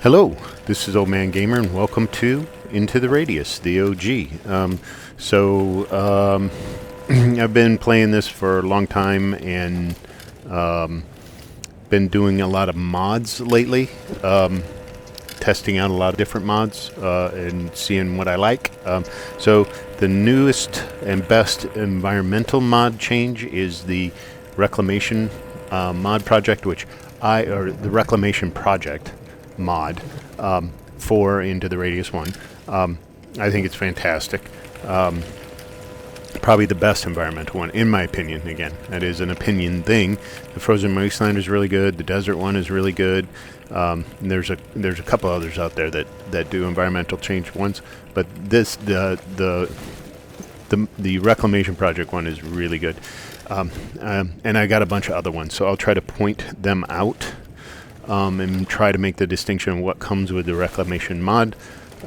Hello, this is Old Man Gamer, and welcome to Into the Radius, the OG. I've been playing this for a long time and been doing a lot of mods lately, testing out a lot of different mods and seeing what I like. So the newest and best environmental mod change is the Reclamation mod project, or the Reclamation project mod for Into the Radius 1. I think it's fantastic. Probably the best environmental one, in my opinion. Again, that is an opinion thing. The Frozen Wasteland is really good. The Desert one is really good. There's a couple others out there that do environmental change ones, but the Reclamation Project one is really good. And I got a bunch of other ones, so I'll try to point them out and try to make the distinction of what comes with the Reclamation mod,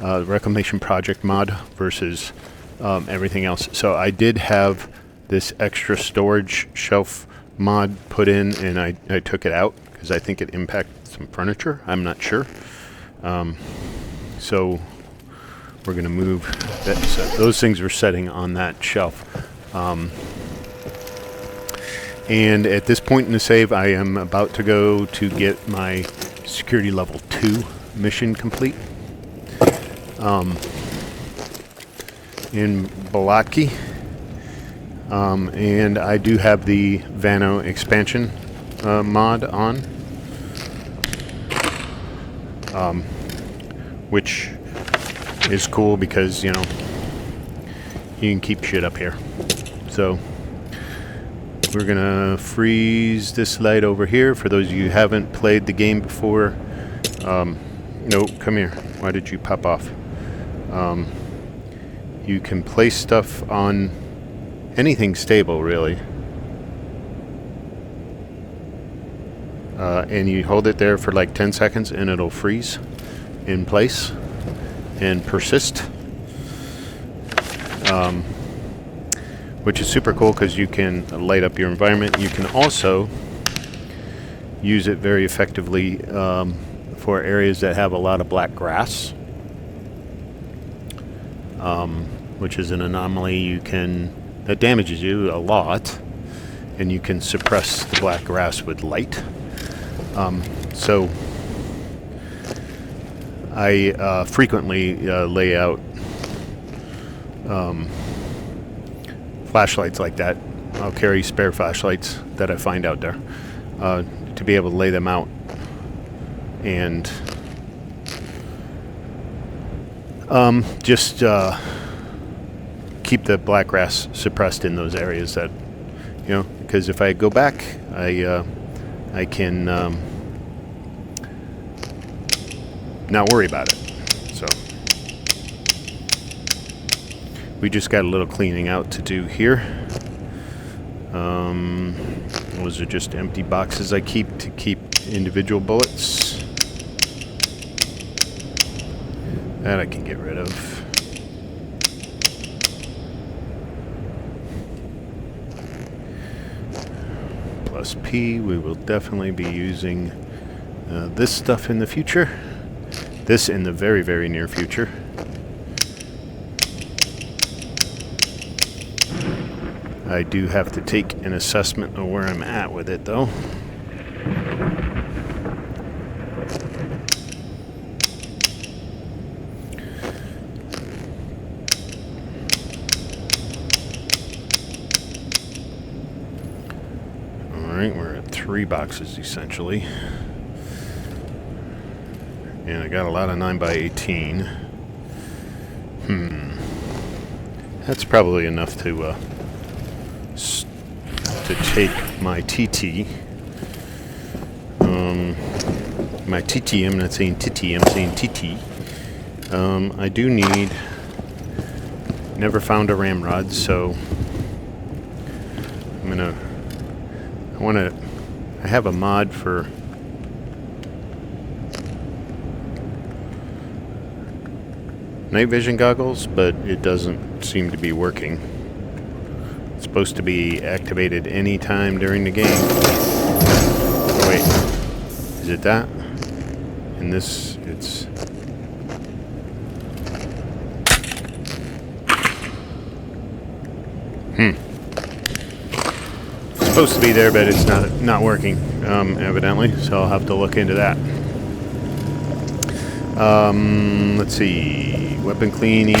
Reclamation Project mod versus everything else. So I did have this extra storage shelf mod put in, and I took it out because I think it impacted some furniture. I'm not sure. So we're going to move that. So those things were setting on that shelf. And at this point in the save, I am about to go to get my security level 2 mission complete in Balaki. And I do have the Vano expansion mod on, which is cool because, you know, you can keep shit up here. So we're gonna freeze this light over here. For those of you who haven't played the game before, no, come here. Why did you pop off? You can place stuff on anything stable, really. And you hold it there for like 10 seconds and it'll freeze in place and persist. Which is super cool because you can light up your environment. You can also use it very effectively for areas that have a lot of black grass, which is an anomaly that damages you a lot, and you can suppress the black grass with light. So I frequently lay out flashlights like that. I'll carry spare flashlights that I find out there to be able to lay them out and just keep the black grass suppressed in those areas that, you know, because if I go back, I can not worry about it. So we just got a little cleaning out to do here. Those are just empty boxes I keep individual bullets. That I can get rid of. Plus P, we will definitely be using this stuff in the future. This in the very, very near future. I do have to take an assessment of where I'm at with it, though. Alright, we're at 3 boxes, essentially. And I got a lot of 9x18. That's probably enough to take my TT. My TT, I'm not saying TT, I'm saying TT. I do need... Never found a ramrod, so... I have a mod for... night vision goggles, but it doesn't seem to be working. It's supposed to be activated anytime during the game. Oh, wait, is it that? In this, it's... It's supposed to be there, but it's not working, evidently, so I'll have to look into that. Let's see. Weapon cleaning,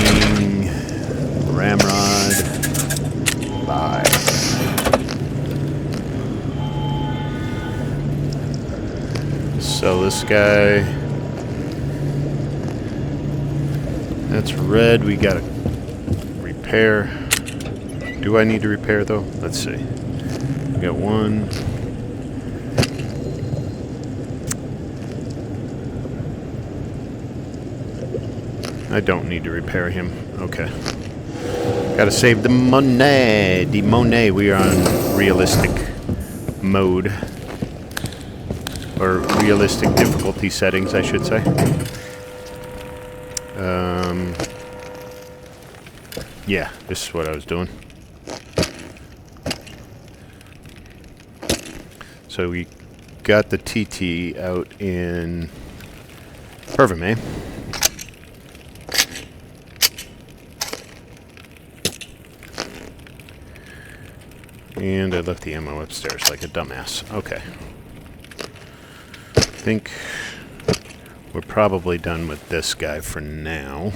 ramrod, buy. Sell this guy. That's red. We gotta repair. Do I need to repair though? Let's see. We got one. I don't need to repair him. Okay. Gotta save the money. The money. We are on realistic mode. Or realistic difficulty settings, I should say. Yeah, this is what I was doing. So we got the TT out in Pervame. And I left the ammo upstairs like a dumbass. Okay. I think we're probably done with this guy for now.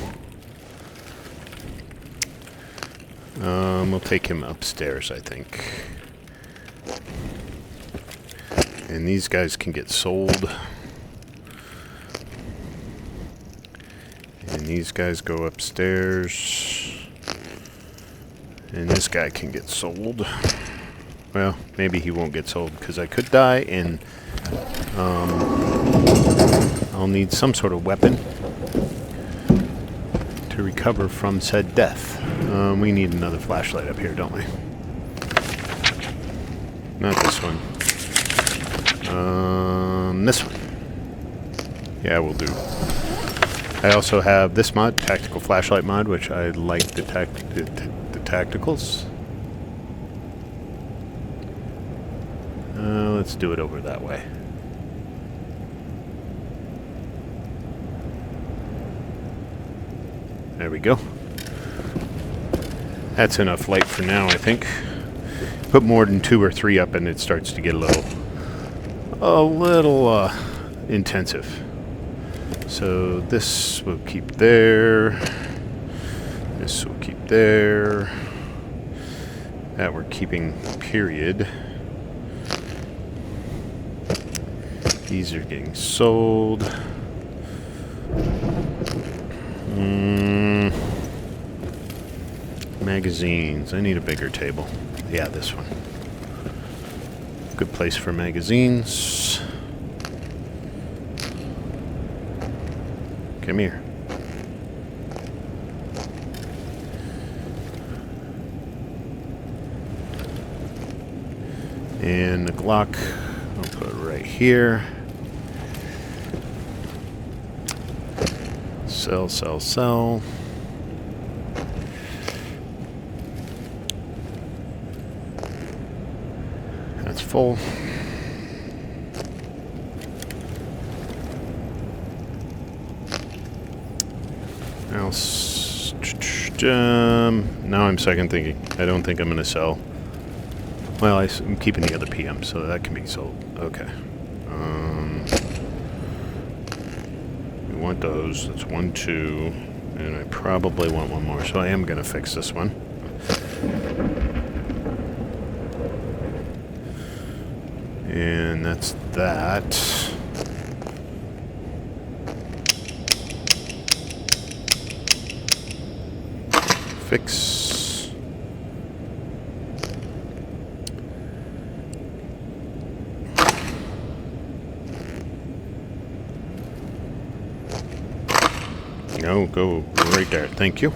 We'll take him upstairs, I think. And these guys can get sold. And these guys go upstairs. And this guy can get sold. Well, maybe he won't get sold because I could die and I'll need some sort of weapon to recover from said death. We need another flashlight up here, don't we? Not this one. This one. Yeah, we'll do. I also have this mod, Tactical Flashlight mod, which I like the tacticals. Let's do it over that way. There we go. That's enough light for now, I think. Put more than 2 or 3 up and it starts to get a little intensive. So this will keep there. This will keep there. That we're keeping, period. These are getting sold. Magazines. I need a bigger table. Yeah, this one. Good place for magazines. Come here. And the Glock, I'll put it right here. Sell, sell, sell. That's full. Else, now I'm second thinking. I don't think I'm going to sell. Well, I'm keeping the other PM, so that can be sold. Okay. We want those. That's 1, 2, and I probably want one more, so I am going to fix this one. And that's that. Fix. No, go right there. Thank you.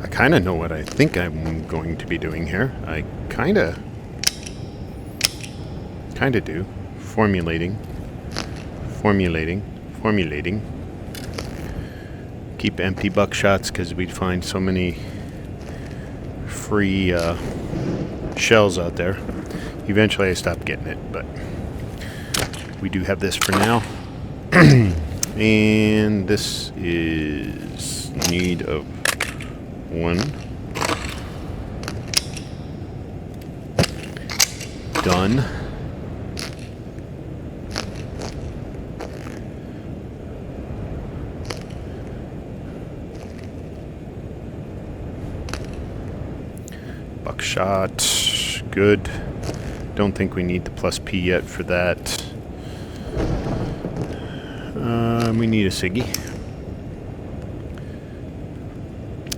I kind of know what I think I'm going to be doing here. I kind of do. Formulating. keep empty buckshots because we'd find so many free shells out there. Eventually I stopped getting it, but we do have this for now. And this is need of 1. Done. Buckshot. Good. Don't think we need the plus P yet for that. We need a Siggy.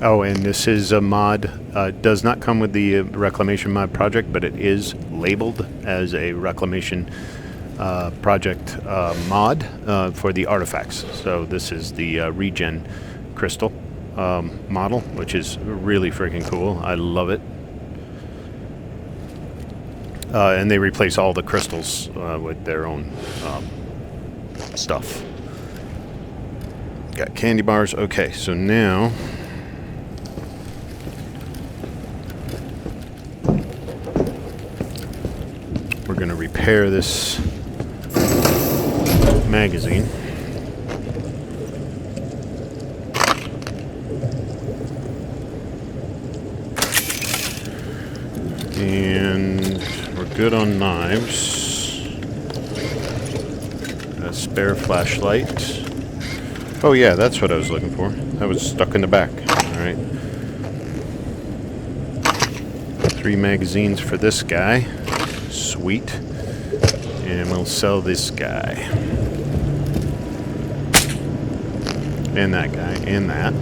Oh, and this is a mod. Does not come with the Reclamation mod project, but it is labeled as a Reclamation project mod for the artifacts. So this is the regen crystal model, which is really freaking cool. I love it. And they replace all the crystals with their own stuff. Got candy bars. Okay, so now we're going to repair this magazine. And we're good on knives. A spare flashlight. Oh yeah, that's what I was looking for. That was stuck in the back. Alright. 3 magazines for this guy. Sweet. And we'll sell this guy. And that guy. And that.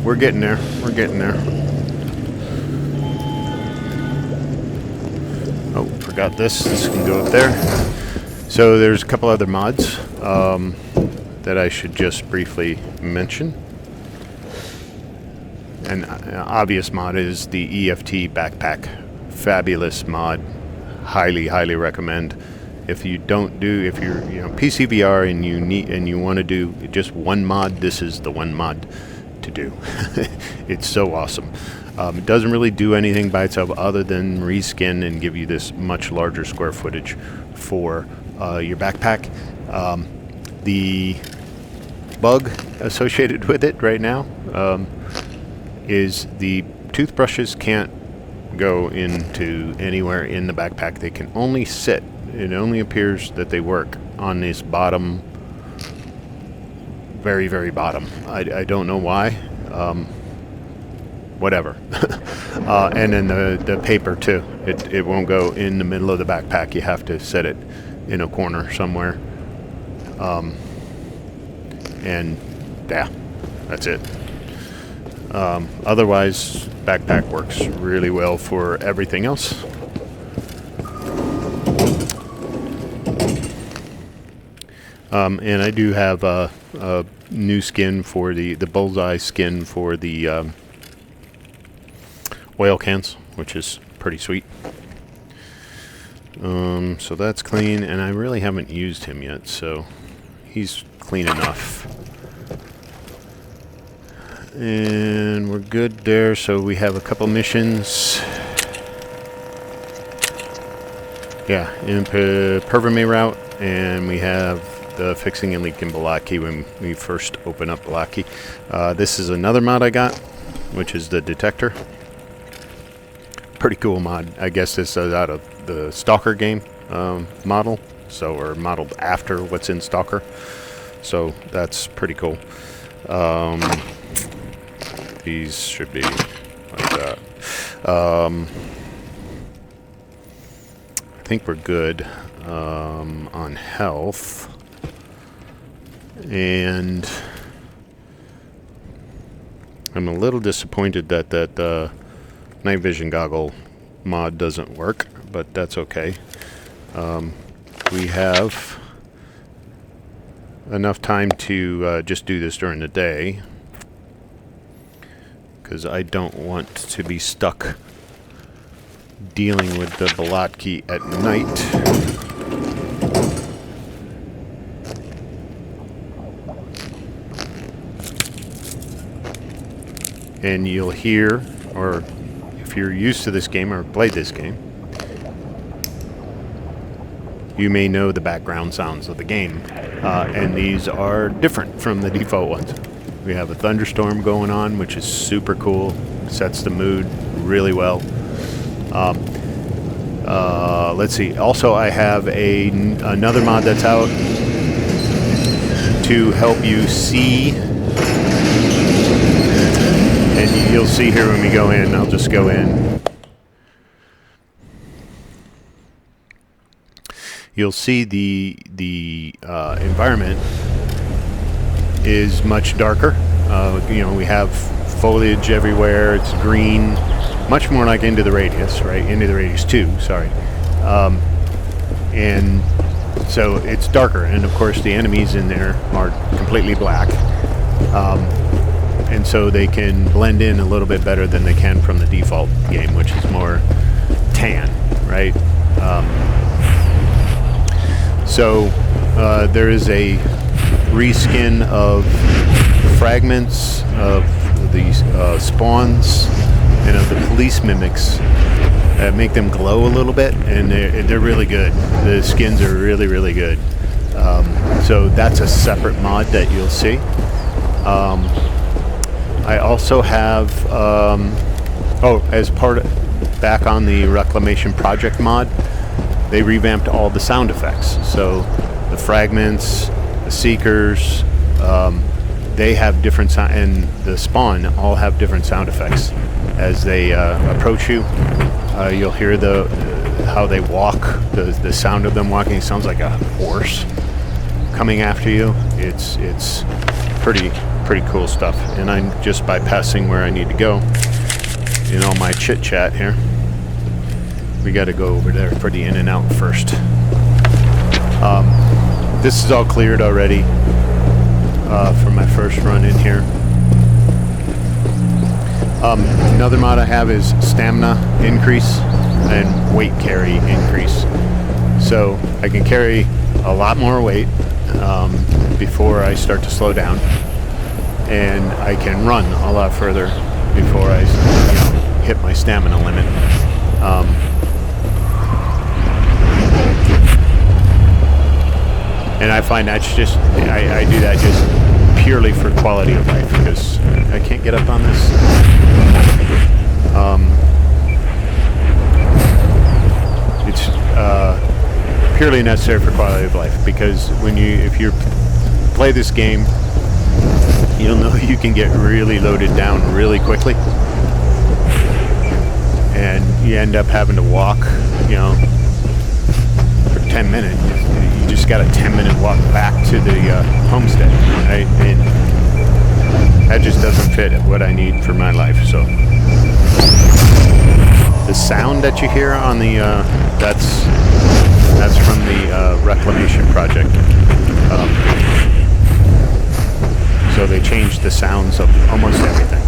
We're getting there. We're getting there. Oh, forgot this. This can go up there. So there's a couple other mods that I should just briefly mention. An obvious mod is the EFT backpack. Fabulous mod. Highly, highly recommend. If you don't do, if you're PCVR and you want to do just one mod, this is the one mod to do. It's so awesome. It doesn't really do anything by itself other than reskin and give you this much larger square footage for your backpack. The bug associated with it right now is the toothbrushes can't go into anywhere in the backpack. They can only sit. It only appears that they work on this bottom, very, very bottom. I don't know why. Whatever. And then the paper too. It won't go in the middle of the backpack. You have to set it in a corner somewhere. And yeah, that's it. Otherwise, backpack works really well for everything else. And I do have a new skin for the Bullseye skin for the oil cans, which is pretty sweet. So that's clean, and I really haven't used him yet, so he's clean enough. And we're good there, so we have a couple missions. Yeah, in Perverme route, and we have the fixing a leak in Balaki when we first open up Balaki. This is another mod I got, which is the detector. Pretty cool mod. I guess this is out of the Stalker game model, or modeled after what's in Stalker. So that's pretty cool. These should be like that. I think we're good on health. And I'm a little disappointed that night vision goggle mod doesn't work, but that's okay. We have enough time to just do this during the day, because I don't want to be stuck dealing with the Balaki at night. and you'll hear, or if you're used to this game or played this game, you may know the background sounds of the game, and these are different from the default ones. We have a thunderstorm going on, which is super cool, sets the mood really well. Let's see, also I have another mod that's out to help you see, and you'll see here when we go in. I'll just go in. You'll see the environment is much darker. You know, we have foliage everywhere. It's green, much more like Into the Radius, right? Into the Radius 2, sorry. And so it's darker, and of course the enemies in there are completely black. And so they can blend in a little bit better than they can from the default game, which is more tan, right? So there is a reskin of fragments of these spawns and of the police mimics that make them glow a little bit, and they're really good. The skins are really, really good. So that's a separate mod that you'll see. I also have, as part of, back on the Reclamation Project mod, they revamped all the sound effects. So the fragments, the seekers, they have different sound, and the spawn all have different sound effects as they approach you. You'll hear how they walk, the sound of them walking. It sounds like a horse coming after you. It's pretty cool stuff. And I'm just bypassing where I need to go in all my chit chat here. We got to go over there for the in and out first. This is all cleared already for my first run in here. Another mod I have is stamina increase and weight carry increase. So I can carry a lot more weight before I start to slow down, and I can run a lot further before I hit my stamina limit. And I find that's just, I do that just purely for quality of life, because I can't get up on this. It's purely necessary for quality of life, because if you play this game, you'll know you can get really loaded down really quickly, and you end up having to walk, for 10 minutes. You just got a 10-minute walk back to the homestead, right? And that just doesn't fit what I need for my life. So the sound that you hear on the that's from the Reclamation Project. So they changed the sounds of almost everything.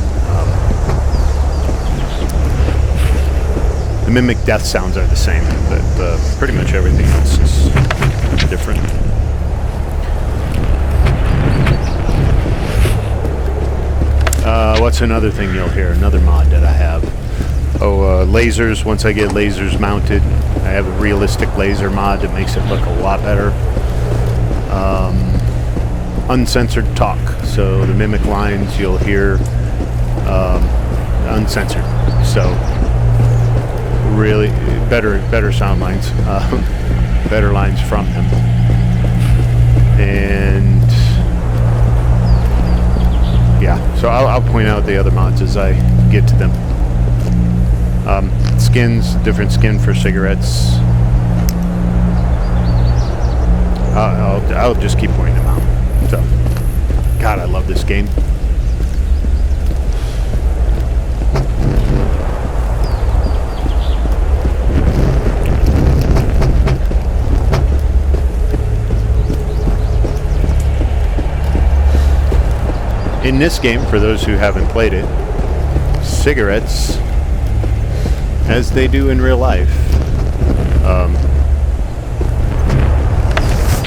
The mimic death sounds are the same, but pretty much everything else is different. What's another thing you'll hear? Another mod that I have. Lasers. Once I get lasers mounted, I have a realistic laser mod that makes it look a lot better. Uncensored Talk. So the mimic lines you'll hear uncensored. So really better sound lines, better lines from them. And yeah, so I'll point out the other mods as I get to them. Skins, different skin for cigarettes. I'll just keep pointing them out. So, God, I love this game. In this game, for those who haven't played it, cigarettes, as they do in real life,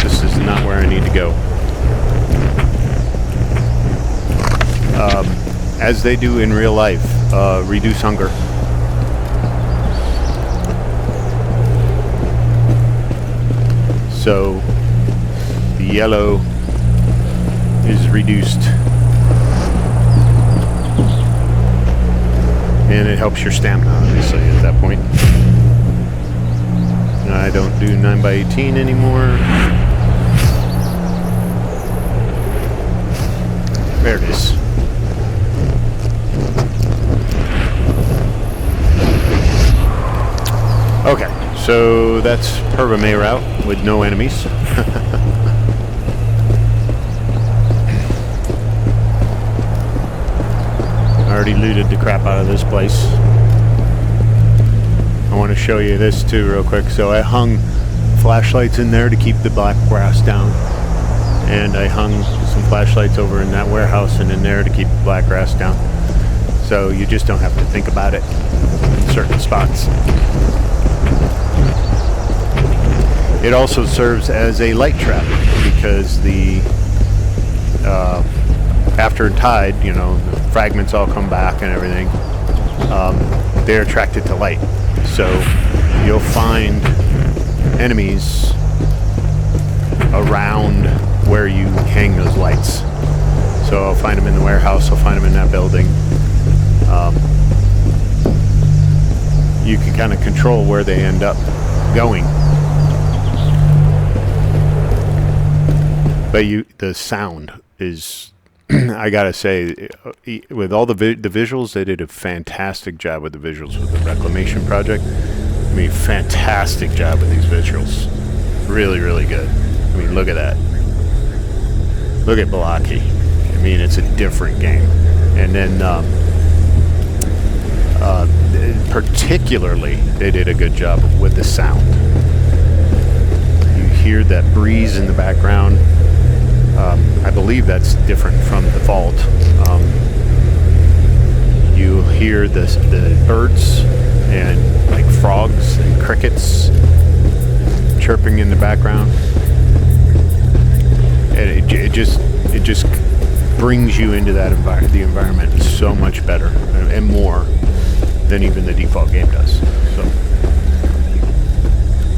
this is not where I need to go. as they do in real life, reduce hunger. So the yellow is reduced, and it helps your stamina, obviously, at that point. I don't do 9x18 anymore. There it is. Okay, so that's Pervame route with no enemies. I already looted the crap out of this place. I want to show you this too real quick. So I hung flashlights in there to keep the black grass down. And I hung some flashlights over in that warehouse and in there to keep the black grass down. So you just don't have to think about it in certain spots. It also serves as a light trap because the after tide, you know, the fragments all come back and everything. They're attracted to light. So you'll find enemies around where you hang those lights. So I'll find them in the warehouse, I'll find them in that building. You can kind of control where they end up going. But the sound is, I gotta say, with all the visuals, they did a fantastic job with the visuals with the Reclamation project. I mean, fantastic job with these visuals. Really, really good. I mean, look at that. Look at Balaki. I mean, it's a different game. And then, particularly, they did a good job with the sound. You hear that breeze in the background. I believe that's different from the vault. You hear the birds and like frogs and crickets chirping in the background, and it just brings you into that the environment so much better and more than even the default game does. So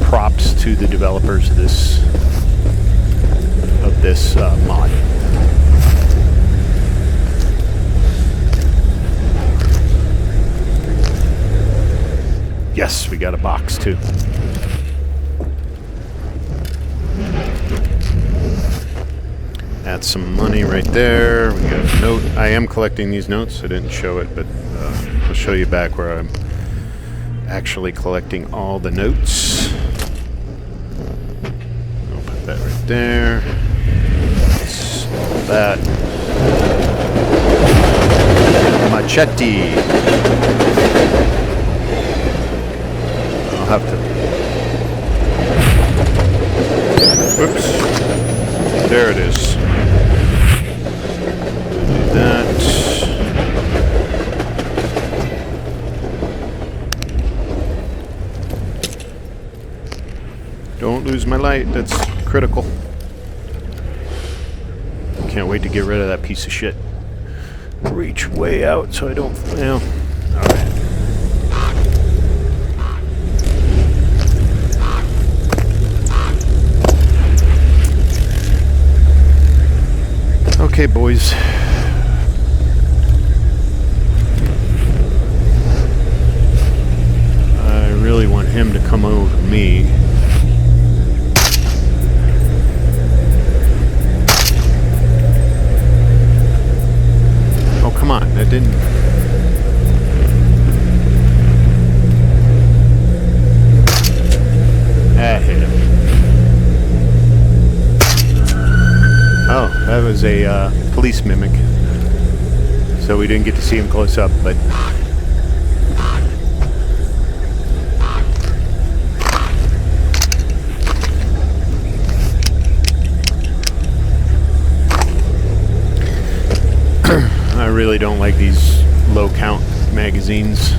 props to the developers of this mod. Yes, we got a box too. That's some money right there. We got a note. I am collecting these notes. I didn't show it, but I'll show you back where I'm actually collecting all the notes. I'll put that right there. That machete. I'll have to. Whoops. There it is. Do that. Don't lose my light. That's critical. Can't wait to get rid of that piece of shit. Reach way out so I don't fail. Alright. Okay, boys. I really want him to come over to me. Come on, that didn't... That hit him. Oh, that was a police mimic. So we didn't get to see him close up, but... I really don't like these low count magazines.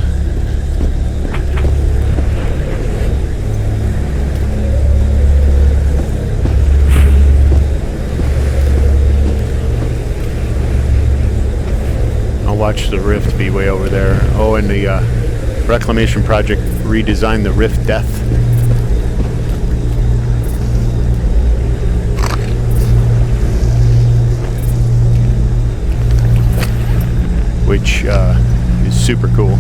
watch the rift be way over there. Oh, and the Reclamation Project redesigned the rift death. Which is super cool.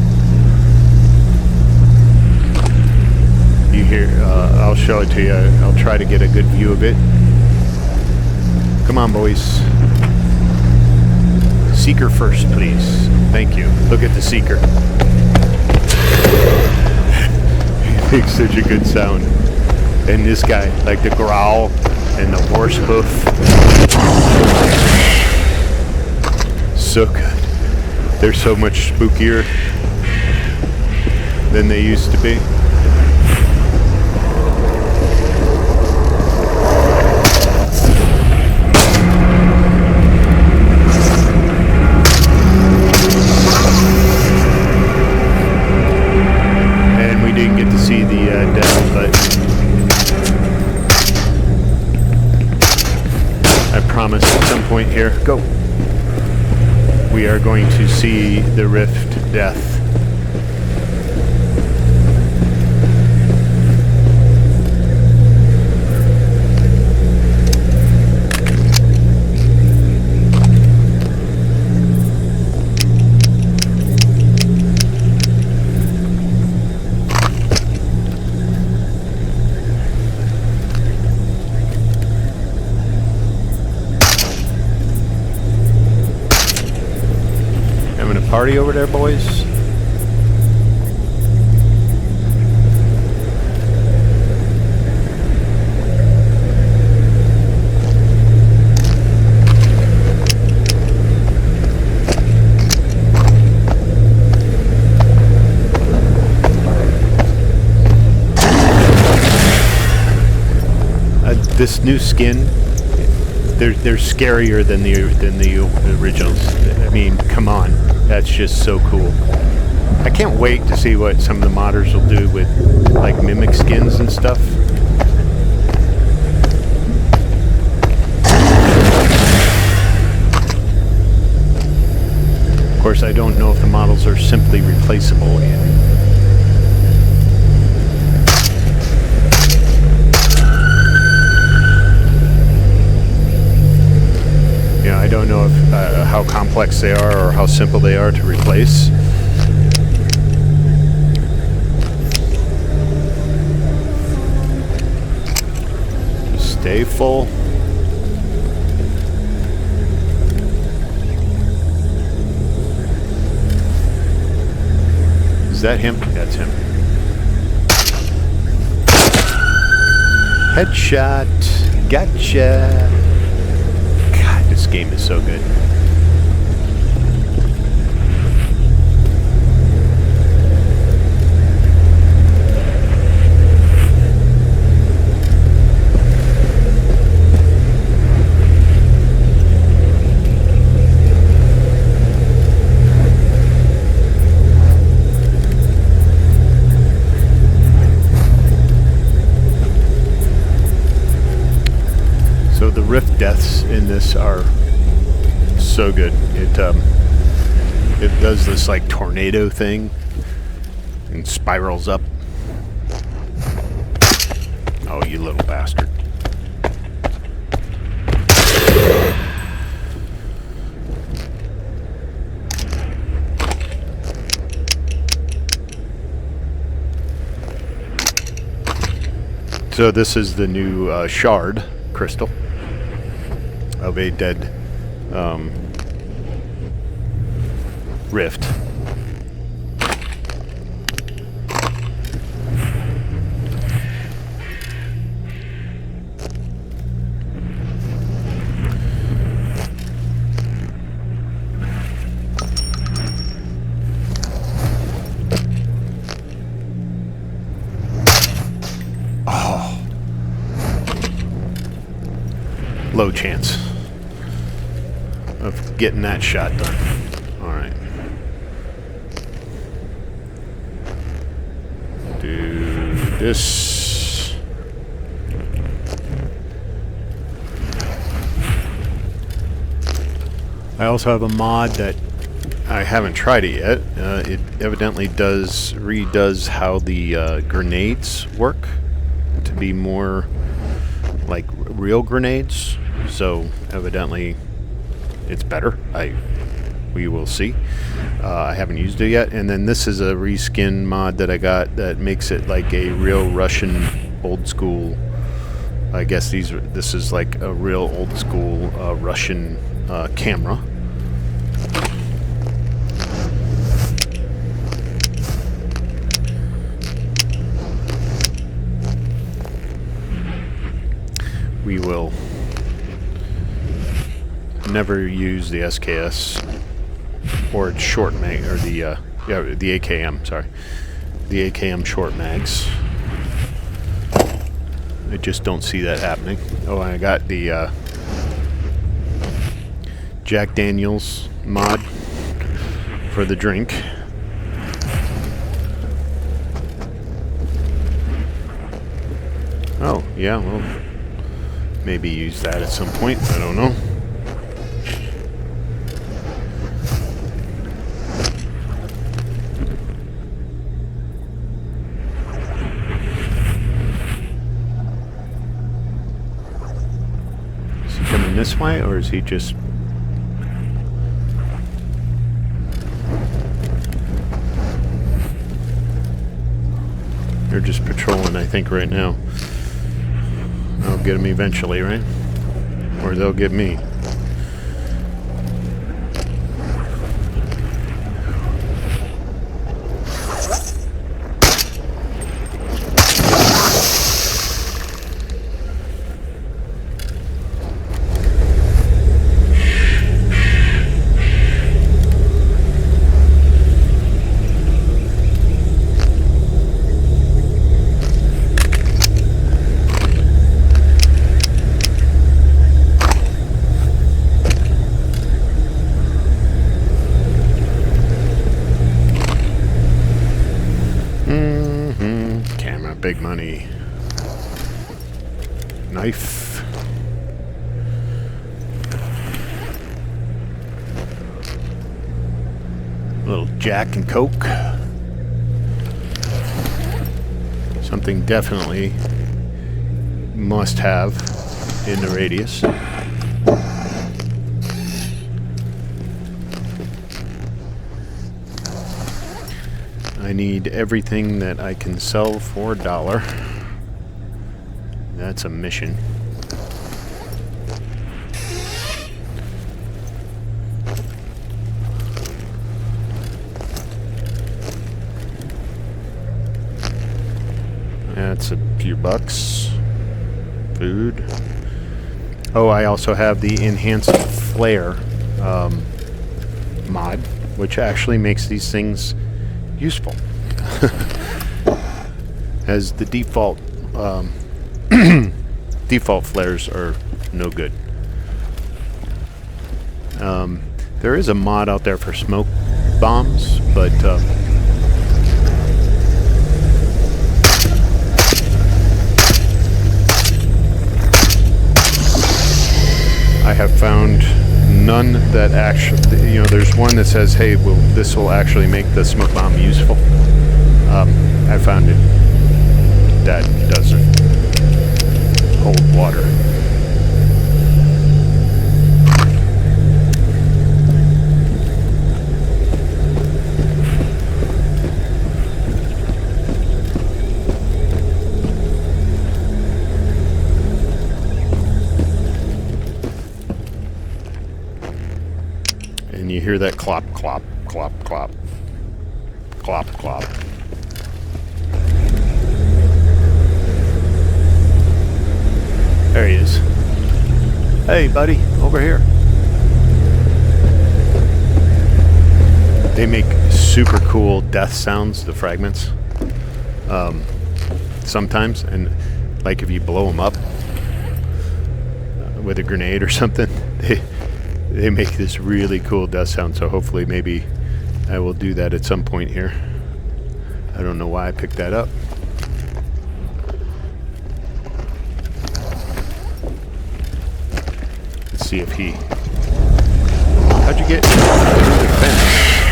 You hear, I'll show it to you. I'll try to get a good view of it. Come on, boys. Seeker first, please. Thank you. Look at the Seeker. He makes such a good sound. And this guy, like the growl and the horse hoof. So good. They're so much spookier than they used to be. And we didn't get to see the death, but I promise at some point here, go. We are going to see the rift death. Party over there, boys? This new skin, they're scarier than the originals. I mean, come on. That's just so cool. I can't wait to see what some of the modders will do with like mimic skins and stuff. Of course, I don't know if the models are simply replaceable in. Yeah, I don't know if how complex they are or how simple they are to replace. Stay full. Is that him? That's him. Headshot. Gotcha. God, this game is so good. So the rift deaths in this are so good. It does this like tornado thing and spirals up. Oh, you little bastard. So this is the new shard crystal of a dead rift. Oh, low chance of getting that shot done. All right. Do this. I also have a mod that I haven't tried it yet. It evidently redoes how the grenades work to be more like real grenades. So evidently it's better. We will see. I haven't used it yet. And then this is a reskin mod that I got that makes it like a real Russian old school. I guess this is like a real old school Russian camera. We will never use the SKS or its short mag, or the AKM. Sorry, the AKM short mags. I just don't see that happening. Oh, I got the Jack Daniels mod for the drink. Oh, yeah, well, maybe use that at some point. I don't know. Is he coming this way, or is he just... They're just patrolling, I think, right now. I'll get them eventually, right? Or they'll get me. Big money. Knife. A little Jack and Coke. Something definitely must have in the radius. I need everything that I can sell for $1. That's a mission. That's a few bucks. Food. Oh, I also have the enhanced flare mod, which actually makes these things useful. As the default default flares are no good. There is a mod out there for smoke bombs, but I have found none that actually, you know, there's one that says, hey, well, this will actually make the smoke bomb useful. I found it. That doesn't hold water. And you hear that clop, clop, clop, clop, clop, clop. There he is. Hey, buddy, over here. They make super cool death sounds, the fragments. Sometimes, and like if you blow them up with a grenade or something, they make this really cool death sound. So hopefully, maybe I will do that at some point here. I don't know why I picked that up. See if he... How'd you get through the fence?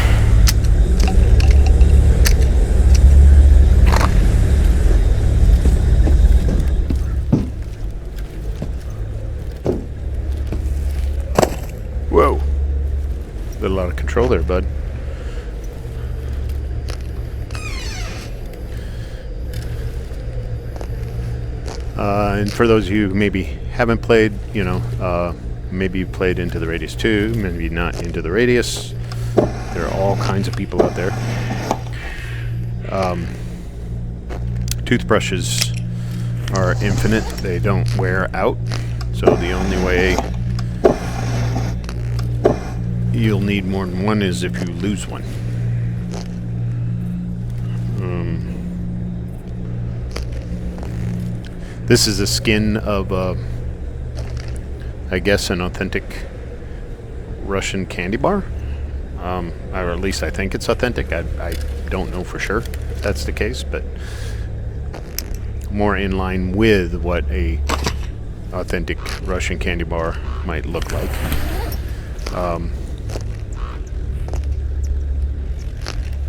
Got a lot of control there, bud. And for those of you who maybe haven't played, maybe you played Into the Radius 2, maybe not Into the Radius. There are all kinds of people out there. Toothbrushes are infinite. They don't wear out. So the only way you'll need more than one is if you lose one. This is a skin of, I guess, an authentic Russian candy bar. Or at least I think it's authentic. I don't know for sure if that's the case, but more in line with what a authentic Russian candy bar might look like.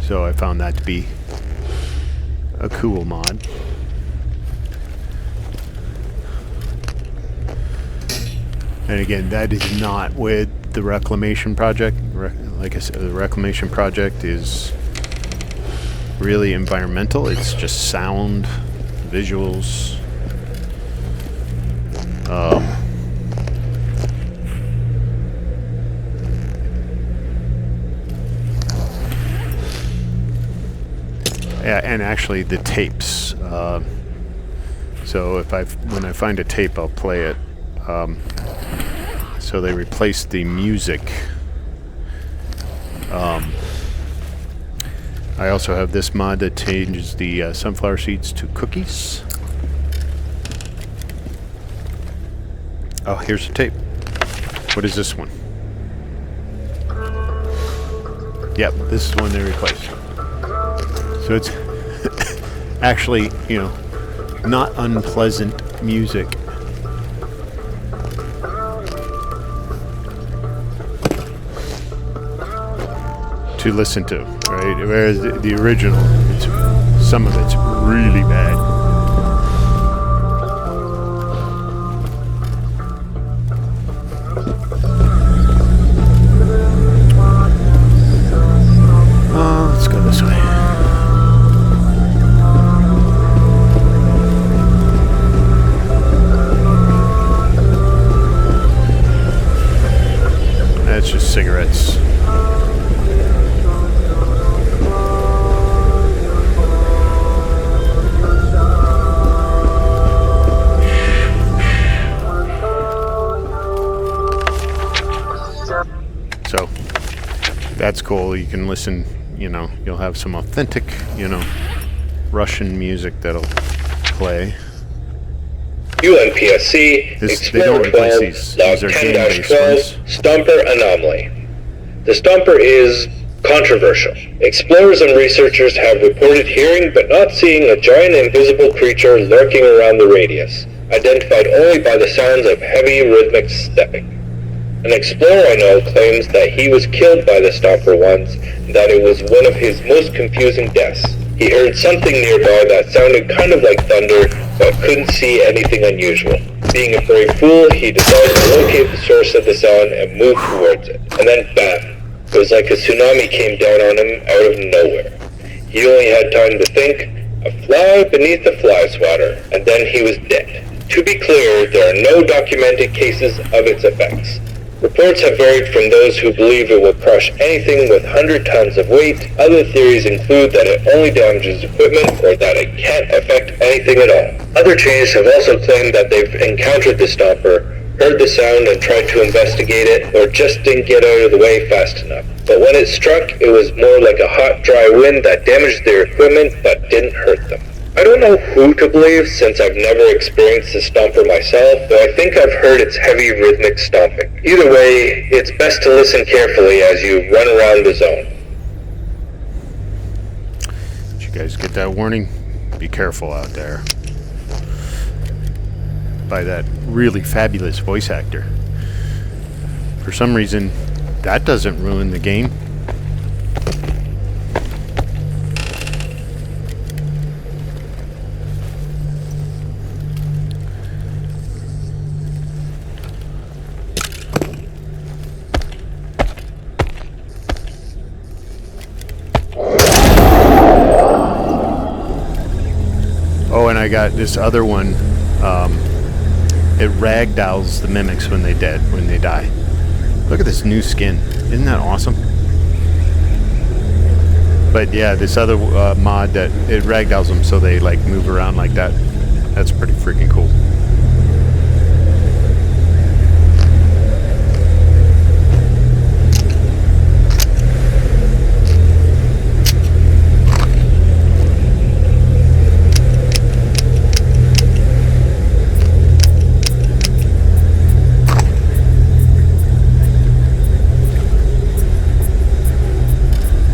So I found that to be a cool mod. And again, that is not with the Reclamation project. Like I said, the Reclamation project is really environmental. It's just sound, visuals. Yeah, and actually the tapes. So when I find a tape, I'll play it. So they replaced the music. I also have this mod that changes the sunflower seeds to cookies. Oh, here's the tape. What is this one? Yep, this is one they replaced. So it's actually, not unpleasant music. To listen to, right? Whereas the original, some of it's really bad. Let's go this way. That's just cigarettes. So that's cool. You can listen, you'll have some authentic, Russian music that'll play. UNPSC, Explorer 12, Log 10-12, Stomper Anomaly. The Stomper is controversial. Explorers and researchers have reported hearing but not seeing a giant invisible creature lurking around the radius, identified only by the sounds of heavy rhythmic stepping. An explorer I know claims that he was killed by the Stomper once, and that it was one of his most confusing deaths. He heard something nearby that sounded kind of like thunder, but couldn't see anything unusual. Being a brave fool, he decided to locate the source of the sound and move towards it. And then bam! It was like a tsunami came down on him out of nowhere. He only had time to think, a fly beneath a fly swatter, and then he was dead. To be clear, there are no documented cases of its effects. Reports have varied from those who believe it will crush anything with 100 tons of weight. Other theories include that it only damages equipment or that it can't affect anything at all. Other chains have also claimed that they've encountered the Stomper, heard the sound and tried to investigate it, or just didn't get out of the way fast enough. But when it struck, it was more like a hot, dry wind that damaged their equipment but didn't hurt them. I don't know who to believe since I've never experienced the Stomper myself, but I think I've heard its heavy rhythmic stomping. Either way, it's best to listen carefully as you run around the zone. Did you guys get that warning? Be careful out there. By that really fabulous voice actor. For some reason, that doesn't ruin the game. I got this other one. It ragdolls the mimics when they die. Look at this new skin. Isn't that awesome? But yeah, this other mod that it ragdolls them so they like move around like that. That's pretty freaking cool.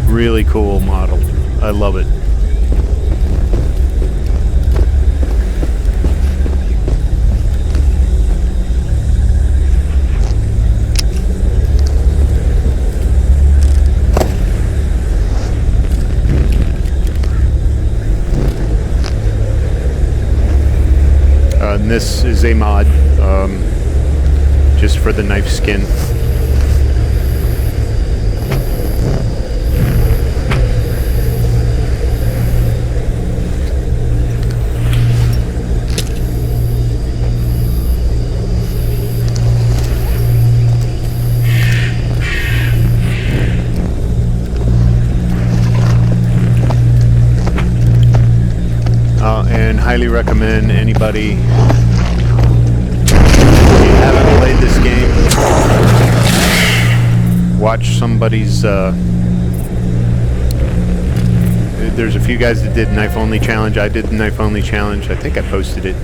Really cool model. I love it. And this is a mod just for the knife skin. And highly recommend anybody, if you haven't played this game, watch somebody's, there's a few guys that did knife only challenge. I did the knife only challenge. I think I posted it.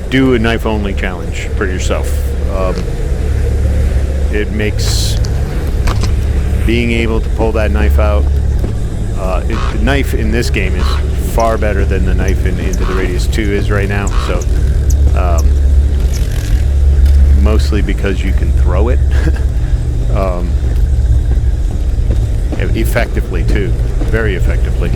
Do a knife only challenge for yourself. It makes being able to pull that knife out. The knife in this game is far better than the knife in Into the Radius 2 is right now, so mostly because you can throw it effectively too, very effectively.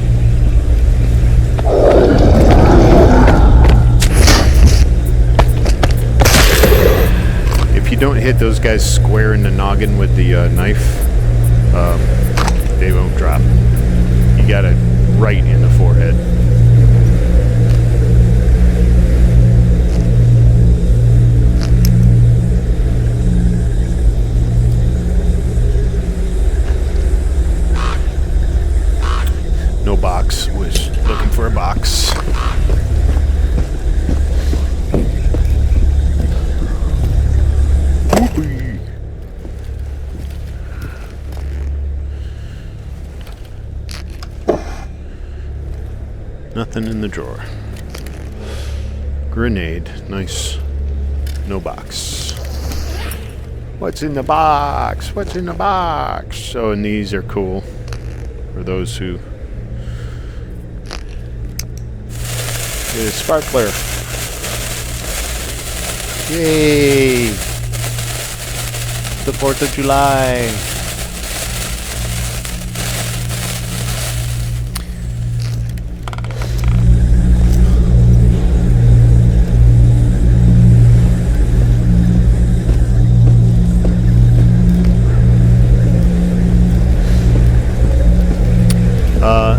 If you don't hit those guys square in the noggin with the knife, they won't drop. You got it right in the forehead. No box. Was looking for a box. Nothing in the drawer. Grenade. Nice. No box. What's in the box? What's in the box? So, and these are cool for those who... It's a sparkler. Yay! The 4th of July.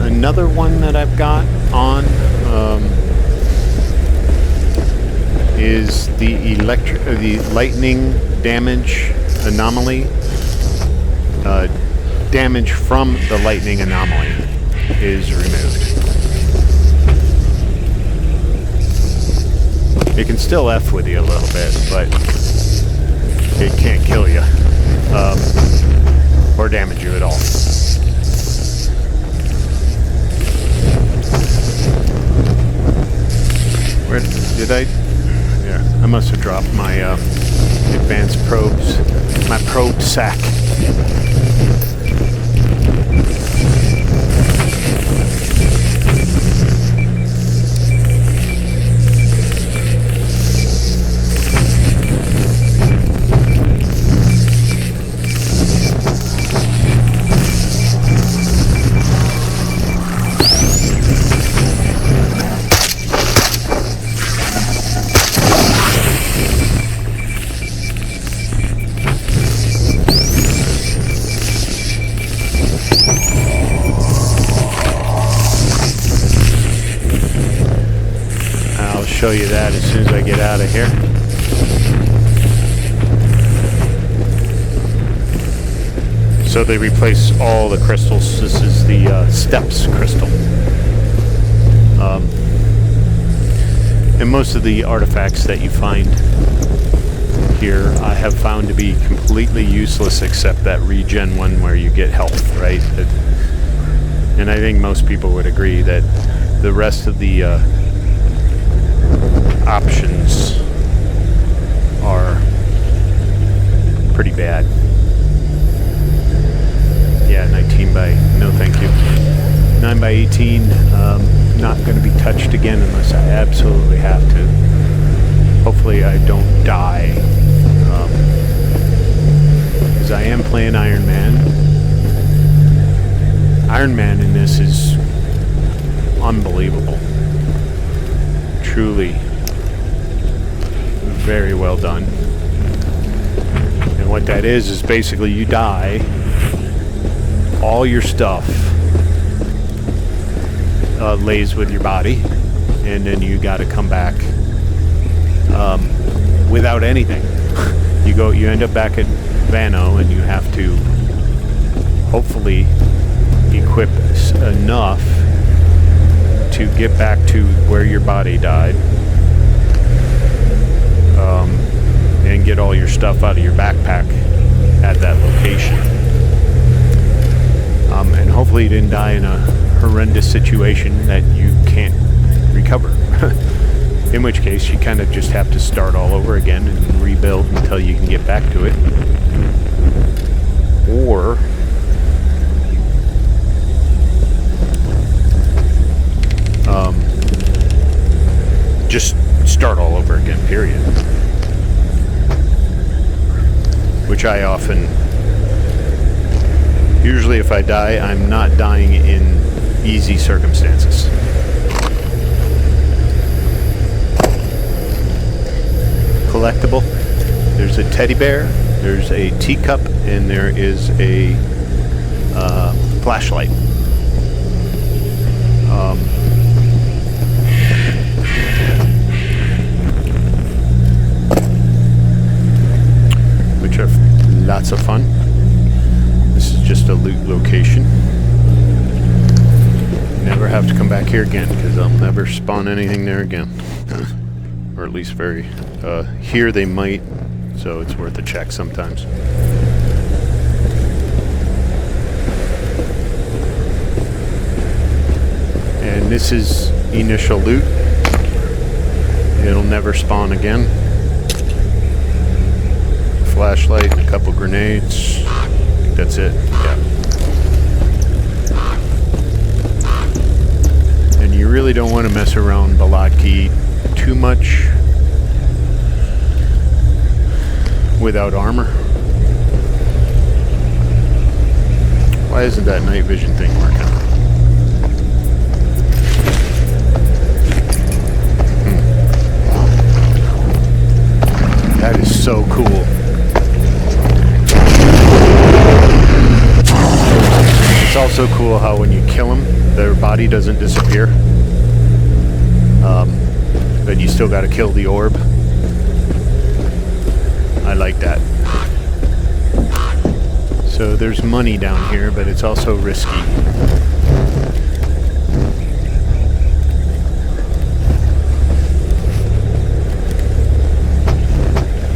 Another one that I've got on is the lightning damage anomaly. Damage from the lightning anomaly is removed. It can still F with you a little bit, but it can't kill you or damage you at all. Where did I? Yeah, I must have dropped my advanced probes, my probe sack. you that as soon as I get out of here. So they replace all the crystals. This is the steps crystal. And most of the artifacts that you find here I have found to be completely useless except that regen one where you get health, right? And I think most people would agree that the rest of the options are pretty bad. Yeah, 19 by, no thank you. 9 by 18, not going to be touched again unless I absolutely have to. Hopefully I don't die. Because I am playing Iron Man. Iron Man in this is unbelievable. Truly very well done. And what that is basically you die, all your stuff lays with your body, and then you got to come back without anything. You end up back at Vano, and you have to hopefully equip enough to get back to where your body died, and get all your stuff out of your backpack at that location. And hopefully you didn't die in a horrendous situation that you can't recover. In which case you kind of just have to start all over again and rebuild until you can get back to it. Or just start all over again, period. Which I often... Usually if I die, I'm not dying in easy circumstances. Collectible. There's a teddy bear, there's a teacup, and there is a flashlight. Which are lots of fun. This is just a loot location. Never have to come back here again because I'll never spawn anything there again. Or at least very... here they might, so it's worth a check sometimes. And this is initial loot. It'll never spawn again. Flashlight and a couple grenades. I think that's it. Yeah. And you really don't want to mess around Balotki too much without armor. Why isn't that night vision thing working? That is so cool. It's also cool how when you kill them, their body doesn't disappear. But you still gotta kill the orb. I like that. So there's money down here, but it's also risky.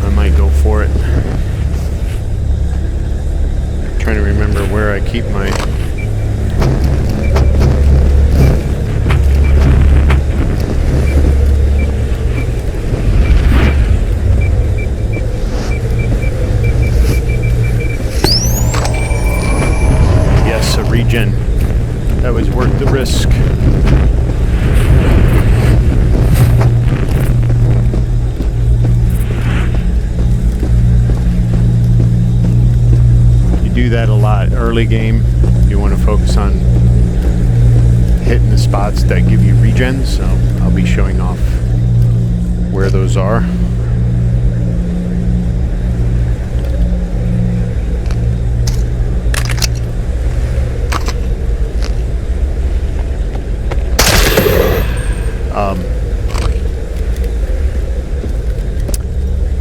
I might go for it. I'm trying to remember where I keep my... Regen. That was worth the risk. You do that a lot. Early game, you want to focus on hitting the spots that give you regens, so I'll be showing off where those are.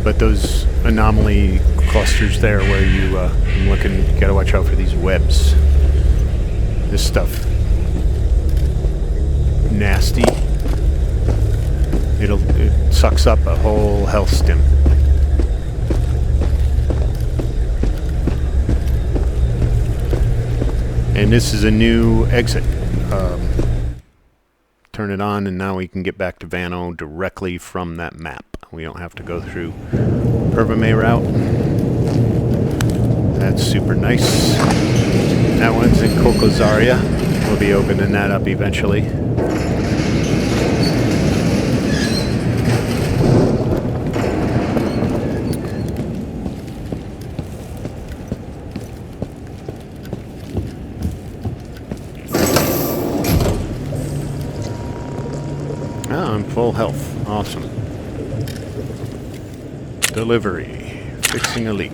But those anomaly clusters there where you, I'm looking, you gotta watch out for these webs. This stuff, nasty. It sucks up a whole health stim. And this is a new exit. Turn it on and now we can get back to Vano directly from that map. We don't have to go through Pervame route. That's super nice. That one's in Kokozaria. We'll be opening that up eventually. Oh, I'm full health. Awesome. Delivery. Fixing a leak.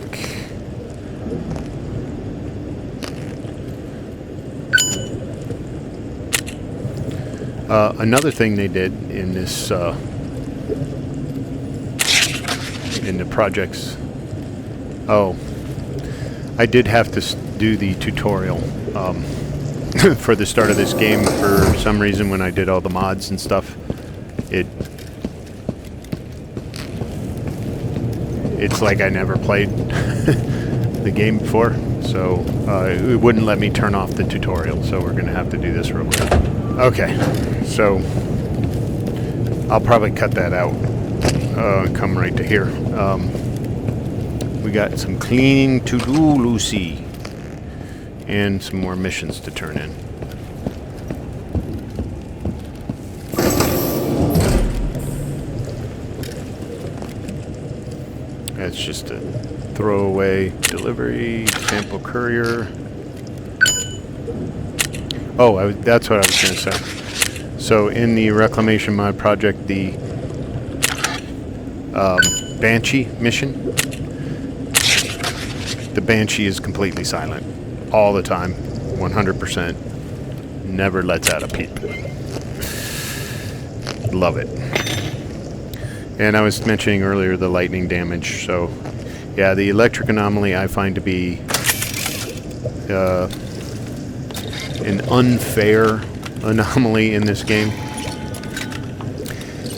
Another thing they did in this, in the projects. Oh, I did have to do the tutorial for the start of this game. For some reason, when I did all the mods and stuff, it's like I never played the game before, so it wouldn't let me turn off the tutorial, so we're gonna have to do this real quick. Okay, so I'll probably cut that out, come right to here. We got some cleaning to do, Lucy, and some more missions to turn in. That's just a throwaway delivery, sample courier. Oh, that's what I was going to say. So in the Reclamation Mod project, the Banshee mission, the Banshee is completely silent all the time, 100%. Never lets out a peep. Love it. And I was mentioning earlier the lightning damage, so yeah, the electric anomaly I find to be an unfair anomaly in this game.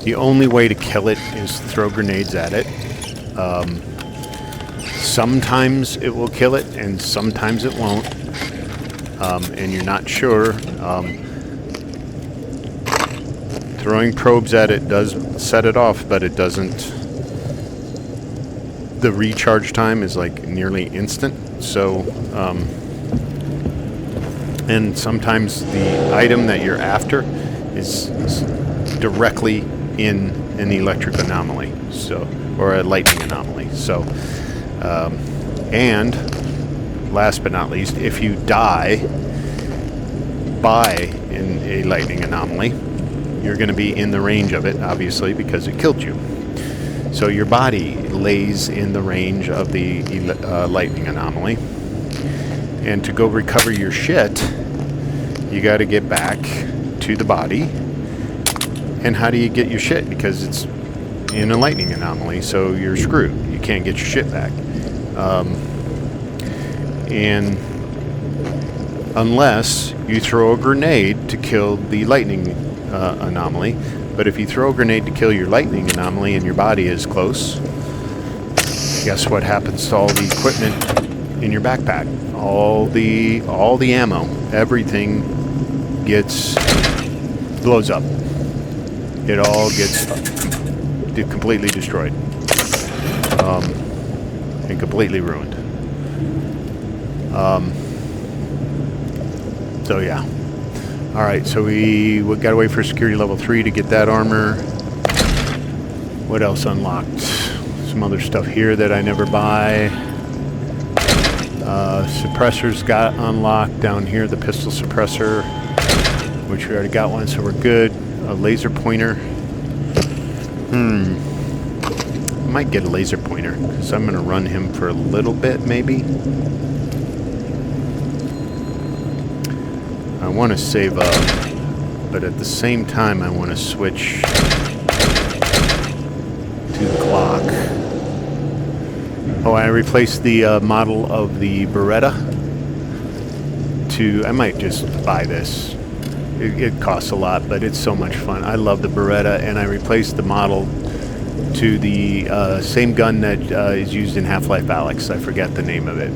The only way to kill it is to throw grenades at it. Sometimes it will kill it, and sometimes it won't. And you're not sure. Throwing probes at it does set it off, but it doesn't. The recharge time is like nearly instant. So, and sometimes the item that you're after is directly in an electric anomaly, so, or a lightning anomaly. So, and last but not least, if you die by a lightning anomaly, you're going to be in the range of it, obviously, because it killed you. So your body lays in the range of the lightning anomaly. And to go recover your shit, you got to get back to the body. And how do you get your shit? Because it's in a lightning anomaly, so you're screwed. You can't get your shit back. And unless you throw a grenade to kill the lightning anomaly. But if you throw a grenade to kill your lightning anomaly and your body is close, guess what happens to all the equipment in your backpack? All the ammo, everything blows up. It all gets completely destroyed. And completely ruined. So yeah. Alright, so we got to wait for security level 3 to get that armor. What else unlocked? Some other stuff here that I never buy. Suppressors got unlocked down here, the pistol suppressor, which we already got one, so we're good. A laser pointer. I might get a laser pointer, because I'm going to run him for a little bit, maybe. I want to save up, but at the same time I want to switch to the Glock. Oh, I replaced the model of the Beretta to... I might just buy this. It costs a lot, but it's so much fun. I love the Beretta, and I replaced the model to the same gun that is used in Half-Life Alyx. I forget the name of it.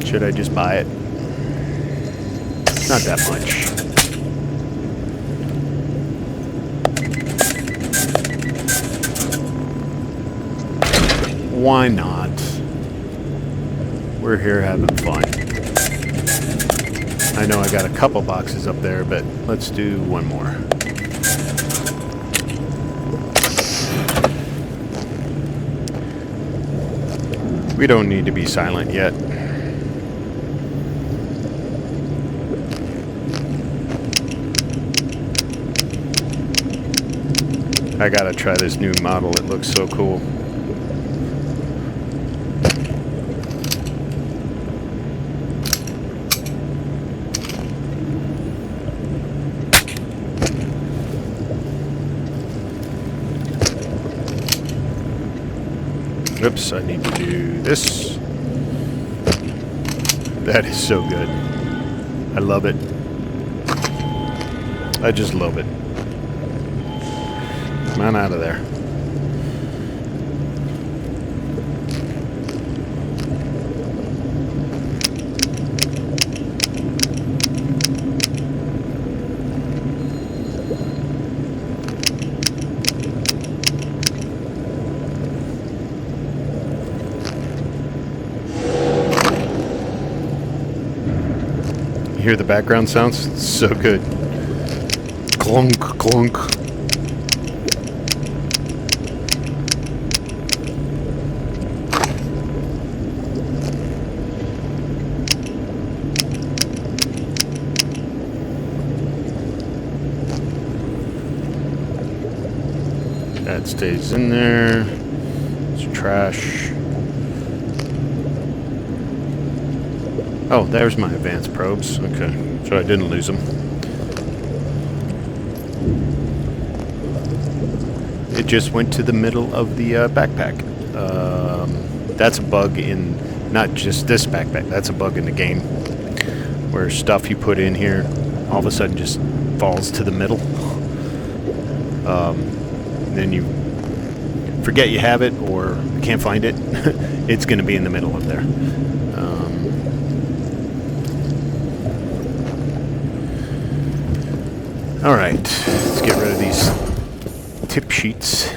Should I just buy it? Not that much. Why not? We're here having fun. I know I got a couple boxes up there, but let's do one more. We don't need to be silent yet. I gotta try this new model. It looks so cool. Oops, I need to do this. That is so good. I love it. I just love it. Come on out of there. You hear the background sounds? It's so good. Clunk, clunk. That stays in there. It's trash. Oh, there's my advanced probes. Okay, so I didn't lose them. It just went to the middle of the backpack. That's a bug in not just this backpack. That's a bug in the game where stuff you put in here all of a sudden just falls to the middle. Then you forget you have it or can't find it. It's going to be in the middle of there. All right, let's get rid of these tip sheets.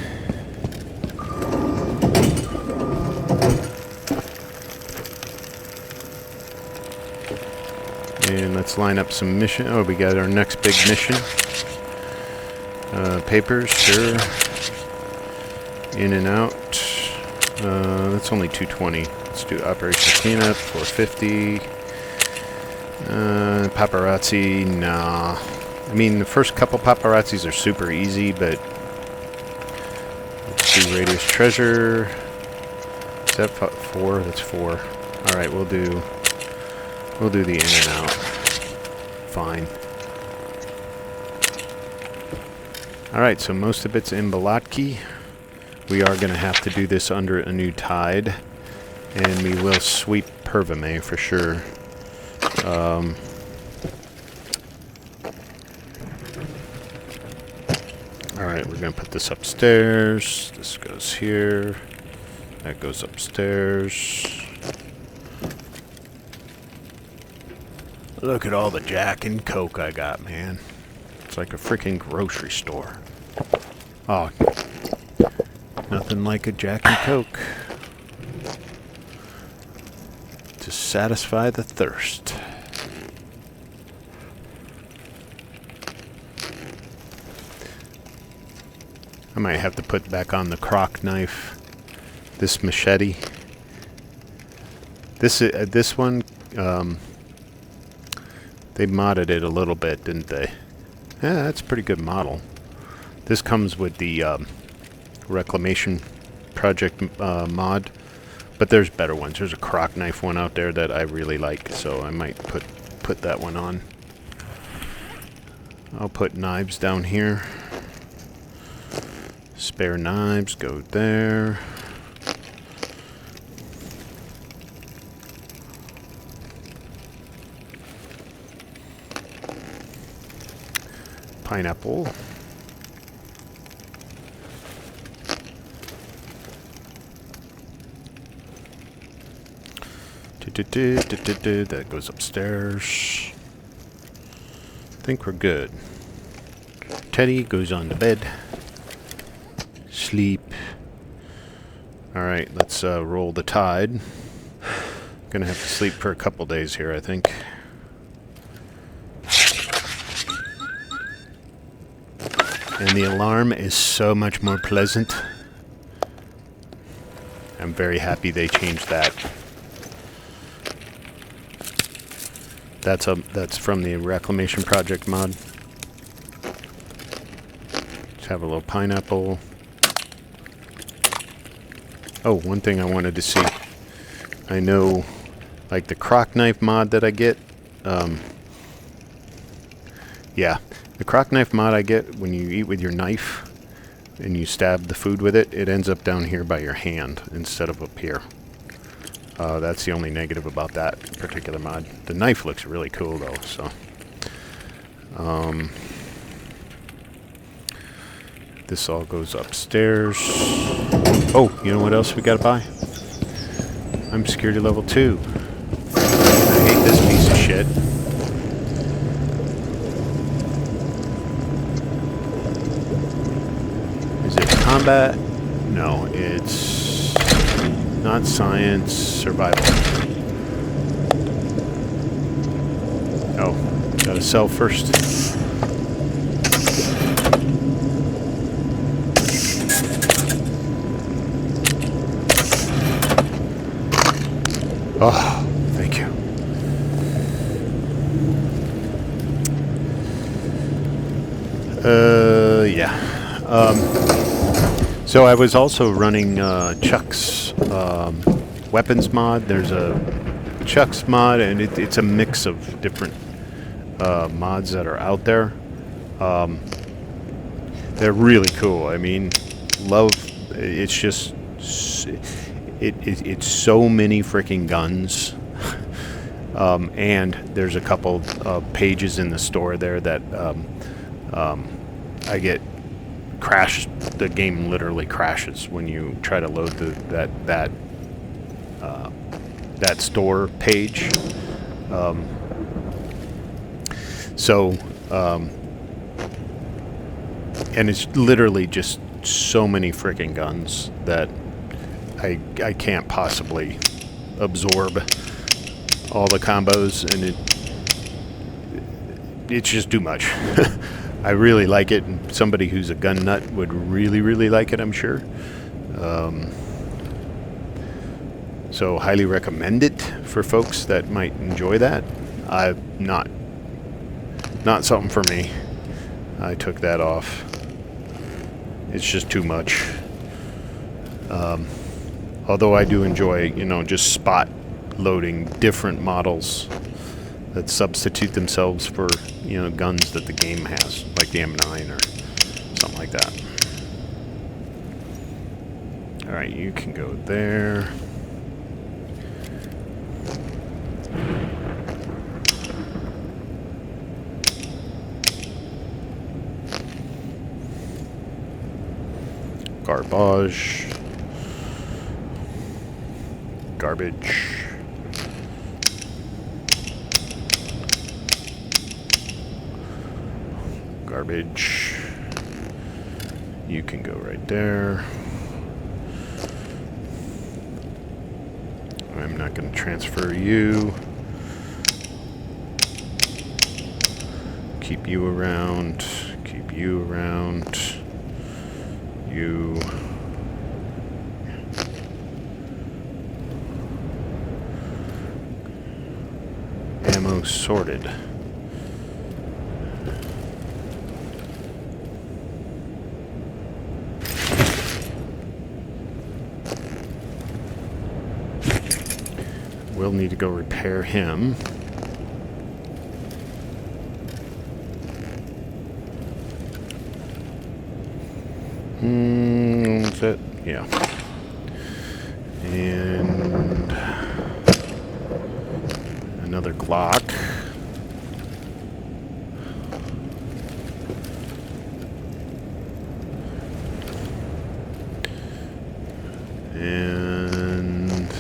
And let's line up some mission. Oh, we got our next big mission. Papers, sure. In and out. That's only 220. Let's do Operation Cleanup, 450. Paparazzi, nah. I mean, the first couple paparazzis are super easy, but let's do Radius Treasure. Is that 4? That's 4. All right, we'll do the in and out. Fine. All right, so most of it's in Balatki. We are going to have to do this under a new tide, and we will sweep Pervame for sure. Alright, we're going to put this upstairs. This goes here. That goes upstairs. Look at all the Jack and Coke I got, man. It's like a freaking grocery store. Oh, nothing like a Jack and Coke to satisfy the thirst. I might have to put back on the croc knife. This machete. This one, they modded it a little bit, didn't they? Yeah, that's a pretty good model. This comes with the Reclamation Project mod, but there's better ones. There's a croc knife one out there that I really like, so I might put that one on. I'll put knives down here. Spare knives go there. Pineapple. That goes upstairs. I think we're good. Teddy goes on to bed. Sleep. Alright, let's roll the tide. Gonna have to sleep for a couple days here, I think. And the alarm is so much more pleasant. I'm very happy they changed that. That's from the Reclamation Project mod. Let's have a little pineapple. Oh, one thing I wanted to see. I know, like the crock knife mod that I get. Yeah, the crock knife mod I get when you eat with your knife and you stab the food with it, it ends up down here by your hand instead of up here. That's the only negative about that particular mod. The knife looks really cool though, so. This all goes upstairs. Oh, you know what else we gotta buy? I'm security level 2. I hate this piece of shit. Is it combat? No, it's not science, survival. Oh, gotta sell first. Oh, thank you. Yeah. So I was also running Chuck's weapons mod. There's a Chuck's mod, and it's a mix of different mods that are out there. They're really cool. I mean, it's just... It's so many freaking guns, and there's a couple pages in the store there that I get crashed. The game literally crashes when you try to load that store page. And it's literally just so many freaking guns that I can't possibly absorb all the combos, and it's just too much. I really like it, and somebody who's a gun nut would really, really like it, I'm sure. So highly recommend it for folks that might enjoy that. Not something for me. I took that off. It's just too much. Although I do enjoy, just spot loading different models that substitute themselves for, guns that the game has, like the M9 or something like that. Alright, you can go there. Garbage. Garbage. Garbage. You can go right there. I'm not going to transfer you. Keep you around. Keep you around. You. Ammo sorted. We'll need to go repair him. Is it? Yeah. And another Glock. And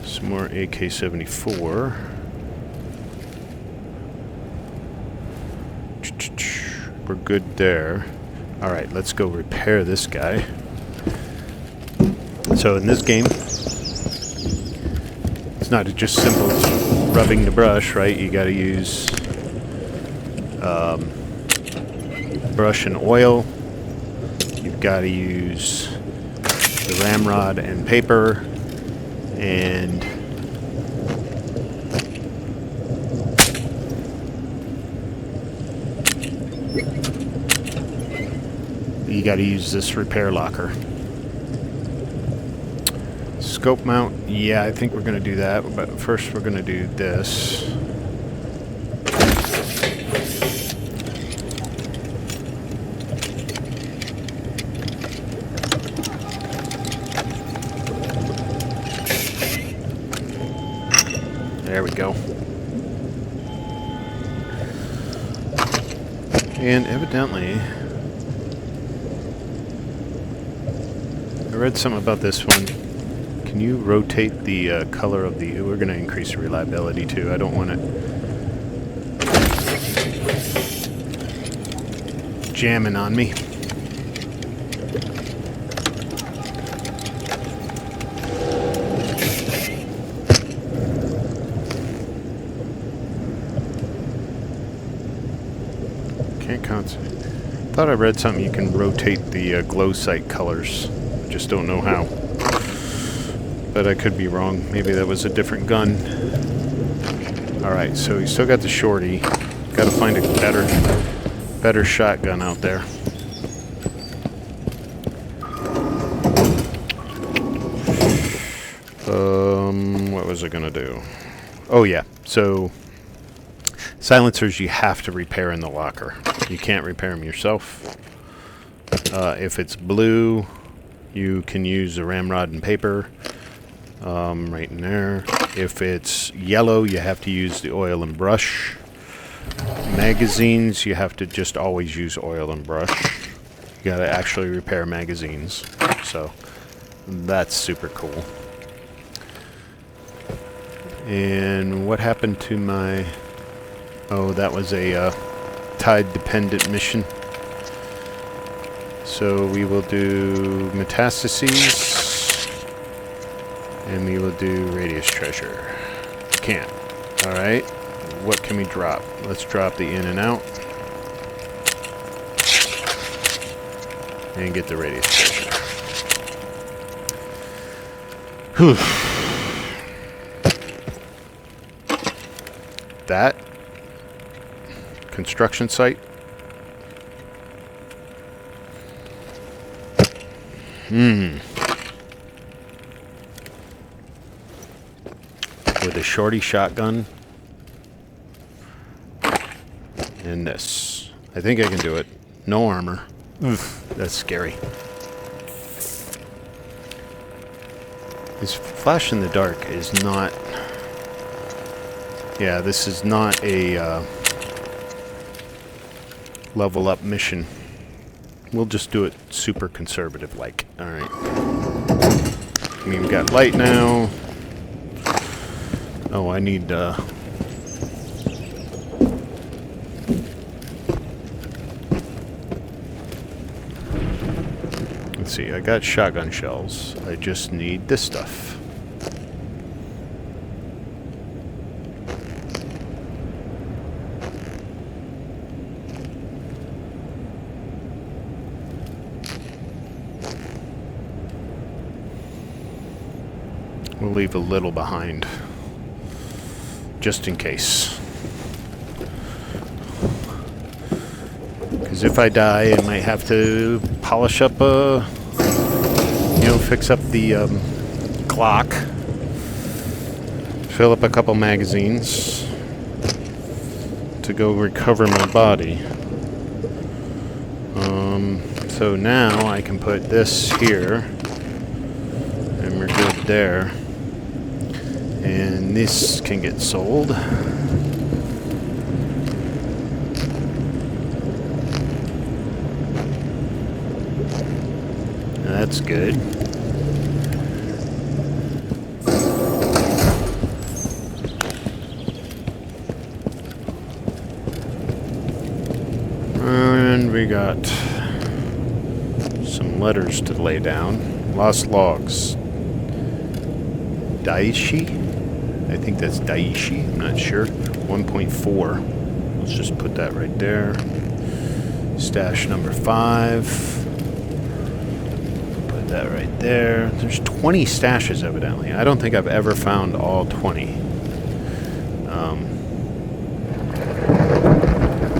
some more AK-74. We're good there. Alright, let's go repair this guy. So in this game, it's not just simple rubbing the brush, right? You gotta use brush and oil. You've gotta use the ramrod and paper, and you got to use this repair locker. Scope mount, yeah, I think we're going to do that, but first we're going to do this. There we go. And evidently, I read something about this one. Can you rotate the color of the... We're going to increase the reliability too. I don't want it jamming on me. Can't concentrate. Thought I read something you can rotate the glow sight colors. Just don't know how. But I could be wrong. Maybe that was a different gun. Alright, so we still got the shorty. Gotta find a better shotgun out there. What was I gonna do? Oh yeah, so silencers you have to repair in the locker. You can't repair them yourself. If it's blue, you can use the ramrod and paper. Right in there. If it's yellow, you have to use the oil and brush. Magazines, you have to just always use oil and brush. You gotta actually repair magazines. So, that's super cool. And what happened to my... Oh, that was a tide-dependent mission. So we will do metastases. And we will do radius treasure. Can't. Alright. What can we drop? Let's drop the in and out. And get the radius treasure. Whew. That construction site. With a shorty shotgun. And this. I think I can do it. No armor. Oof, that's scary. This flash in the dark is not... Yeah, this is not a level up mission. We'll just do it super conservative like. Alright. We've got light now. Oh, I need let's see, I got shotgun shells. I just need this stuff. We'll leave a little behind, just in case. Because if I die, I might have to polish up fix up the clock, fill up a couple magazines to go recover my body. So now I can put this here, and we're good there. And this can get sold. That's good. And we got some letters to lay down. Lost logs. Daishi? I think that's Daishi. I'm not sure. 1.4. Let's just put that right there. Stash number 5. Put that right there. There's 20 stashes, evidently. I don't think I've ever found all 20.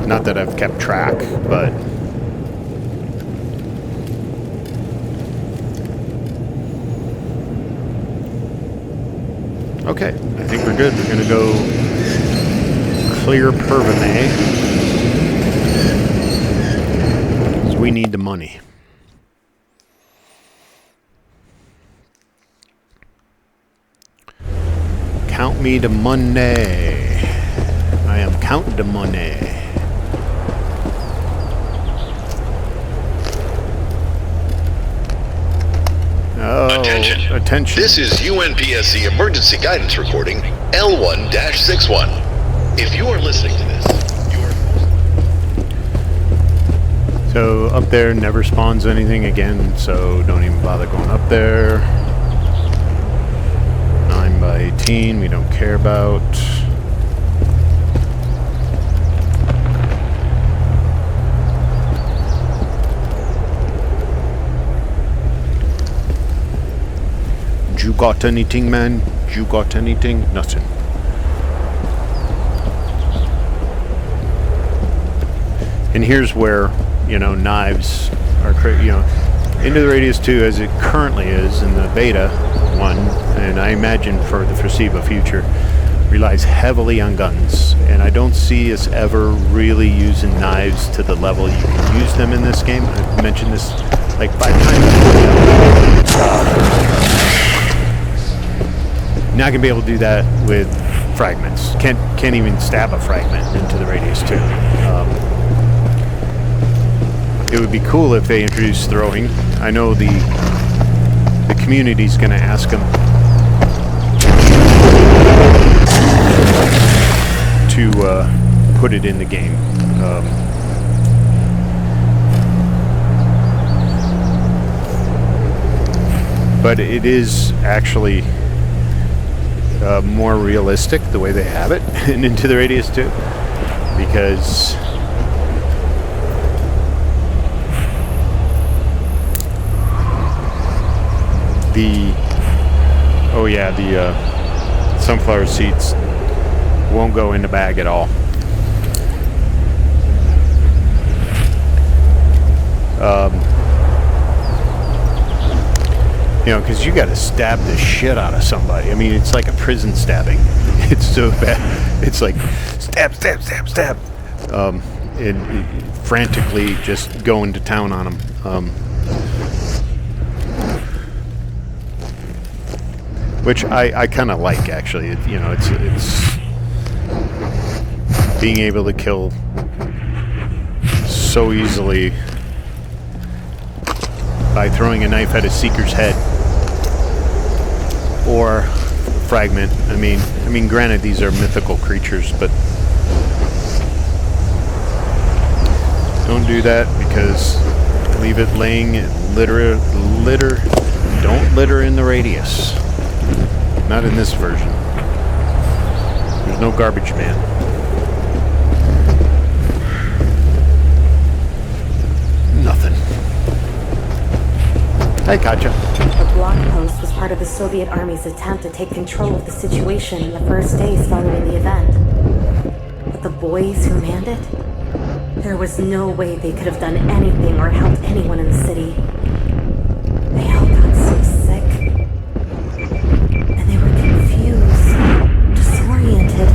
Not that I've kept track, but... Okay, I think we're good. We're going to go clear Pervame. Because we need the money. Count me the money. I am counting the money. Oh, attention. This is UNPSC emergency guidance recording L1-61. If you are listening to this, you are... So up there never spawns anything again, so don't even bother going up there. 9 by 18, we don't care about. You got anything, man? You got anything? Nothing. And here's where, you know, knives are, you know, Into the Radius 2 as it currently is in the beta 1, and I imagine for the foreseeable future, relies heavily on guns. And I don't see us ever really using knives to the level you can use them in this game. I've mentioned this like 5 times. Not gonna be able to do that with fragments. Can't even stab a fragment into the Radius 2. It would be cool if they introduced throwing. I know the community's gonna ask them to put it in the game. But it is actually more realistic the way they have it in Into the Radius 2, because the sunflower seeds won't go in the bag at all. You know, because you got to stab the shit out of somebody. I mean, it's like a prison stabbing. It's so bad. It's like stab, stab, stab, stab, and frantically just going to town on them. Which I kind of like, actually. You know, it's being able to kill so easily by throwing a knife at a seeker's head or fragment. I mean, granted, these are mythical creatures, but don't do that, because leave it laying. Litter. Don't litter in the Radius. Not in this version. There's no garbage man. Nothing. Hi, Katja. The block post was part of the Soviet Army's attempt to take control of the situation in the first days following the event. But the boys who manned it? There was no way they could have done anything or helped anyone in the city. They all got so sick. And they were confused, disoriented.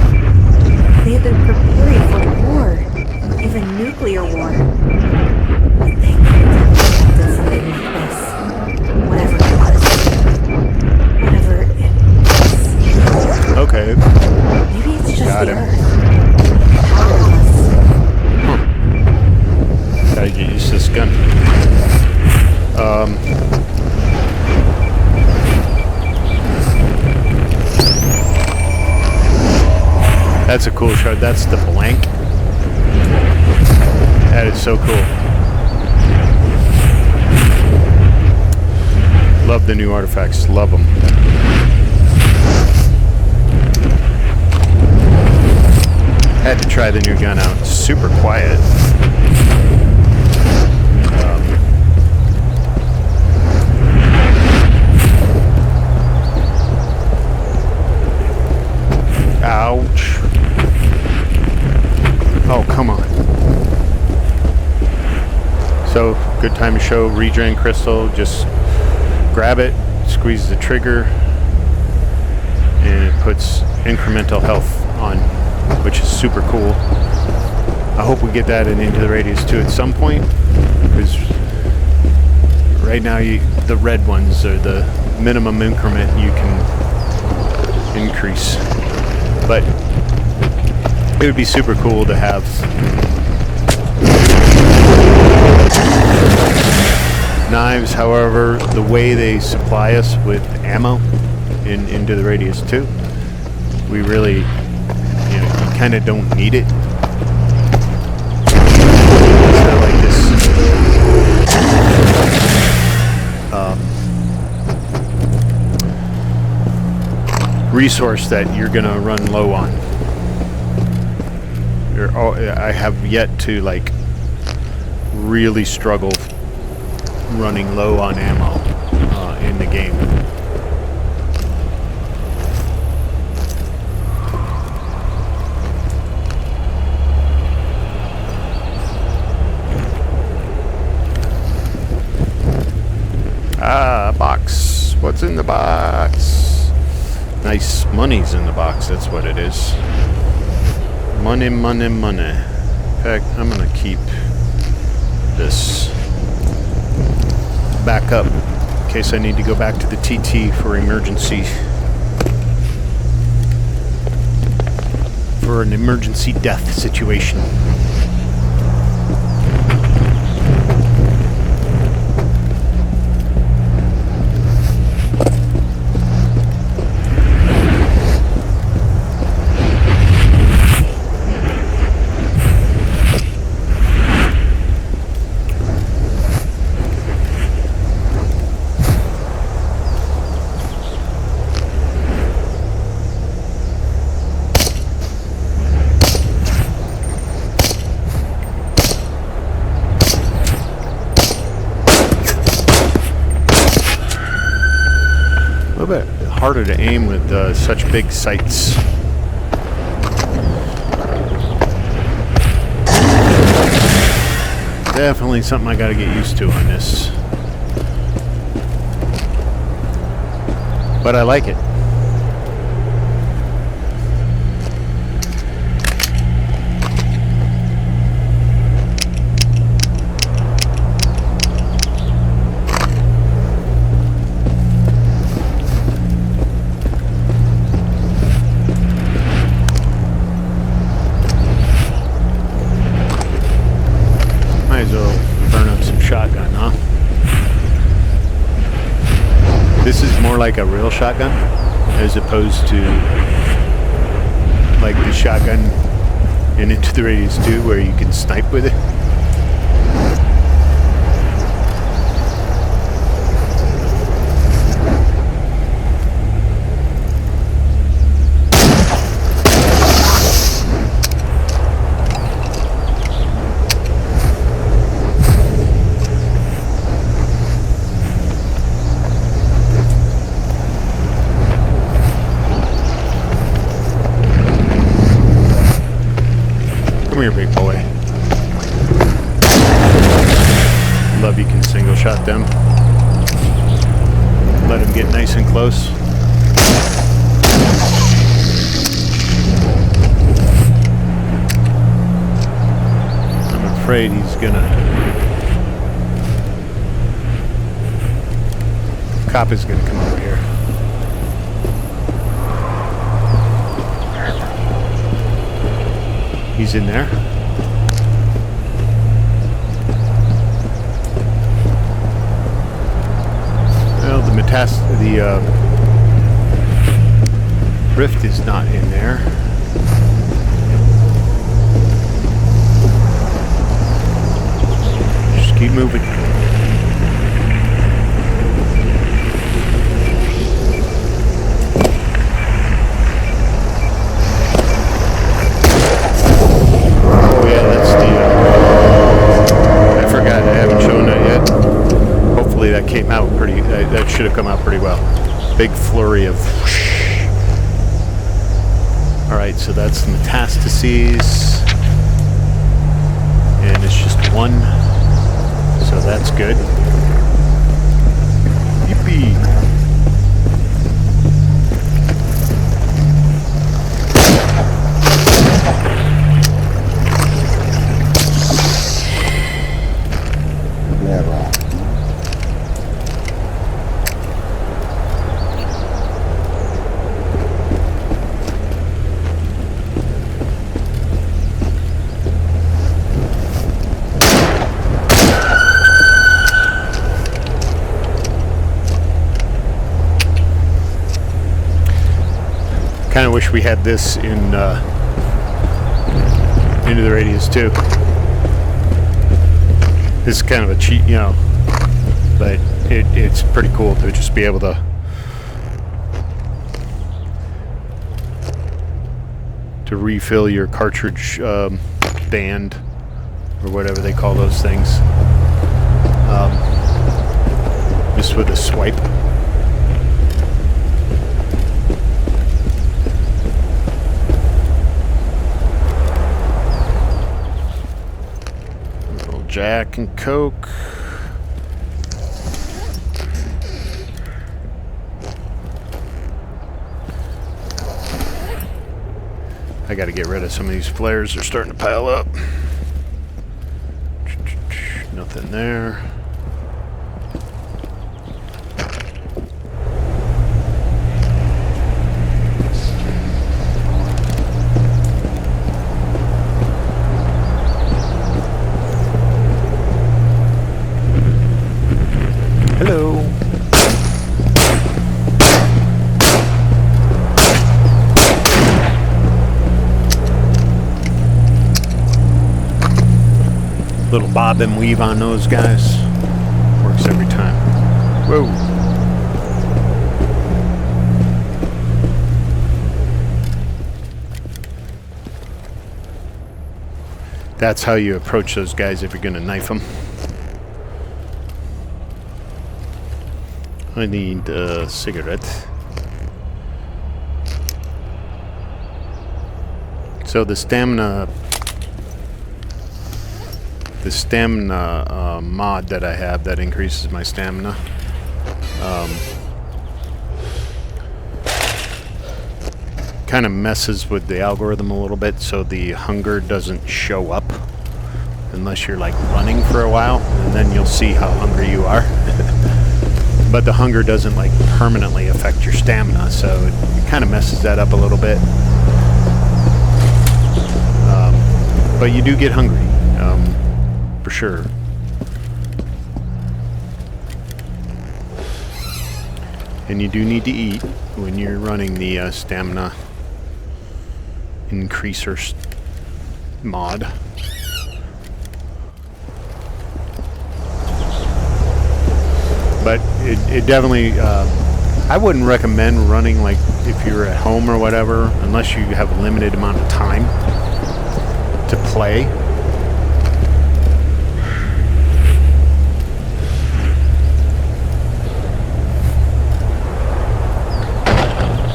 They had been preparing for war, even nuclear war. But they couldn't. That's a cool shot. That's the blank. That is so cool. Love the new artifacts. Love them. Had to try the new gun out. It's super quiet. Ouch. Oh, come on. So, good time to show redrain crystal. Just grab it, squeeze the trigger, and it puts incremental health on, which is super cool. I hope we get that in Into the Radius too at some point, because right now the red ones are the minimum increment you can increase. But it would be super cool to have knives. However, the way they supply us with ammo in Into the Radius 2, we really, you kind of don't need it. It's not like this resource that you're gonna run low on. I have yet to like really struggle running low on ammo in the game. Ah, box. What's in the box? Nice money's in the box, that's what it is. Money, money, money. In fact, I'm gonna keep this back up in case I need to go back to the TT for emergency. For an emergency death situation. A little bit harder to aim with such big sights. Definitely something I gotta get used to on this. But I like it. This is more like a real shotgun as opposed to like the shotgun in Into the Radius 2 where you can snipe with it. Come here, big boy. Love you can single shot them. Let him get nice and close. I'm afraid he's gonna... Cop is gonna come over here. He's in there. Well, the rift is not in there. Keep moving. Oh yeah, that's the... I forgot, I haven't shown that yet. Hopefully that came out pretty... that should have come out pretty well. Big flurry of... whoosh. Alright, so that's the metastases. And it's just one. So that's good. Yippee! Never. Kind of wish we had this in Into the Radius too. This is kind of a cheat, you know, but it's pretty cool to just be able to refill your cartridge band or whatever they call those things, just with a swipe. Jack and Coke. I got to get rid of some of these flares. They're starting to pile up. Nothing there. Hello. Little bob and weave on those guys. Works every time. Whoa. That's how you approach those guys if you're going to knife them. I need a cigarette. So the stamina mod that I have that increases my stamina, kind of messes with the algorithm a little bit, so the hunger doesn't show up unless you're like running for a while, and then you'll see how hungry you are. But the hunger doesn't like permanently affect your stamina, so it kind of messes that up a little bit. But you do get hungry, for sure. And you do need to eat when you're running the stamina increaser mod. But it definitely, I wouldn't recommend running like if you're at home or whatever, unless you have a limited amount of time to play.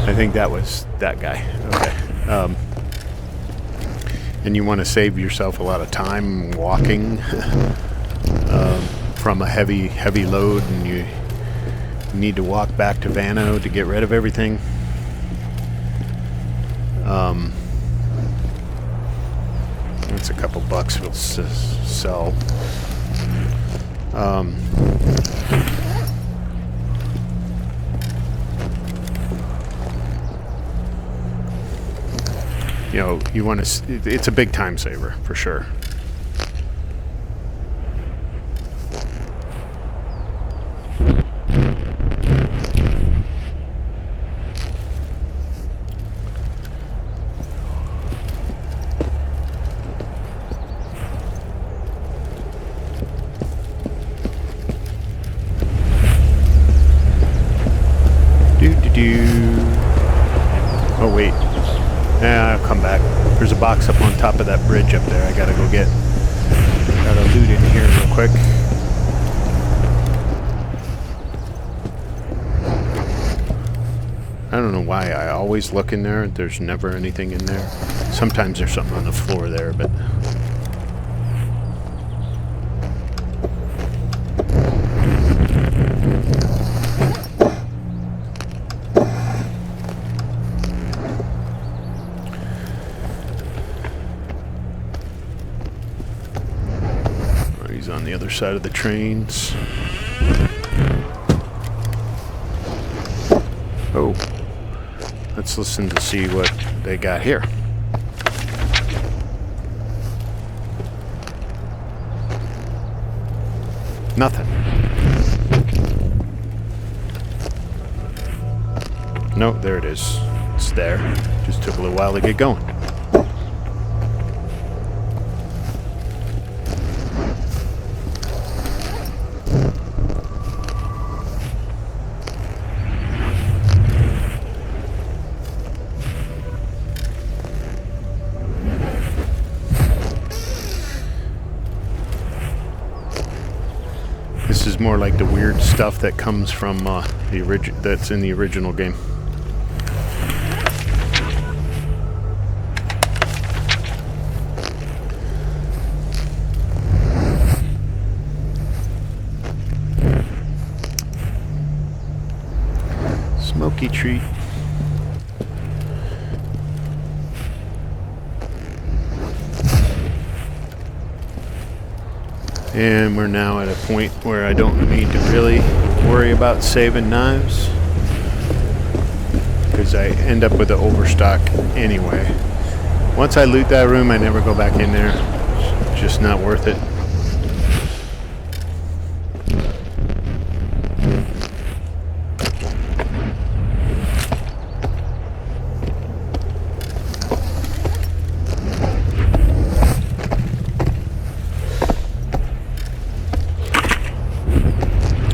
I think that was that guy. Okay. And you want to save yourself a lot of time walking. From a heavy load, and you need to walk back to Vano to get rid of everything. That's a couple bucks we'll sell. You know, you want to. It's a big time saver for sure. Oh, wait. I'll come back. There's a box up on top of that bridge up there I gotta go get. Gotta loot in here real quick. I don't know why I always look in there. There's never anything in there. Sometimes there's something on the floor there, but... He's on the other side of the trains. Oh. Let's listen to see what they got here. Nothing. No, there it is. It's there. Just took a little while to get going. This is more like the weird stuff that comes from that's in the original game. Smoky treat. And we're now at a point where I don't need to really worry about saving knives, because I end up with the overstock anyway. Once I loot that room, I never go back in there. It's just not worth it.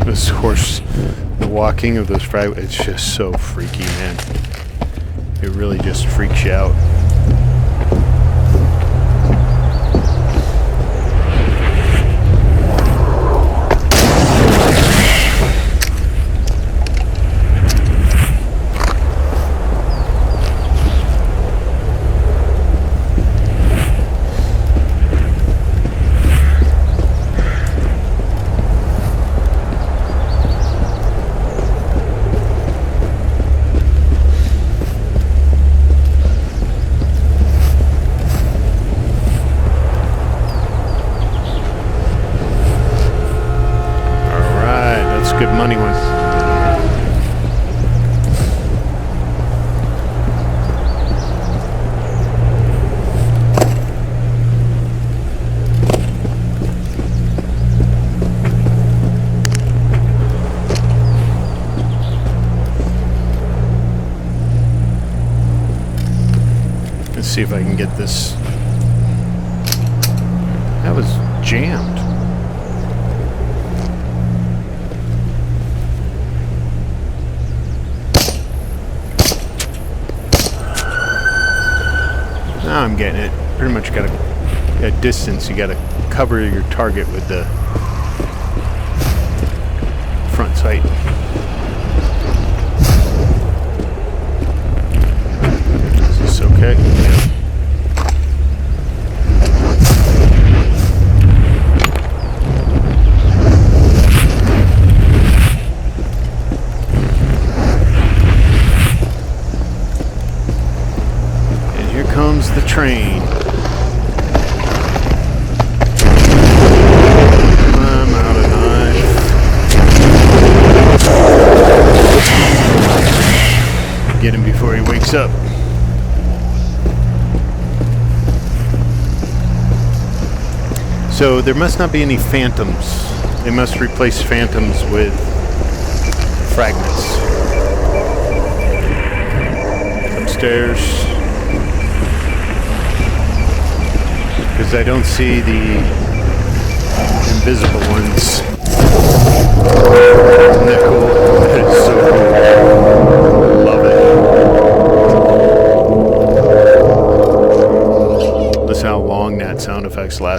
Of course, the walking of those it's just so freaky, man. It really just freaks you out. Good money one. Let's see if I can get this. That was jammed. Now I'm getting it. Pretty much got a distance. You got to cover your target with the front sight. Is this okay? Yeah. Comes the train. I'm out of knife. Get him before he wakes up. So there must not be any phantoms. They must replace phantoms with fragments. Upstairs. Because I don't see the invisible ones. Isn't that cool? That is so cool.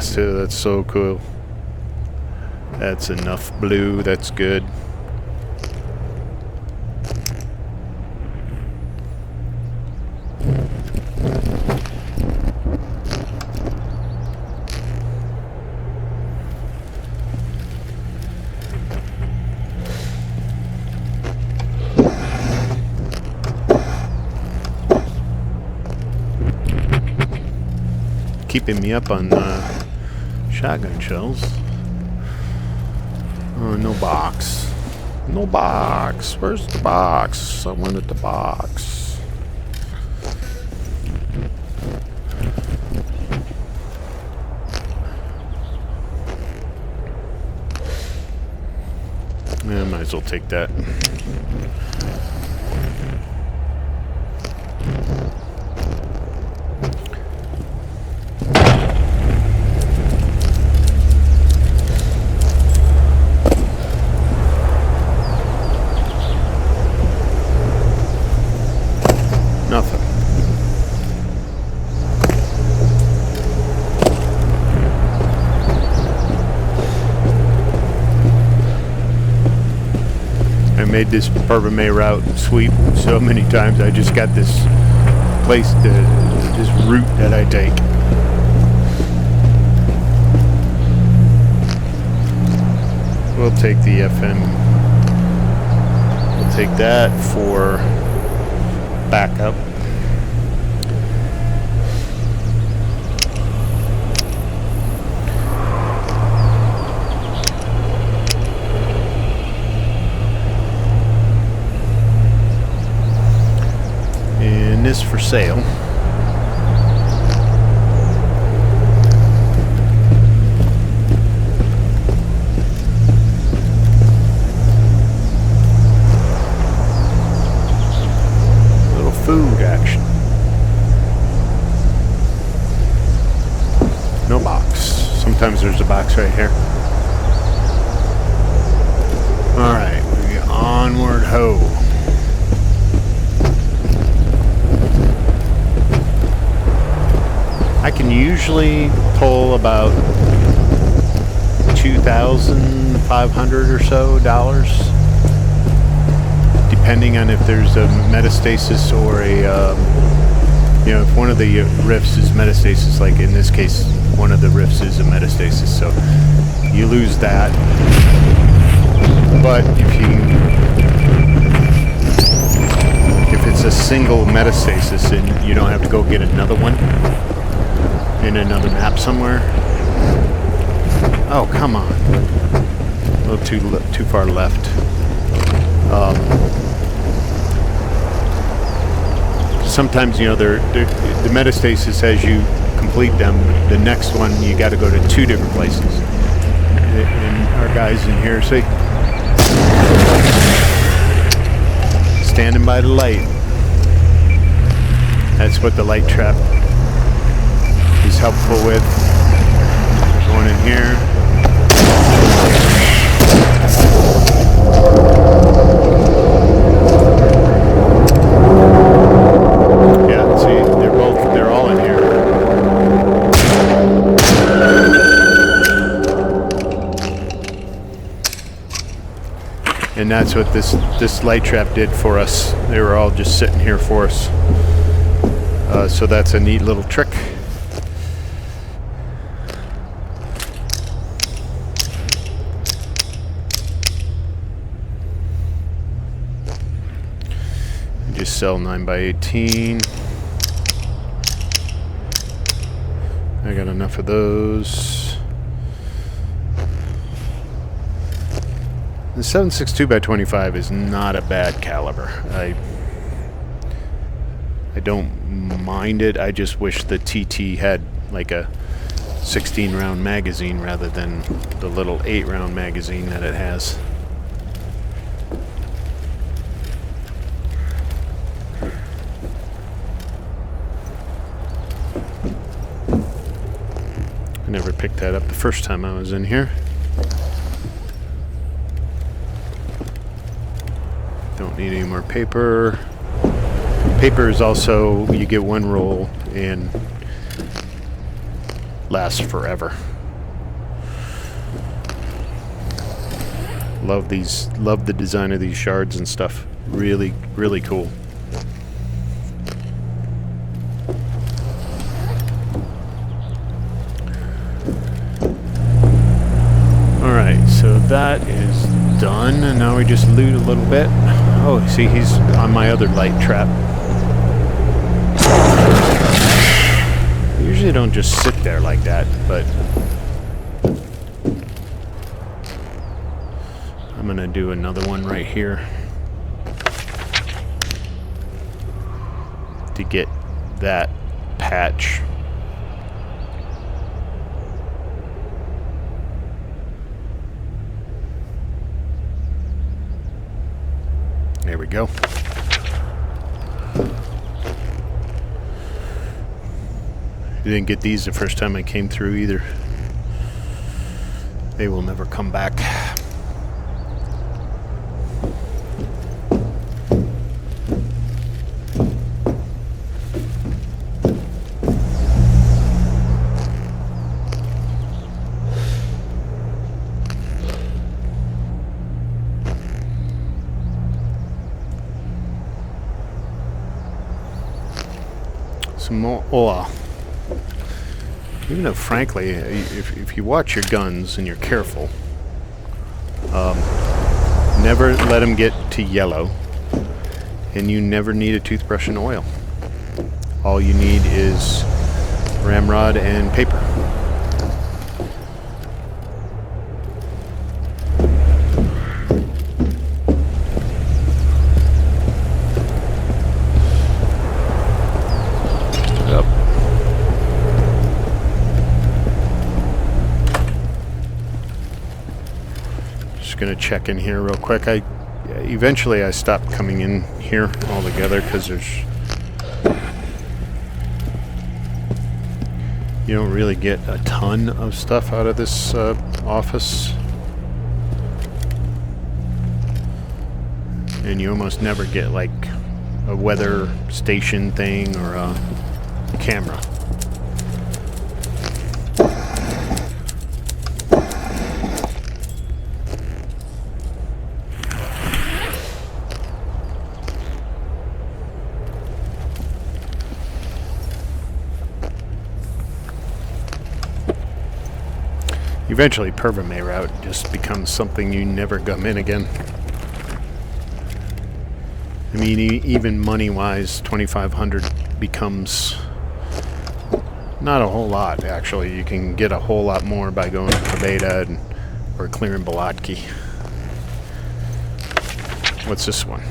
glass too. That's so cool. That's enough blue. That's good. Keeping me up on shotgun shells. Oh, no box. No box. Where's the box? I wanted the box. Yeah, I might as well take that. Nothing. I made this Purple May route sweep so many times. I just got this place, this route that I take. We'll take the FM. We'll take that for backup. And this for sale. Food action. No box. Sometimes there's a box right here. Alright, we onward ho. I can usually pull about $2,500 or so dollars, depending on if there's a metastasis or a, you know, if one of the rifts is metastasis, like in this case, one of the rifts is a metastasis, so you lose that. But if it's a single metastasis and you don't have to go get another one in another map somewhere. Oh, come on. A little too far left. Sometimes, you know, the metastasis, as you complete them, the next one you got to go to 2 different places. And our guys in here say, standing by the light. That's what the light trap is helpful with. There's one in here. Yeah, see, they're all in here. And that's what this light trap did for us. They were all just sitting here for us. So that's a neat little trick. Just sell 9x18. I got enough of those. The 7.62x25 is not a bad caliber. I don't mind it. I just wish the TT had like a 16-round magazine rather than the little 8-round magazine that it has. I never picked that up the first time I was in here. Don't need any more paper. Paper is also, you get one roll and lasts forever. Love the design of these shards and stuff. Really, really cool. Alright, so that is done, and now we just loot a little bit. Oh, see, he's on my other light trap. I usually don't just sit there like that, but I'm gonna do another one right here to get that patch. There we go. You didn't get these the first time I came through either. They will never come back. Some more ore. Even though, frankly, if you watch your guns and you're careful, never let them get to yellow, and you never need a toothbrush and oil. All you need is ramrod and paper. Gonna check in here real quick. Eventually I stopped coming in here altogether because you don't really get a ton of stuff out of this office, and you almost never get like a weather station thing or a camera. Eventually, Pervamay route just becomes something you never come in again. I mean, even money-wise, 2,500 becomes not a whole lot, actually. You can get a whole lot more by going to Pobeda or clearing Balotki. What's this one?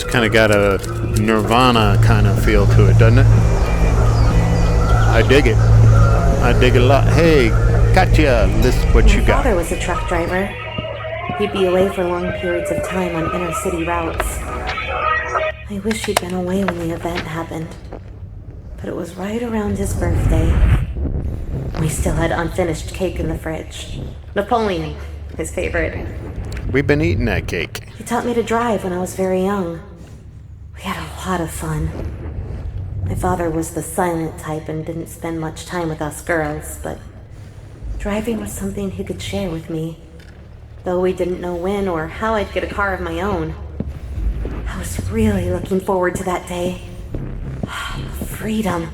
Kind of got a Nirvana kind of feel to it, doesn't it? I dig it. I dig it a lot. Hey, Katya, list what you got. My father was a truck driver. He'd be away for long periods of time on inner city routes. I wish he'd been away when the event happened. But it was right around his birthday. We still had unfinished cake in the fridge. Napoleon, his favorite. We've been eating that cake. He taught me to drive when I was very young. We had a lot of fun. My father was the silent type and didn't spend much time with us girls, but driving was something he could share with me. Though we didn't know when or how I'd get a car of my own. I was really looking forward to that day. Freedom.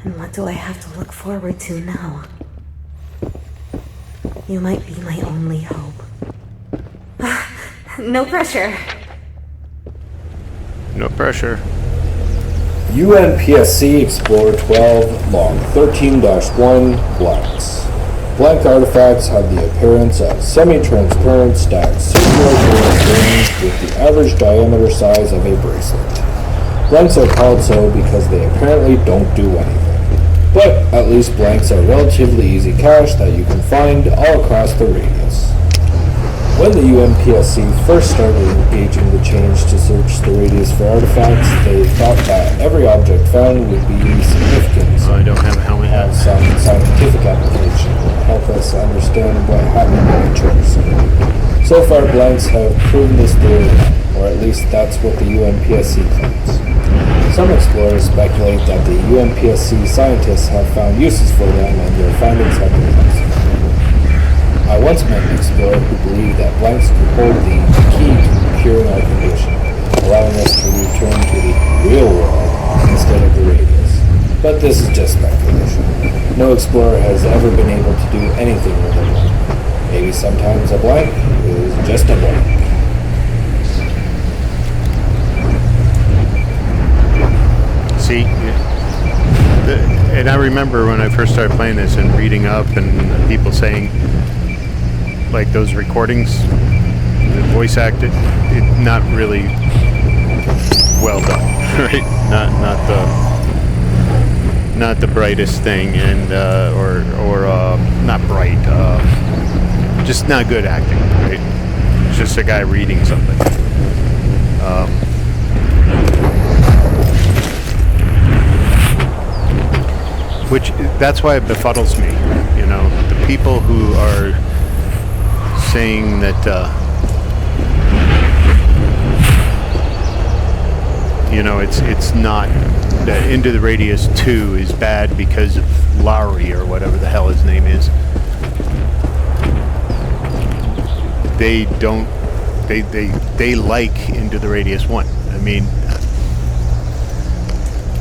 And what do I have to look forward to now? You might be my only hope. No pressure. No pressure. UNPSC Explorer 12, long 13-1, blanks. Blank artifacts have the appearance of semi-transparent stacked circular rings with the average diameter size of a bracelet. Blanks are called so because they apparently don't do anything. But at least blanks are relatively easy cache that you can find all across the radius. When the UNPSC first started engaging the change to search the radius for artifacts, they thought that every object found would be significant. I don't have a helmet. Have some scientific application that help us understand what happened in the choice. So far, blanks have proven this theory, or at least that's what the UNPSC claims. Some explorers speculate that the UNPSC scientists have found uses for them and their findings have been classified. I once met an explorer who believed that blanks could hold the key to curing our condition, allowing us to return to the real world instead of the radius. But this is just speculation. No explorer has ever been able to do anything with a blank. Maybe sometimes a blank is just a blank. See, and I remember when I first started playing this and reading up and people saying, like those recordings, the voice acted, not really well done, right? Not the brightest thing, and or not bright, just not good acting, right? It's just a guy reading something. Which, that's why it befuddles me, you know, the people who are saying that, you know, it's not, that Into the Radius 2 is bad because of Lowry or whatever the hell his name is. They don't, they like Into the Radius 1. I mean,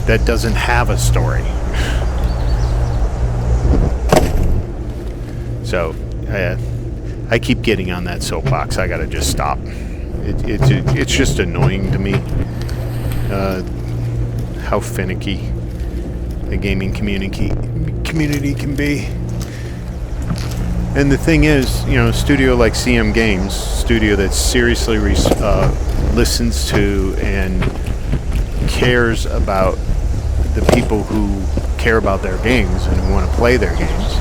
that doesn't have a story. So, I keep getting on that soapbox. I gotta just stop. It's just annoying to me how finicky the gaming community can be. And the thing is, you know, a studio like CM Games, studio that seriously listens to and cares about the people who care about their games and who want to play their games,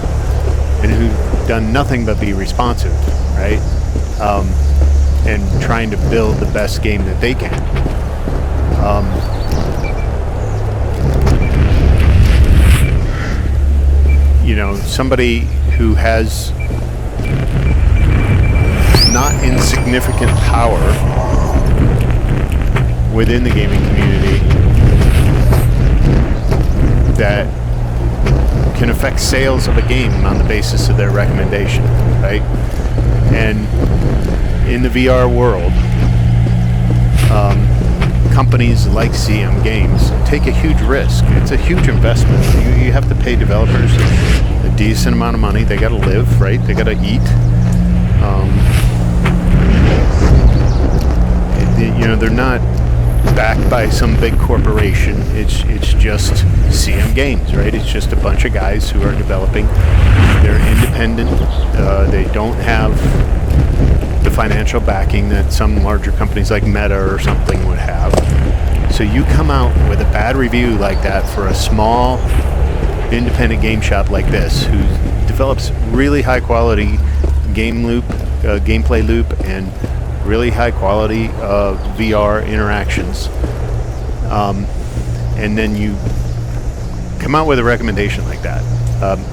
and who've done nothing but be responsive, right? And trying to build the best game that they can. You know, somebody who has not insignificant power within the gaming community that can affect sales of a game on the basis of their recommendation, right? And in the VR world, companies like CM Games take a huge risk. It's a huge investment. You have to pay developers a decent amount of money. They got to live, right? They got to eat. You know, they're not backed by some big corporation. It's just CM Games, right? It's just a bunch of guys who are developing. They're independent. They don't have the financial backing that some larger companies like Meta or something would have. So you come out with a bad review like that for a small independent game shop like this, who develops really high quality gameplay loop and really high quality VR interactions, and then you come out with a recommendation like that,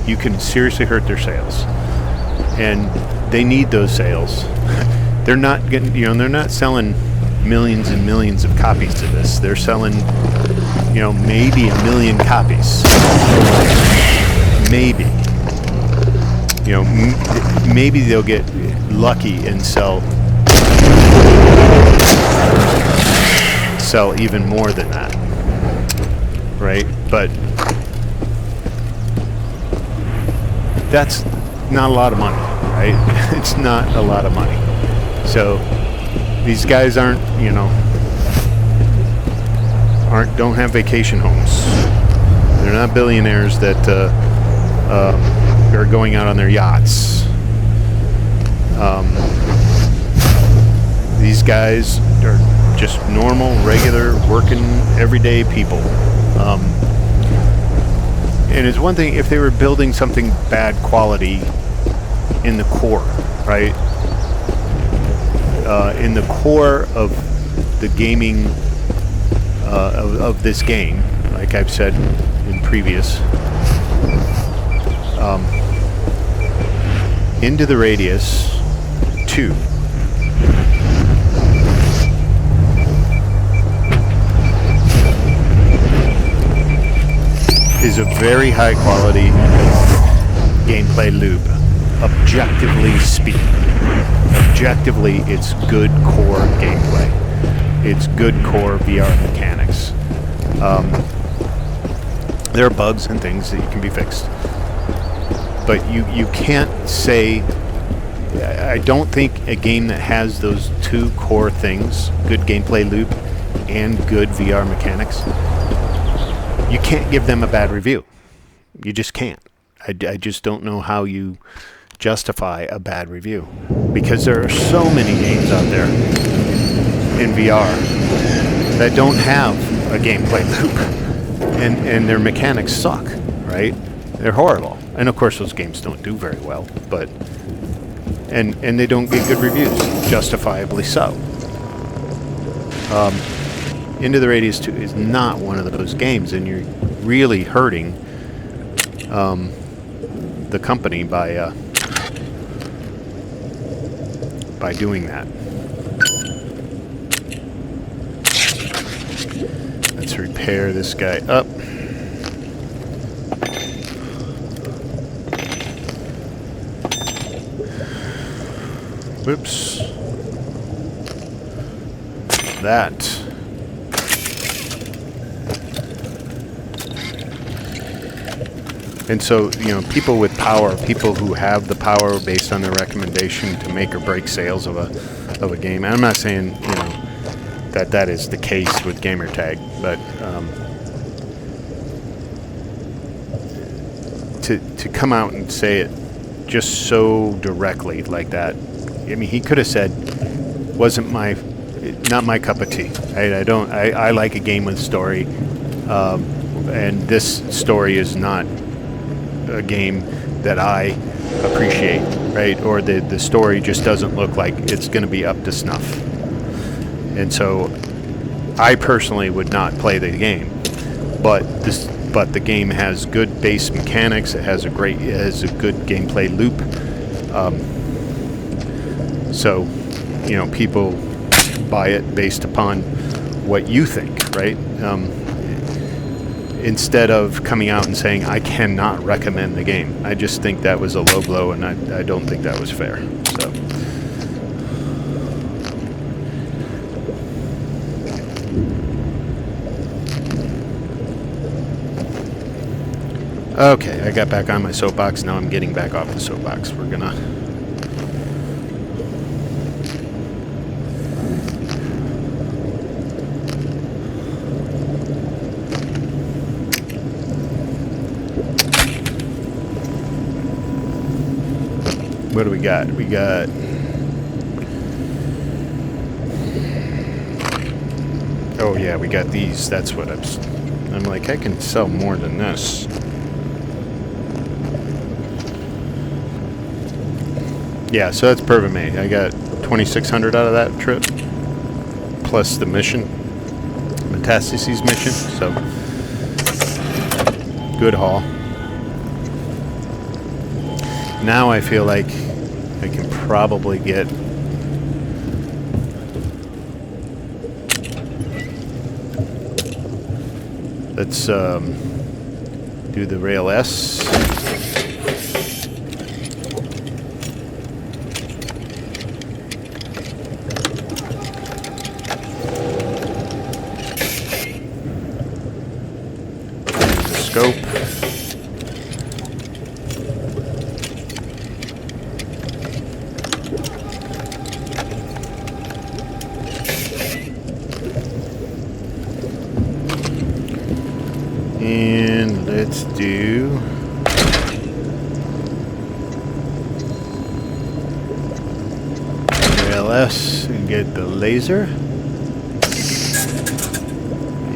you can seriously hurt their sales, and they need those sales. They're not getting, you know, they're not selling millions and millions of copies to this. They're selling, you know, maybe 1 million copies, maybe. You know, maybe they'll get lucky and sell even more than that, right? But that's not a lot of money, right? It's not a lot of money. So these guys aren't, you know, don't have vacation homes. They're not billionaires that are going out on their yachts. These guys are just normal, regular, working, everyday people. And it's one thing if they were building something bad quality in the core, right? In the core of the gaming of this game, like I've said in previous, Into the Radius 2 is a very high quality gameplay loop, objectively speaking. Objectively, it's good core gameplay. It's good core VR mechanics. There are bugs and things that can be fixed. But you can't say... I don't think a game that has those two core things, good gameplay loop and good VR mechanics, you can't give them a bad review. You just can't. I just don't know how you justify a bad review. Because there are so many games out there in VR that don't have a gameplay loop. And their mechanics suck, right? They're horrible. And of course those games don't do very well, but... And they don't get good reviews, justifiably so. Into the Radius 2 is not one of those games, and you're really hurting the company by doing that. Let's repair this guy up. Whoops. That. And so, you know, people with power, people who have the power based on their recommendation to make or break sales of a game. And I'm not saying, you know, that is the case with gamertag, but to come out and say it just so directly like that. I mean, he could have said, not my cup of tea. I like a game with story, and this story is not a game that I appreciate, right? Or the story just doesn't look like it's going to be up to snuff. And so, I personally would not play the game, but the game has good base mechanics. It has a good gameplay loop. So, you know, people buy it based upon what you think, right? Instead of coming out and saying, I cannot recommend the game. I just think that was a low blow, and I don't think that was fair. So. Okay, I got back on my soapbox. Now I'm getting back off the soapbox. We're gonna... What do we got? We got... Oh yeah, we got these. That's what I'm like, I can sell more than this. Yeah, so that's perfect me. I got 2,600 out of that trip, plus the mission, Metastases mission. So good haul. Now I feel like I can probably get let's do the rail S. Scope. And let's do LS and get the laser.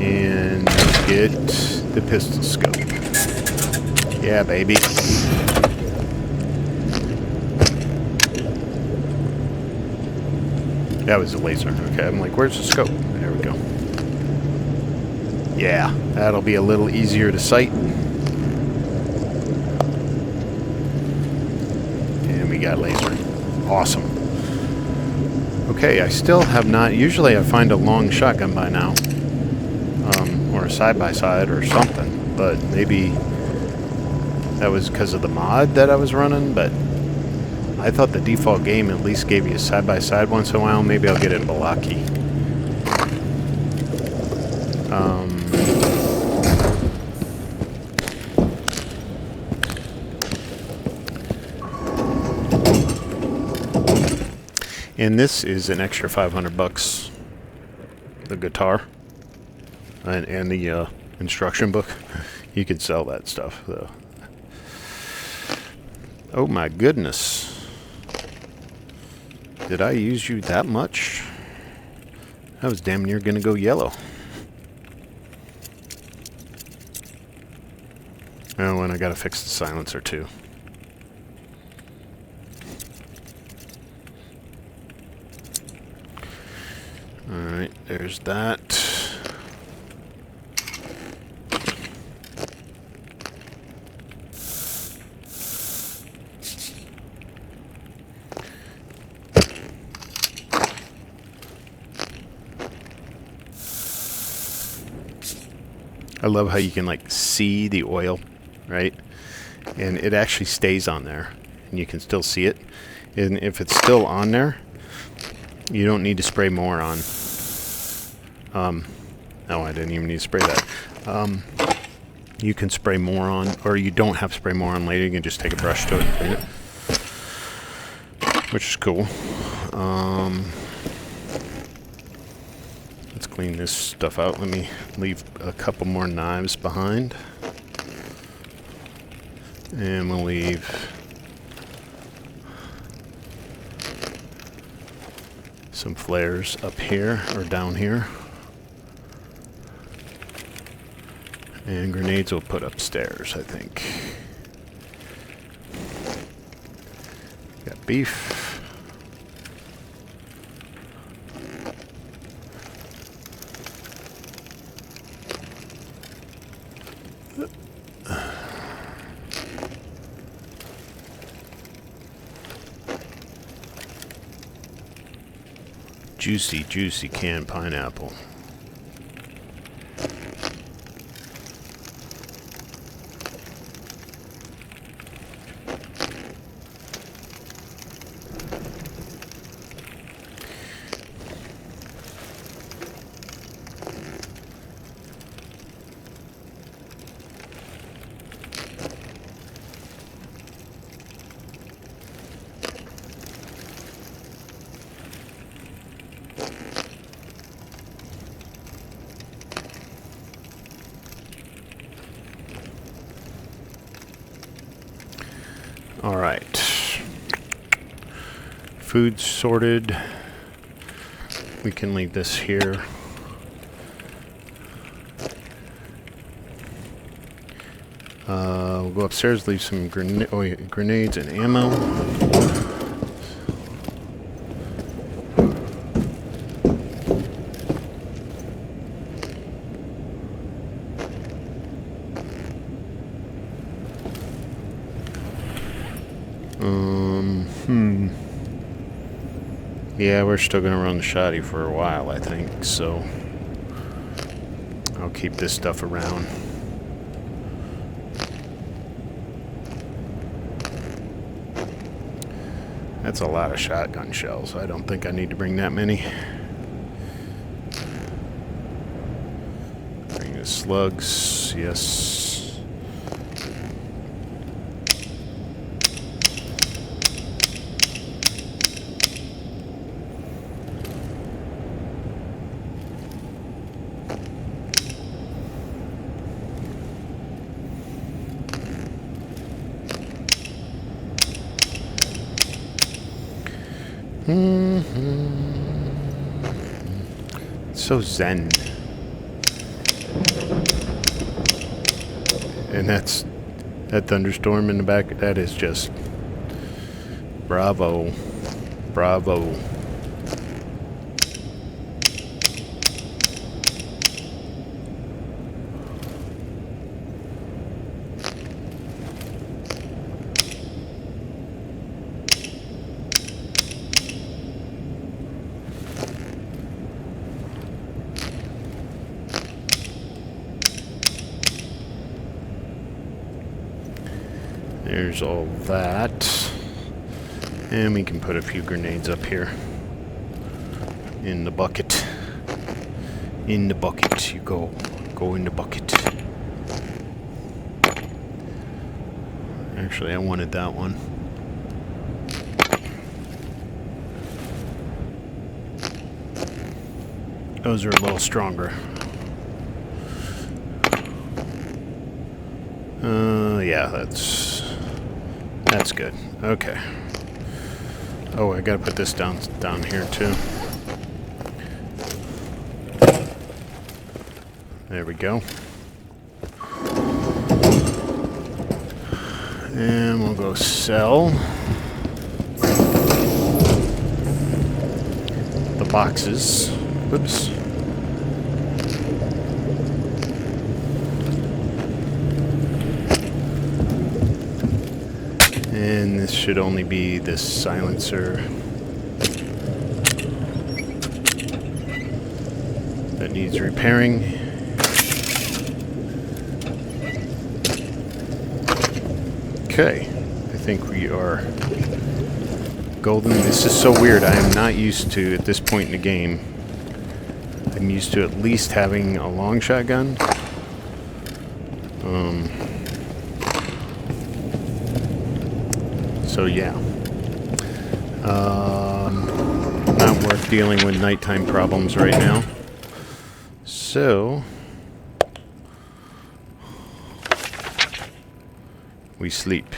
And get the pistol scope. Yeah, baby. That was a laser. Okay, I'm like, where's the scope? There we go. Yeah, that'll be a little easier to sight. And we got laser. Awesome. Okay, I still have not... Usually I find a long shotgun by now. Or a side-by-side or something. But maybe that was because of the mod that I was running. But I thought the default game at least gave you a side-by-side once in a while. Maybe I'll get it in Balaki. And this is an extra $500. The guitar and the instruction book. You can sell that stuff though. Oh my goodness! Did I use you that much? That was damn near gonna go yellow. Oh, and I gotta fix the silencer too. Alright, there's that. I love how you can like see the oil, right? And it actually stays on there and you can still see it. And if it's still on there, you don't need to spray more on. No, I didn't even need to spray that. You can spray more on, or you don't have to spray more on later. You can just take a brush to it and clean it, which is cool. Let's clean this stuff out. Let me leave a couple more knives behind. And we'll leave some flares up here or down here. And grenades we'll put upstairs, I think. Got beef. Juicy, juicy canned pineapple. All right. Food sorted. We can leave this here. We'll go upstairs, leave some grenades and ammo. Yeah, we're still gonna run the shoddy for a while, I think, so I'll keep this stuff around. That's a lot of shotgun shells. I don't think I need to bring that many. Bring the slugs, yes. So zen. And that thunderstorm in the back, that is just bravo. Bravo. There's all that. And we can put a few grenades up here. In the bucket. In the bucket you go. Go in the bucket. Actually, I wanted that one. Those are a little stronger. Yeah, that's good. Okay. Oh, I gotta put this down here too. There we go. And we'll go sell the boxes. Oops. And this should only be this silencer that needs repairing. Okay, I think we are golden. This is so weird. I am not used to, at this point in the game, I'm used to at least having a long shotgun. So yeah, not worth dealing with nighttime problems right now. So we sleep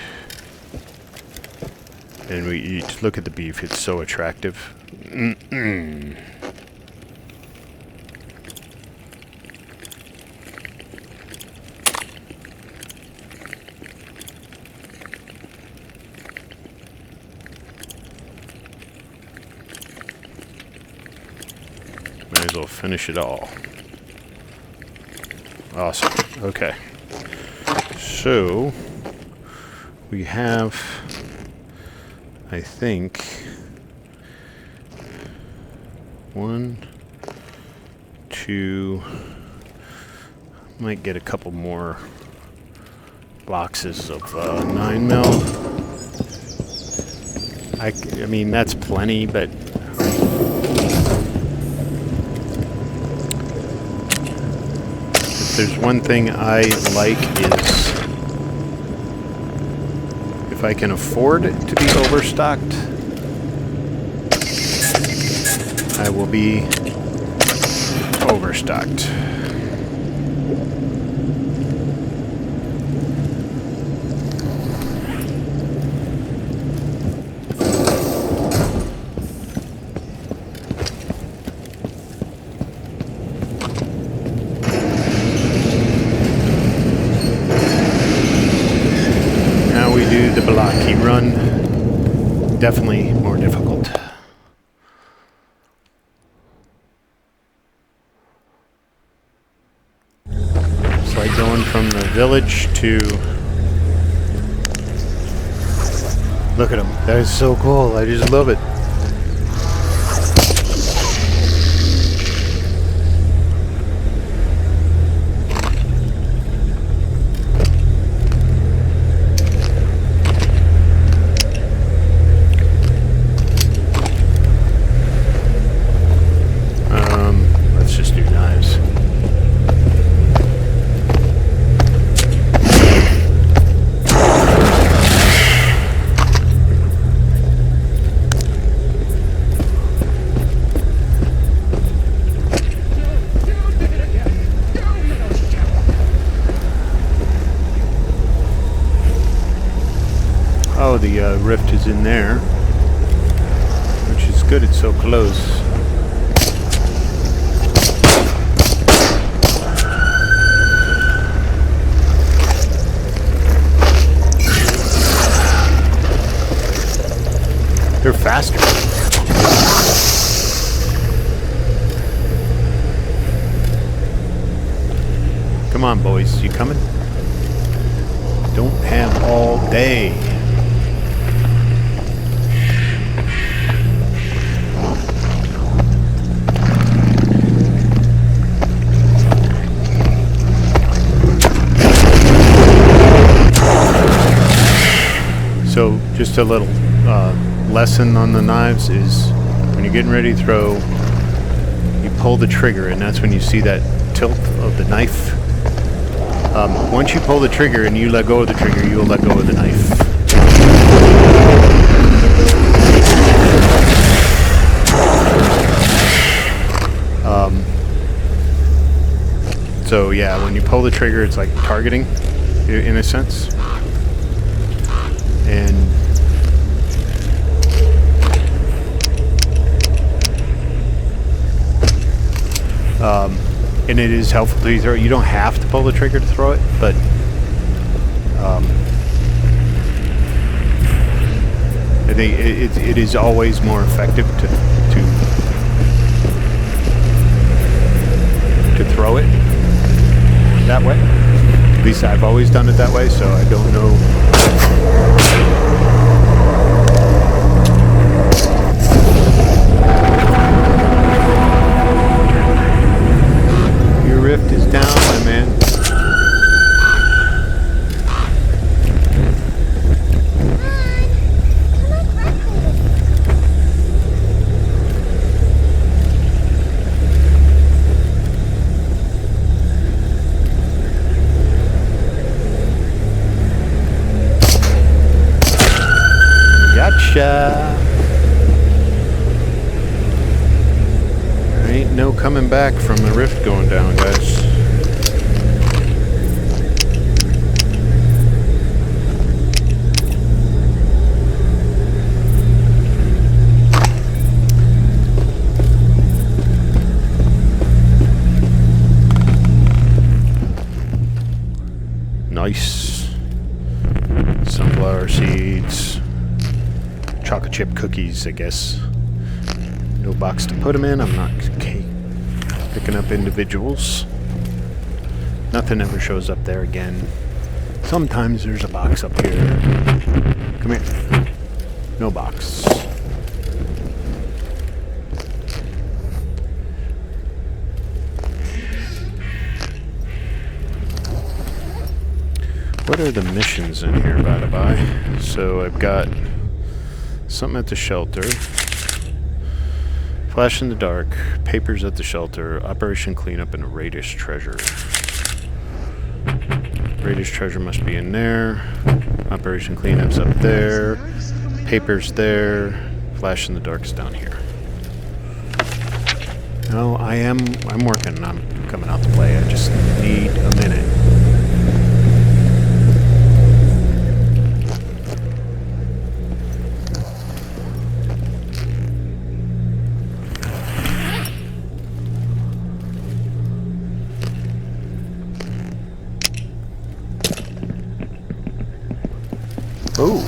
and we eat. Look at the beef; it's so attractive. Might as well finish it all. Awesome. Okay. So we have, I think, 1, 2, might get a couple more boxes of 9mm. I mean, that's plenty, but there's one thing I like is if I can afford to be overstocked, I will be overstocked. The blocky run, definitely more difficult. It's like going from the village to... Look at him. That is so cool. I just love it. Oh, the rift is in there, which is good it's so close. They're faster. Come on, boys. You coming? Don't have all day. So, just a little lesson on the knives is when you're getting ready to throw, you pull the trigger, and that's when you see that tilt of the knife. Once you pull the trigger and you let go of the trigger, you'll let go of the knife. So yeah, when you pull the trigger, it's like targeting, in a sense. And it is helpful to throw it. You don't have to pull the trigger to throw it, but I think it is always more effective to throw it that way. At least I've always done it that way, so I don't know. Rift is down, my man. Gotcha. There ain't no coming back from the rift going down, guys. Nice. Sunflower seeds. Chocolate chip cookies, I guess. No box to put them in. I'm not picking up individuals. Nothing ever shows up there again. Sometimes there's a box up here. Come here. No box. What are the missions in here, by the by? So I've got something at the shelter. Flash in the dark. Papers at the shelter. Operation cleanup and Radish treasure. Radish treasure must be in there. Operation cleanup's up there. Papers there. Flash in the dark's down here. No, I'm working. I'm coming out to play. I just need a minute. Oh.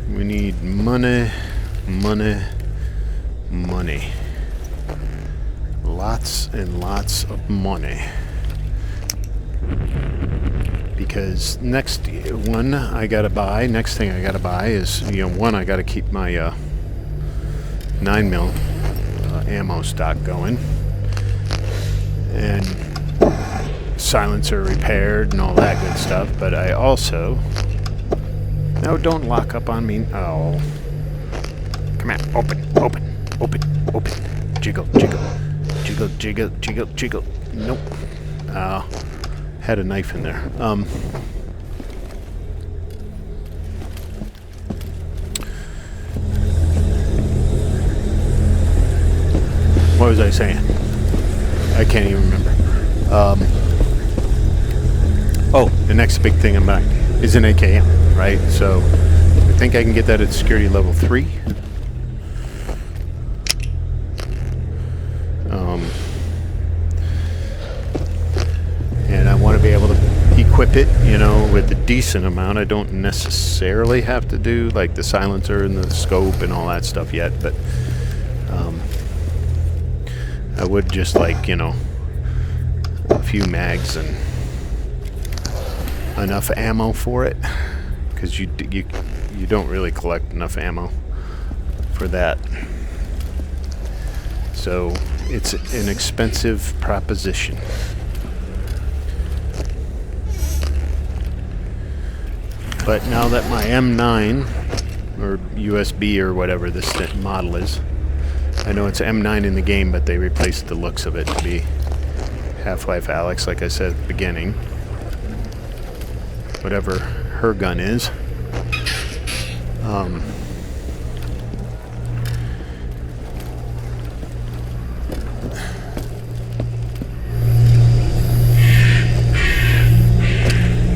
We need money, money, money. Lots and lots of money. Because next thing I gotta buy is, one, I gotta keep my 9mm ammo stock going. And silencer repaired and all that good stuff, but I also No, don't lock up on me. Oh. Come here. Open. Jiggle. Nope. Had a knife in there. What was I saying? I can't even remember. Oh, the next big thing I'm buying is an AKM, right? So I think I can get that at security level 3. And I want to be able to equip it, you know, with a decent amount. I don't necessarily have to do like the silencer and the scope and all that stuff yet, but I would just like, you know, a few mags and enough ammo for it, because you don't really collect enough ammo for that. So it's an expensive proposition. But now that my M9 or USB or whatever this model is, I know it's M9 in the game, but they replaced the looks of it to be Half-Life Alyx, like I said at the beginning. Whatever her gun is.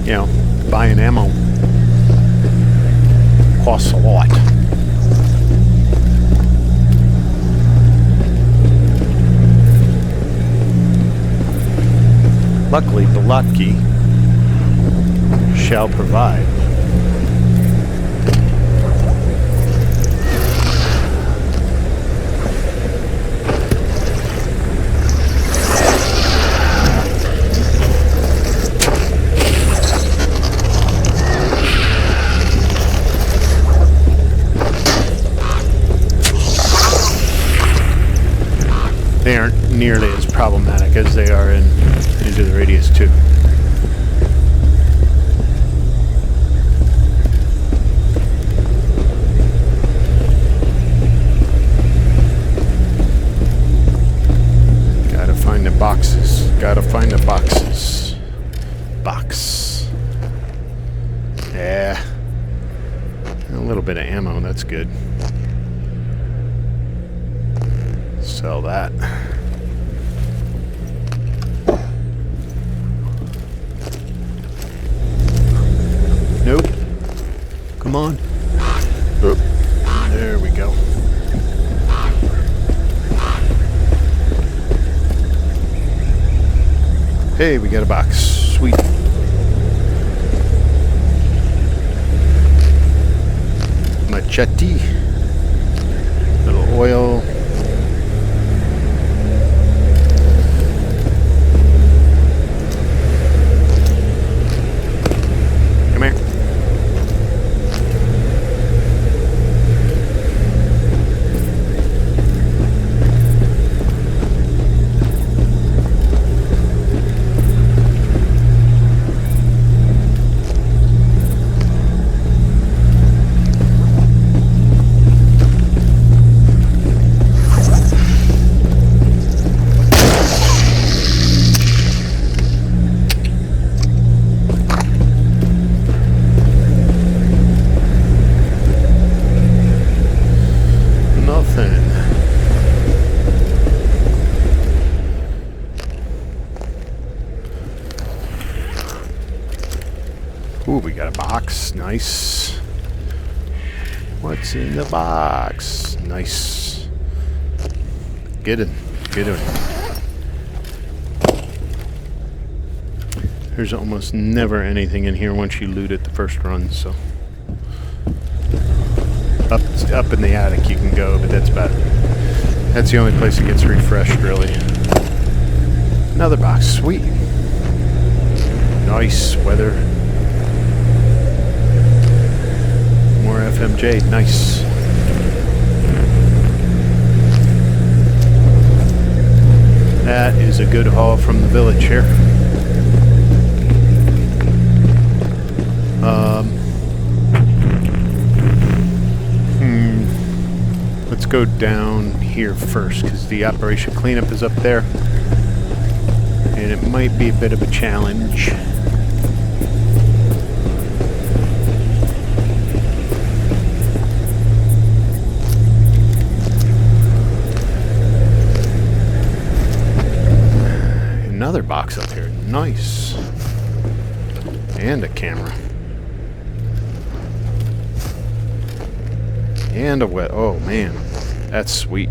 You know, buying ammo costs a lot. Luckily, Belotki shall provide. They aren't nearly as problematic as they are in Into the Radius 2. Gotta find the boxes. Box. Yeah. A little bit of ammo, that's good. Sell that. Nope. Come on. Oop. There we go. Hey, we got a box. Sweet. Machete. Little oil. Ooh, we got a box. Nice. What's in the box? Nice. Get in. There's almost never anything in here once you loot it the first run, so. Up in the attic you can go, but that's the only place it gets refreshed, really. Another box. Sweet. Nice weather. More FMJ, nice. That is a good haul from the village here. let's go down here first, because the operation cleanup is up there. And it might be a bit of a challenge. Another box up here. Nice. And a camera. And a wet. Oh man, that's sweet.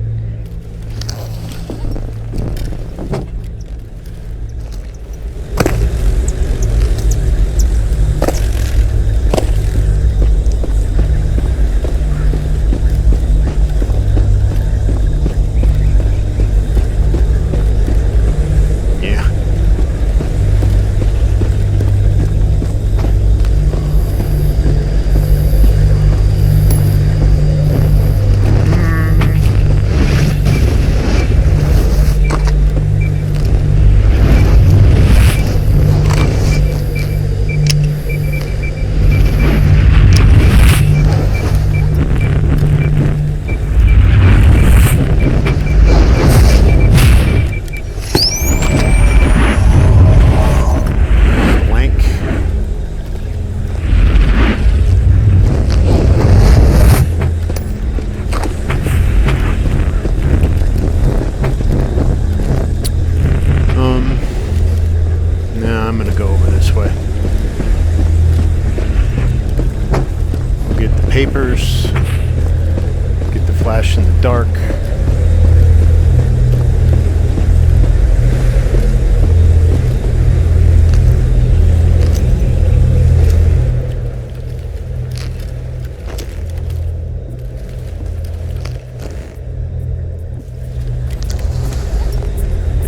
Papers, get the flash in the dark.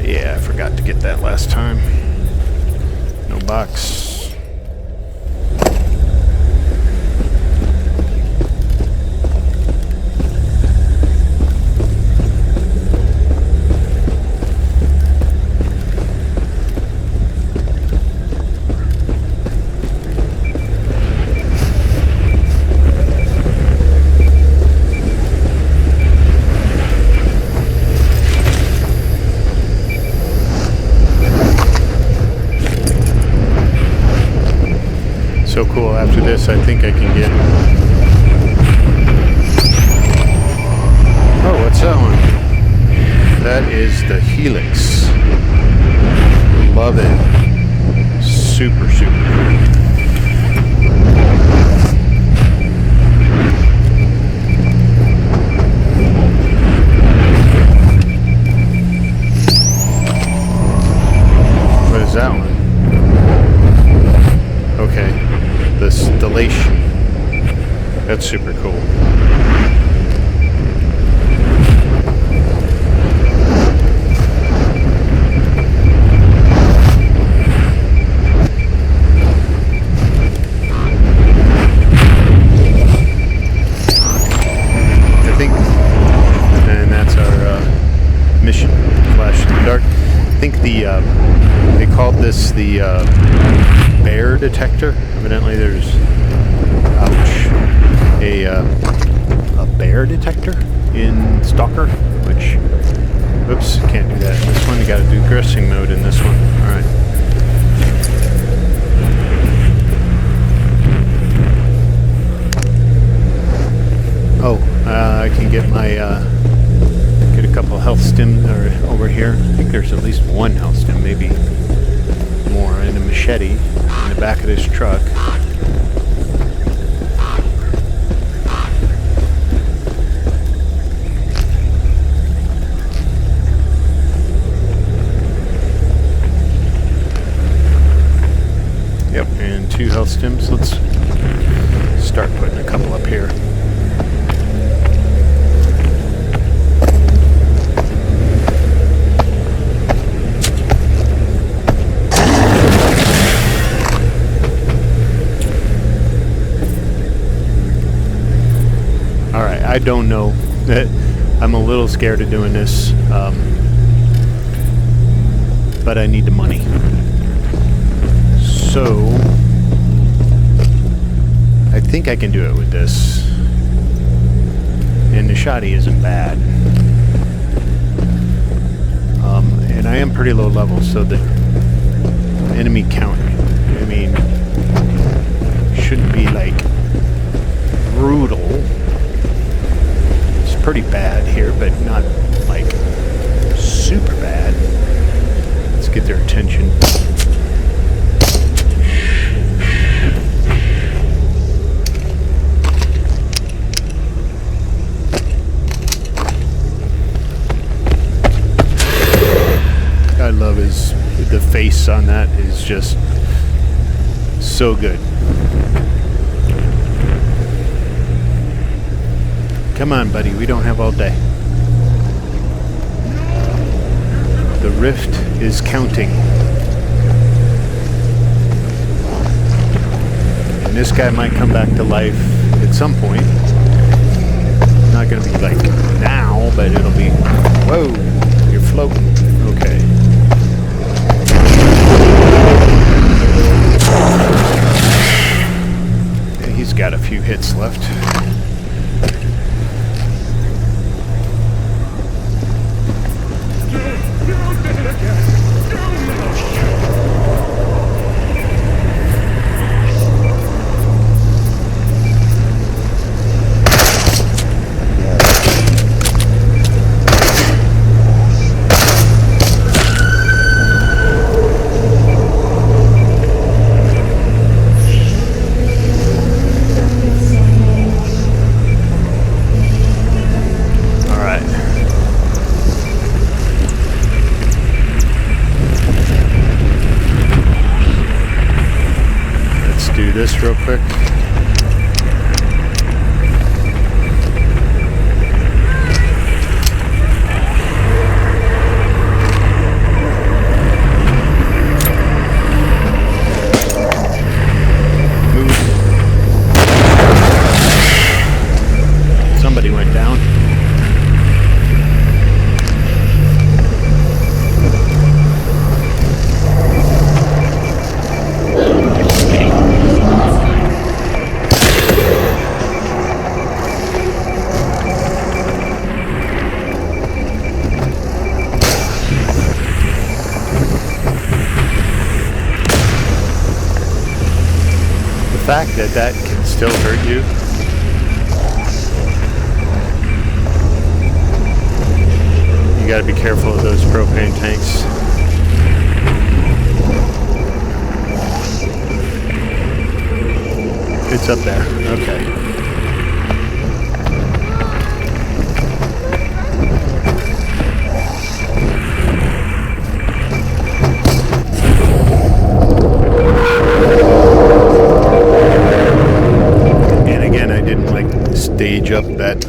Yeah, I forgot to get that last time. No box. So cool. After this, I think I can get... Oh, what's that one? That is the Helix. Love it. Super, super cool. What is that one? Okay. The Stellation. That's super cool. I think, and that's our mission, Flash in the Dark. I think they called this the bear detector. Evidently there's, ouch, a bear detector in Stalker, which, oops, can't do that in this one. You gotta do dressing mode in this one. Alright. Oh, I can get my, get a couple health stim over here. I think there's at least one health stim, maybe more, and a machete in the back of this truck. Yep, and 2 health stims. Let's start putting a couple up here. I don't know. I'm a little scared of doing this, but I need the money. So I think I can do it with this. And the shoddy isn't bad. And I am pretty low level, so the enemy count, I mean, shouldn't be like brutal. It's pretty bad here, but not like super bad. Let's get their attention. I love the face on that is just so good. Come on, buddy, we don't have all day. The rift is counting. And this guy might come back to life at some point. Not gonna be like now, but it'll be, whoa, you're floating. Okay. Yeah, he's got a few hits left. This real quick. Move. Somebody went down. The fact that that can still hurt you. You gotta be careful of those propane tanks. It's up there. Okay. Stage up that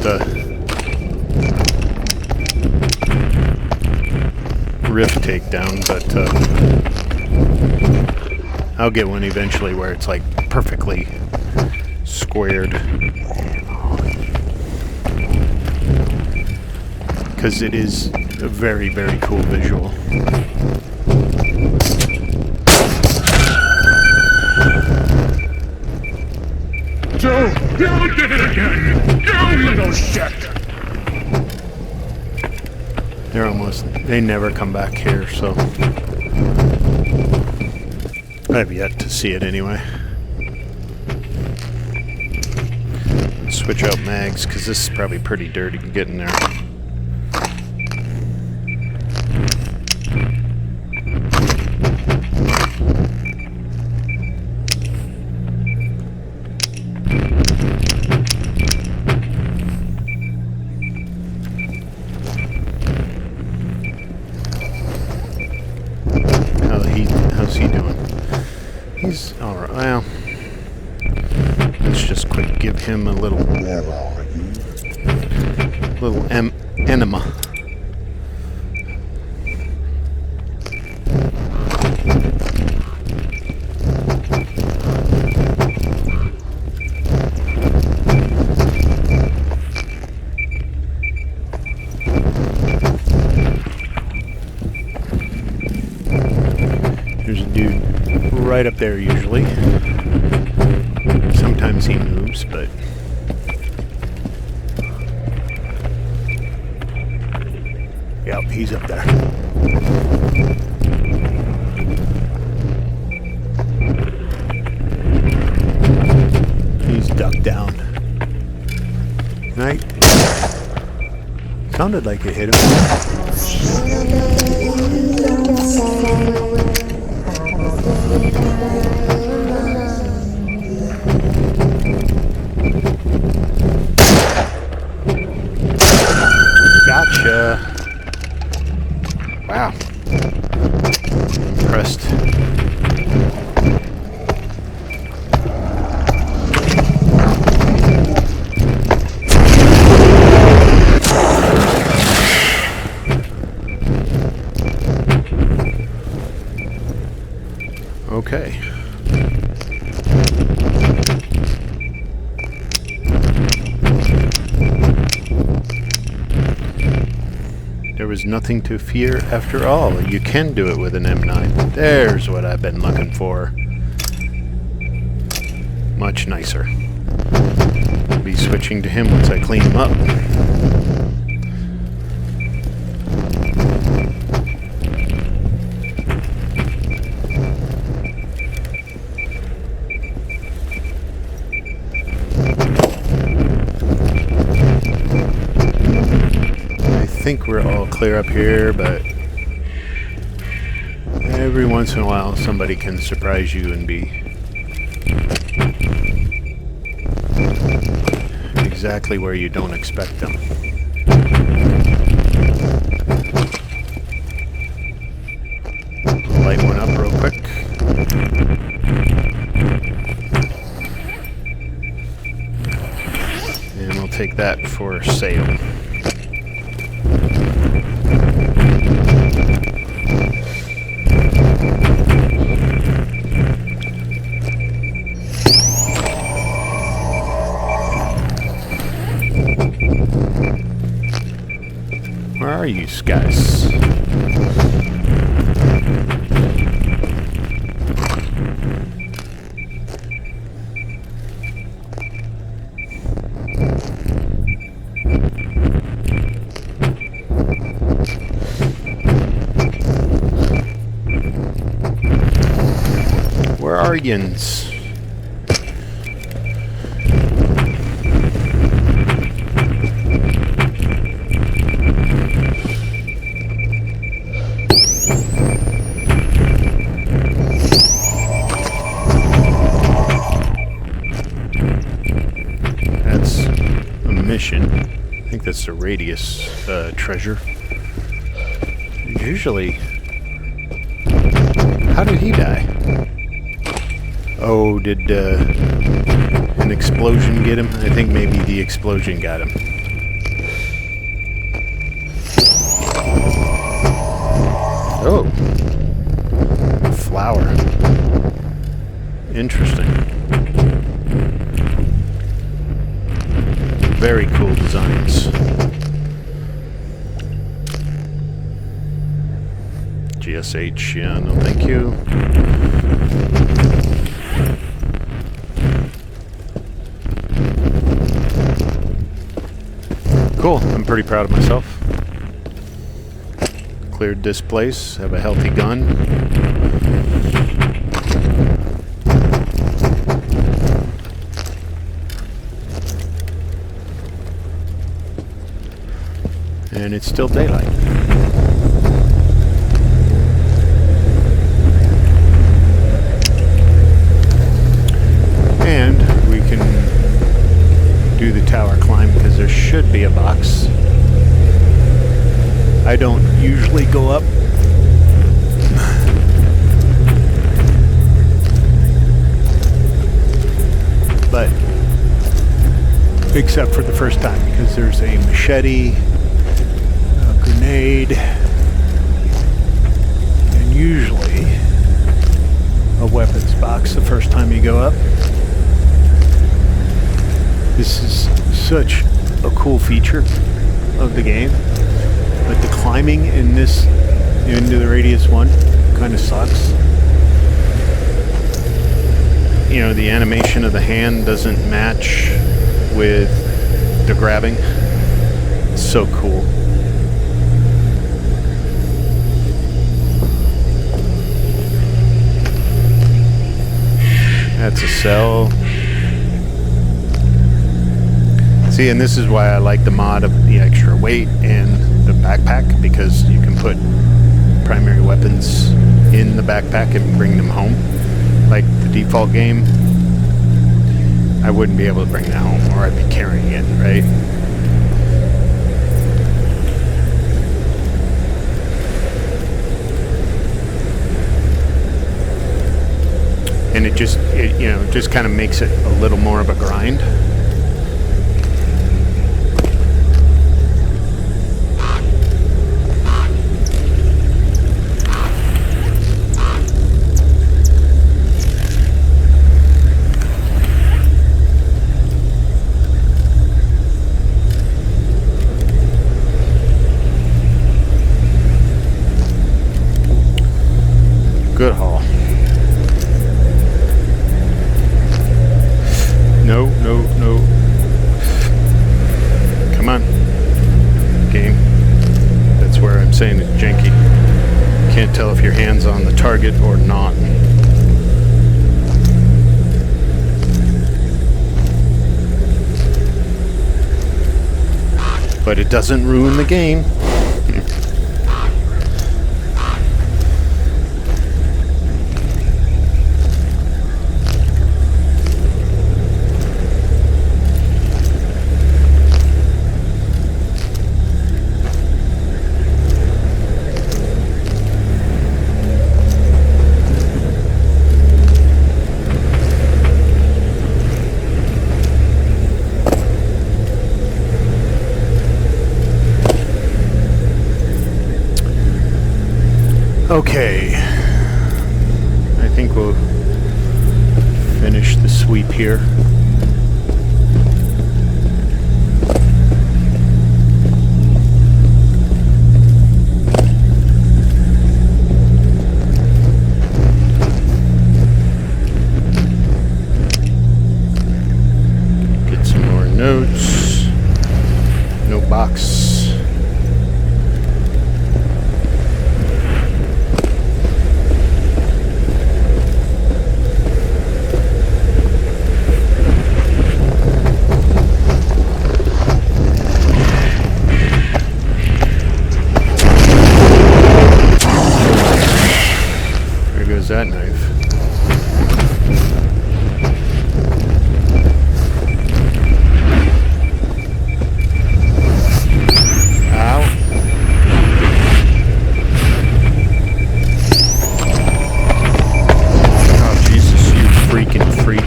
rift takedown, but I'll get one eventually where it's like perfectly squared, because it is a very, very cool visual. Joe, you did it again! You little shit! They're almost, they never come back here, so I've yet to see it anyway. Switch out mags, because this is probably pretty dirty getting there. How's he doing? He's alright. Well, let's just quick give him a little enema. There's a dude right up there usually. Sometimes he moves, but Yep, he's up there. He's ducked down. Right? Sounded like it hit him. Gotcha. Wow. Impressed. Okay. There was nothing to fear after all. You can do it with an M9. There's what I've been looking for. Much nicer. I'll be switching to him once I clean him up. I think we're all clear up here, but every once in a while somebody can surprise you and be exactly where you don't expect them. Light one up real quick. And we'll take that for sale. Where are you guys? Where are yins? I think that's the radius treasure. Usually, how did he die? Oh, did an explosion get him? I think maybe the explosion got him. Oh, flower. Interesting. Very cool designs. GSH, yeah, no thank you. Cool, I'm pretty proud of myself. Cleared this place, have a healthy gun. And it's still daylight. And we can do the tower climb because there should be a box. I don't usually go up. But except for the first time because there's a machete, grenade, and usually a weapons box the first time you go up. This is such a cool feature of the game, but the climbing in this into the Radius 1 kind of sucks. You know, the animation of the hand doesn't match with the grabbing. It's so cool. That's a cell. See, and this is why I like the mod of the extra weight and the backpack, because you can put primary weapons in the backpack and bring them home. Like the default game, I wouldn't be able to bring that home, or I'd be carrying it, right? And it just, just kind of makes it a little more of a grind. Good haul. No. Come on. Game. That's where I'm saying it's janky. Can't tell if your hand's on the target or not. But it doesn't ruin the game. Okay, I think we'll finish the sweep here. Get some more notes. No box. That knife. Ow. Oh, Jesus, you freaking freak.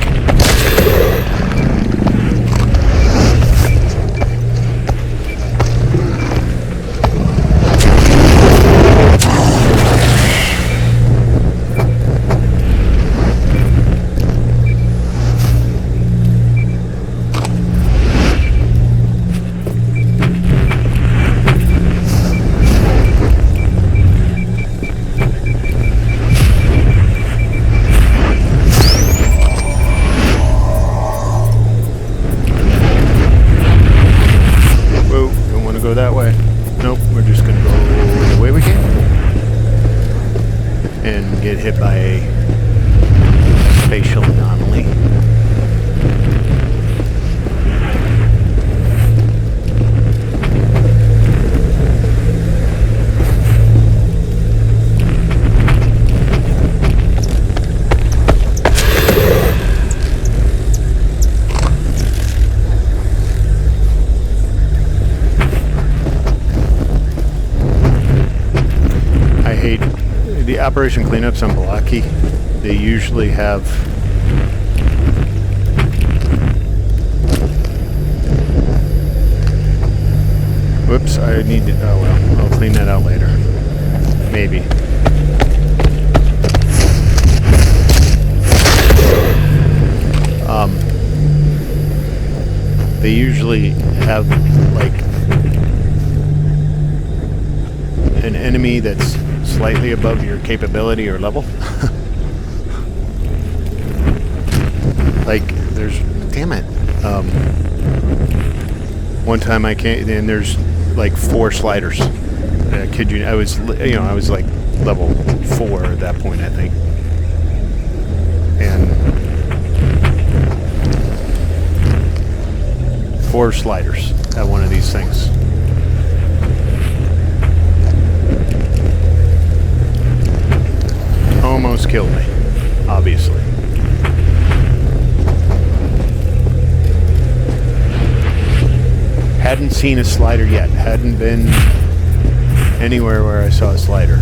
Go that way. Nope, we're just gonna go the way we came and get hit by a spatial anomaly. The operation cleanups on Balaki, they usually have whoops, I need to, oh well, I'll clean that out later. Maybe. They usually have like an enemy that's slightly above your capability or level. Like, there's, damn it. One time I came, and there's like 4 sliders. I kid you, I was like level 4 at that point, I think. And 4 sliders at one of these things. Almost killed me, obviously. Hadn't seen a slider yet. Hadn't been anywhere where I saw a slider.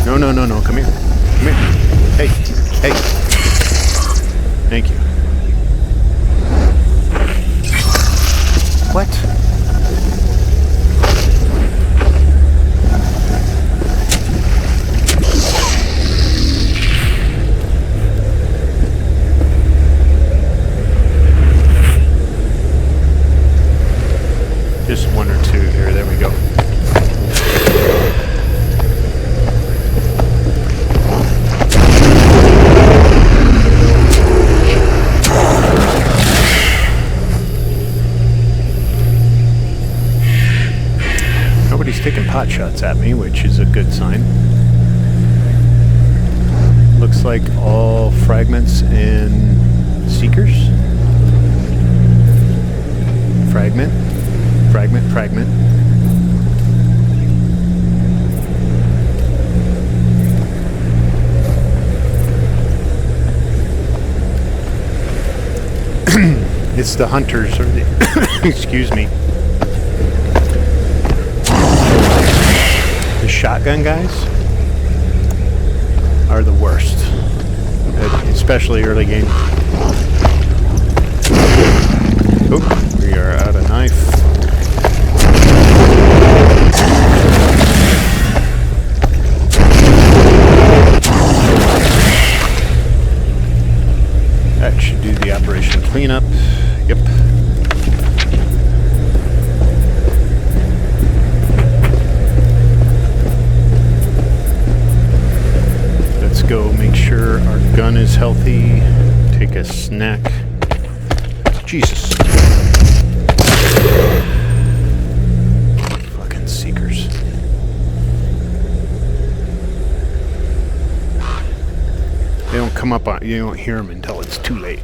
No, no, no, no. Come here. Come here. Hey. Hey. Thank you. What? Just 1 or 2 here. There we go. Nobody's taking pot shots at me, which is a good sign. Looks like all fragments and seekers. Fragment. Fragment, fragment. It's the hunters, or the excuse me. The shotgun guys are the worst, especially early game. Oh, we are out of knife. That should do the operation cleanup. Yep. Let's go make sure our gun is healthy. Take a snack. Jesus. Fucking seekers. They don't come up on, you don't hear them until it's too late.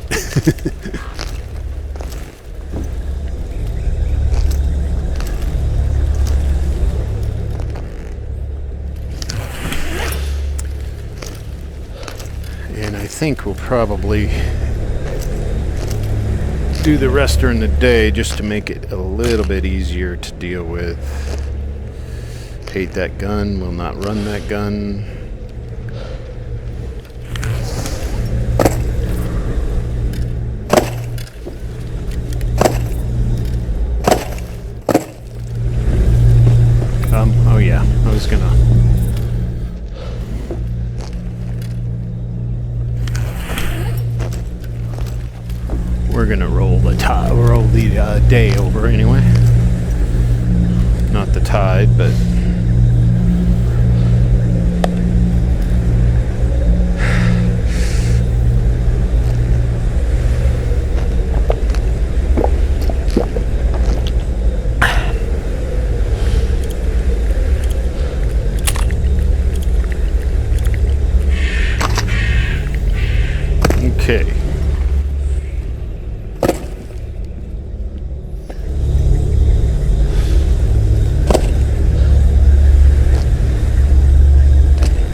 And I think we'll probably do the rest during the day just to make it a little bit easier to deal with. Hate that gun, will not run that gun. Oh yeah, I was gonna... We're gonna roll the day over anyway. Not the tide, but... Okay.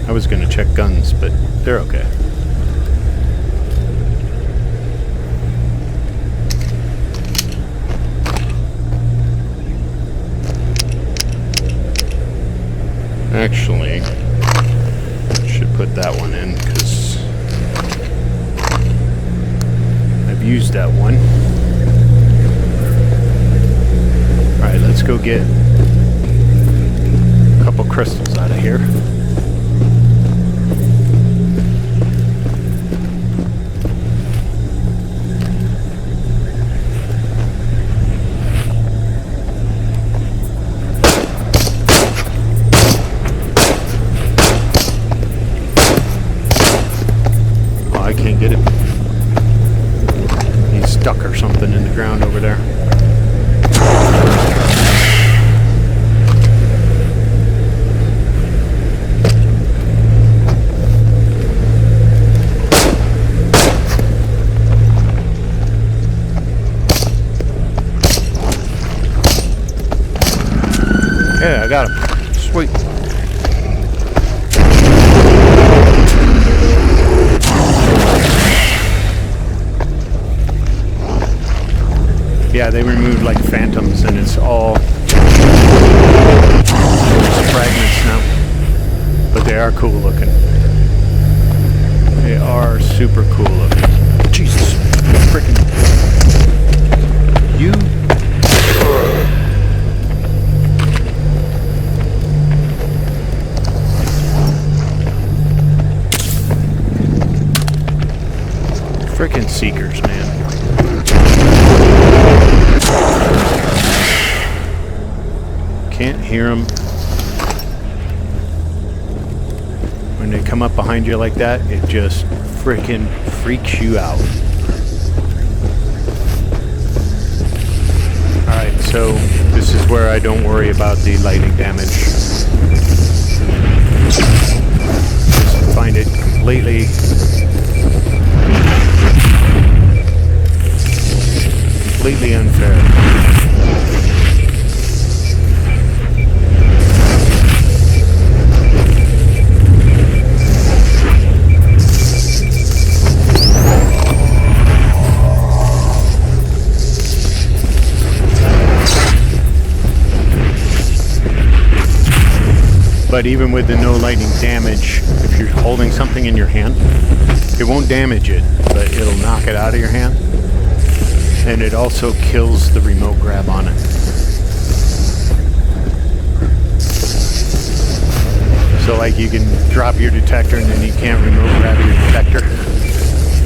I was going to check guns, but they're okay. Actually, should put that one in because I've used that one. Alright, let's go get a couple crystals out of here. I can't get it. He's stuck or something in the ground over there. got him. Sweet. Yeah, they removed like phantoms, and it's all fragments now. But they are cool looking. They are super cool looking. Jesus. Freaking. You. Freaking seekers, man. Can't hear them. When they come up behind you like that, it just freaking freaks you out. Alright, so this is where I don't worry about the lightning damage. Just find it completely unfair. But even with the no lightning damage, if you're holding something in your hand, it won't damage it, but it'll knock it out of your hand. And it also kills the remote grab on it. So like you can drop your detector and then you can't remote grab your detector,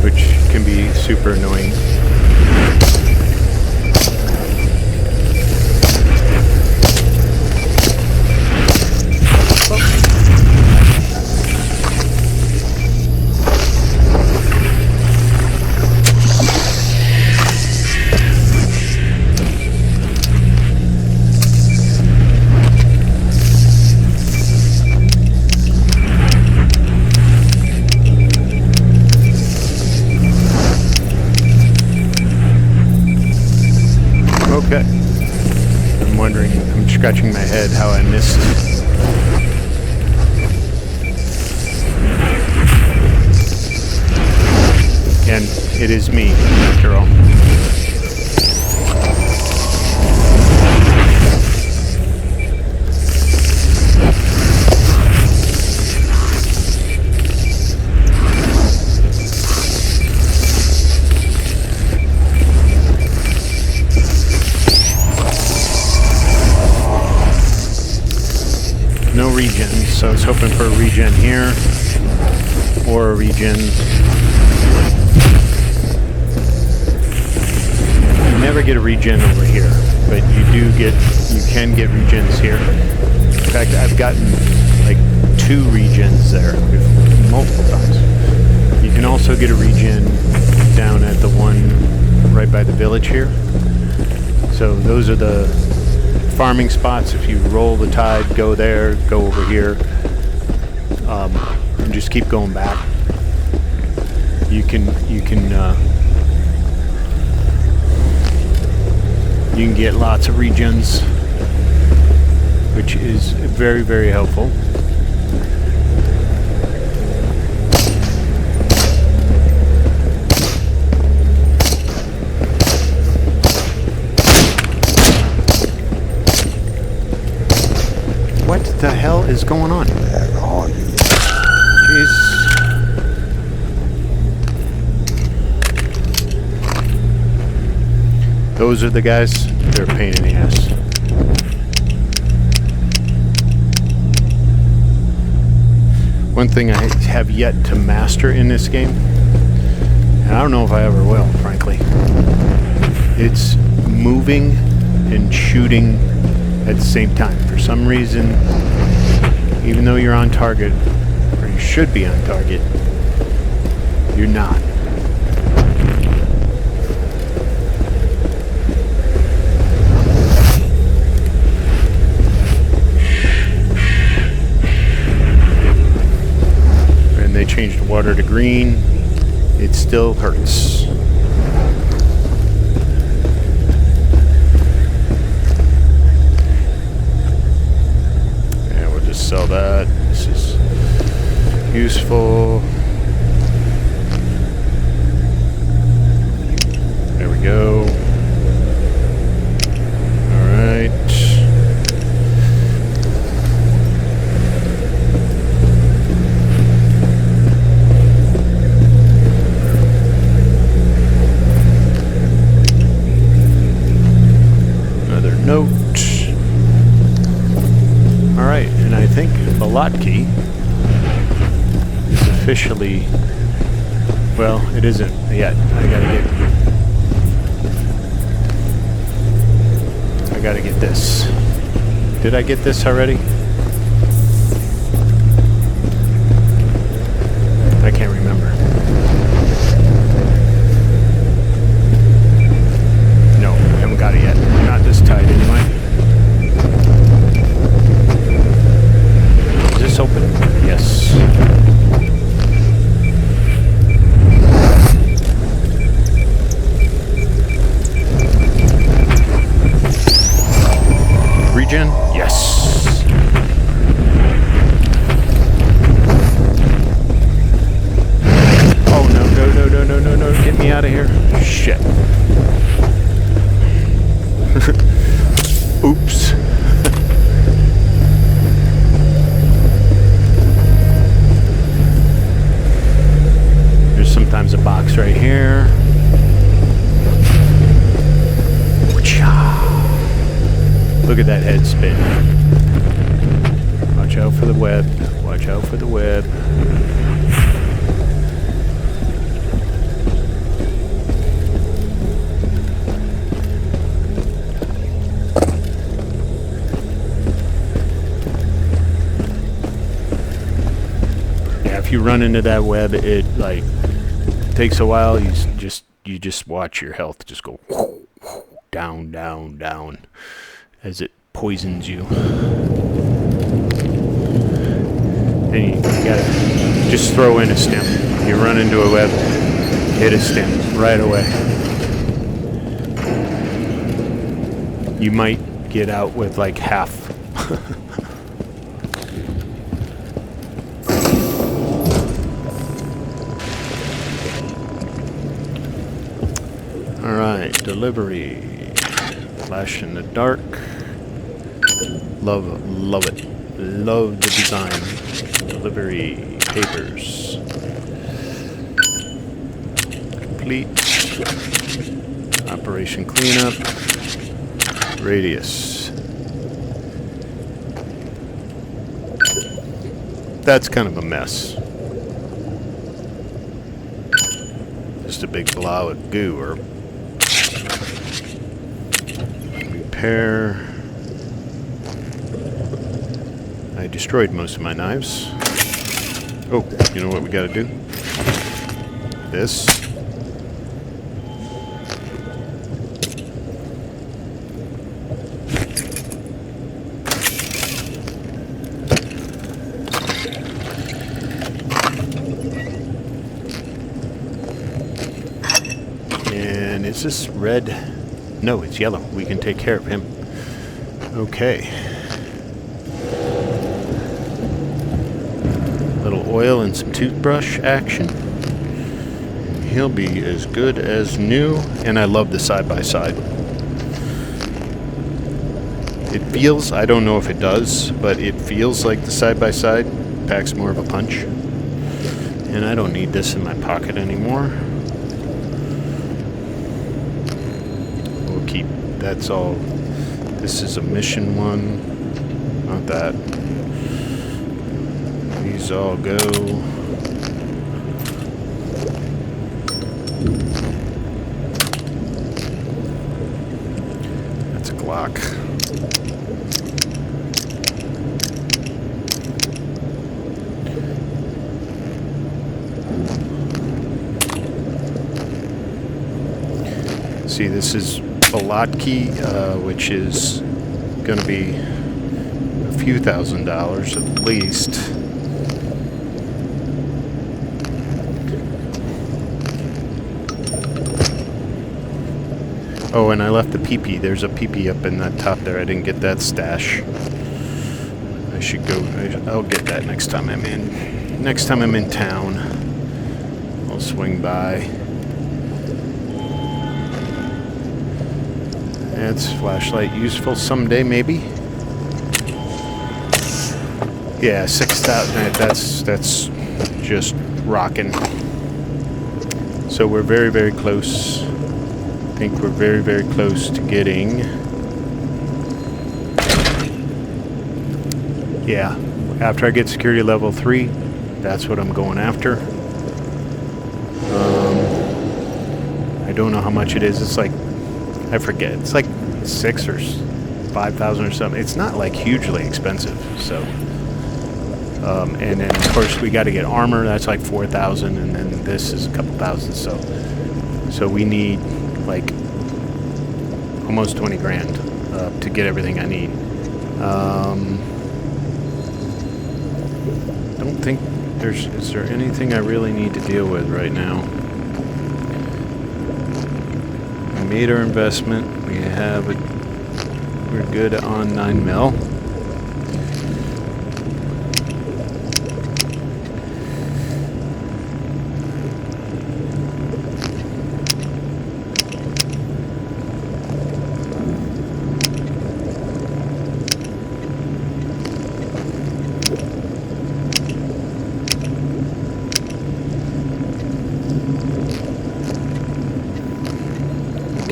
which can be super annoying. Okay. I'm wondering, I'm scratching my head how I missed. And it is me, after all. No regen, so I was hoping for a regen here, or a regen. You never get a regen over here, but you can get regens here. In fact, I've gotten like 2 regens there multiple times. You can also get a regen down at the one right by the village here. So those are the farming spots. If you roll the tide, go there, go over here, and just keep going back. You can get lots of regens, which is very, very helpful. What the hell is going on? Where are you? Jeez. Those are the guys. They're a pain in the ass. One thing I have yet to master in this game, and I don't know if I ever will, frankly, it's moving and shooting at the same time. For some reason, even though you're on target, or you should be on target, you're not. And they changed water to green. It still hurts. note. Alright, and I think Balotki is officially... Well, it isn't yet. I gotta get this. Did I get this already? I can't remember. No, haven't got it yet. Not this tight anyway. Is this open? Yes. Regen? Yes. Oh no, no, get me out of here. Shit. Oops. There's sometimes a box right here. Look at that head spin. Watch out for the web. Watch out for the web. Yeah, if you run into that web, it like takes a while. You just watch your health just go down, down, down as it poisons you. And you gotta just throw in a stem. You run into a web, hit a stem right away. You might get out with like half. Alright, delivery. Flash in the dark. Love it. Love the design. Delivery papers. Complete. Operation cleanup. Radius. That's kind of a mess. Just a big blob of goo or repair. I destroyed most of my knives. Oh, you know what we gotta do? This. And is this red? No, it's yellow. We can take care of him. Okay. Little oil and some toothbrush action. He'll be as good as new. And I love the side-by-side. It feels, I don't know if it does, but it feels like the side-by-side packs more of a punch. And I don't need this in my pocket anymore. We'll keep, that's all. This is a mission one, not that. These all go. That's a Glock. See, this is Balotki, which is going to be a few $1,000s at least. Oh, and I left the PP. There's a PP up in that top there. I didn't get that stash. I should go. I'll get that next time I'm in. Next time I'm in town, I'll swing by. That's flashlight useful someday, maybe. Yeah, 6,000. That's just rocking. So we're very, very close. I think we're very, very close to getting Yeah, after I get security level 3, that's what I'm going after. I don't know how much it is. It's like, I forget. It's like 6 or 5,000 or something. It's not like hugely expensive. So, and then of course we got to get armor. That's like 4,000, and then this is a couple thousand. So we need like almost 20 grand to get everything I need. Don't think is there anything I really need to deal with right now? We made our investment. We have it. We're good on 9mm.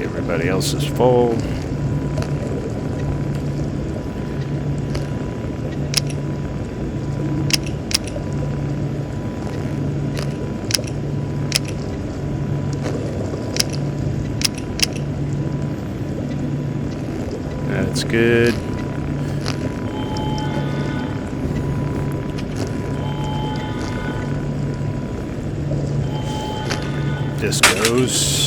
Everybody else is full. That's good. This goes.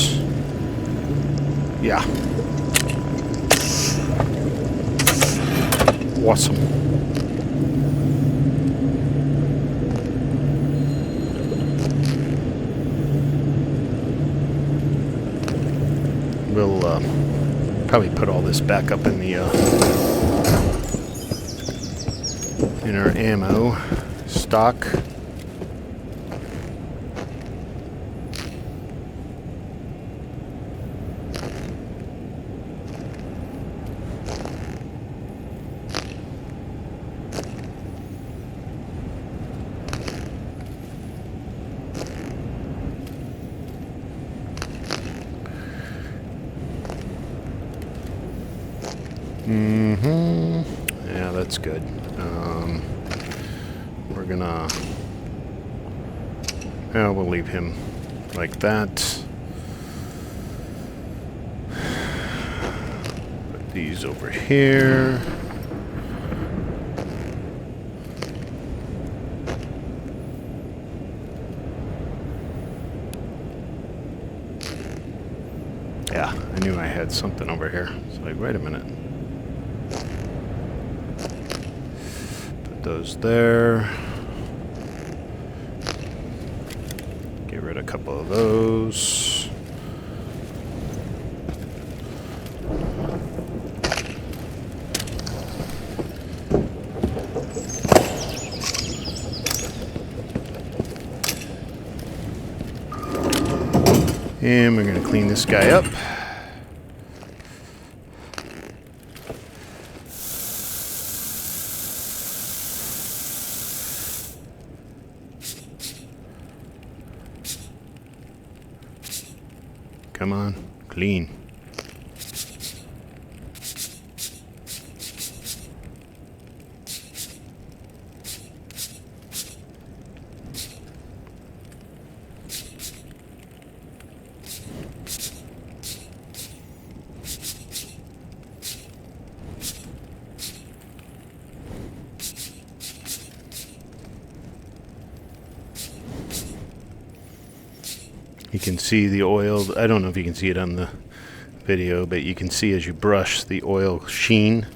Yeah. Awesome. We'll probably put all this back up in the in our ammo stock. Yeah, that's good. We're gonna... Yeah, we'll leave him like that. Put these over here. Yeah, I knew I had something over here. It's like, wait a minute. Put those there. Get rid of a couple of those. And we're going to clean this guy up. Come on, clean. You can see the oil. I don't know if you can see it on the video, but you can see as you brush, the oil sheen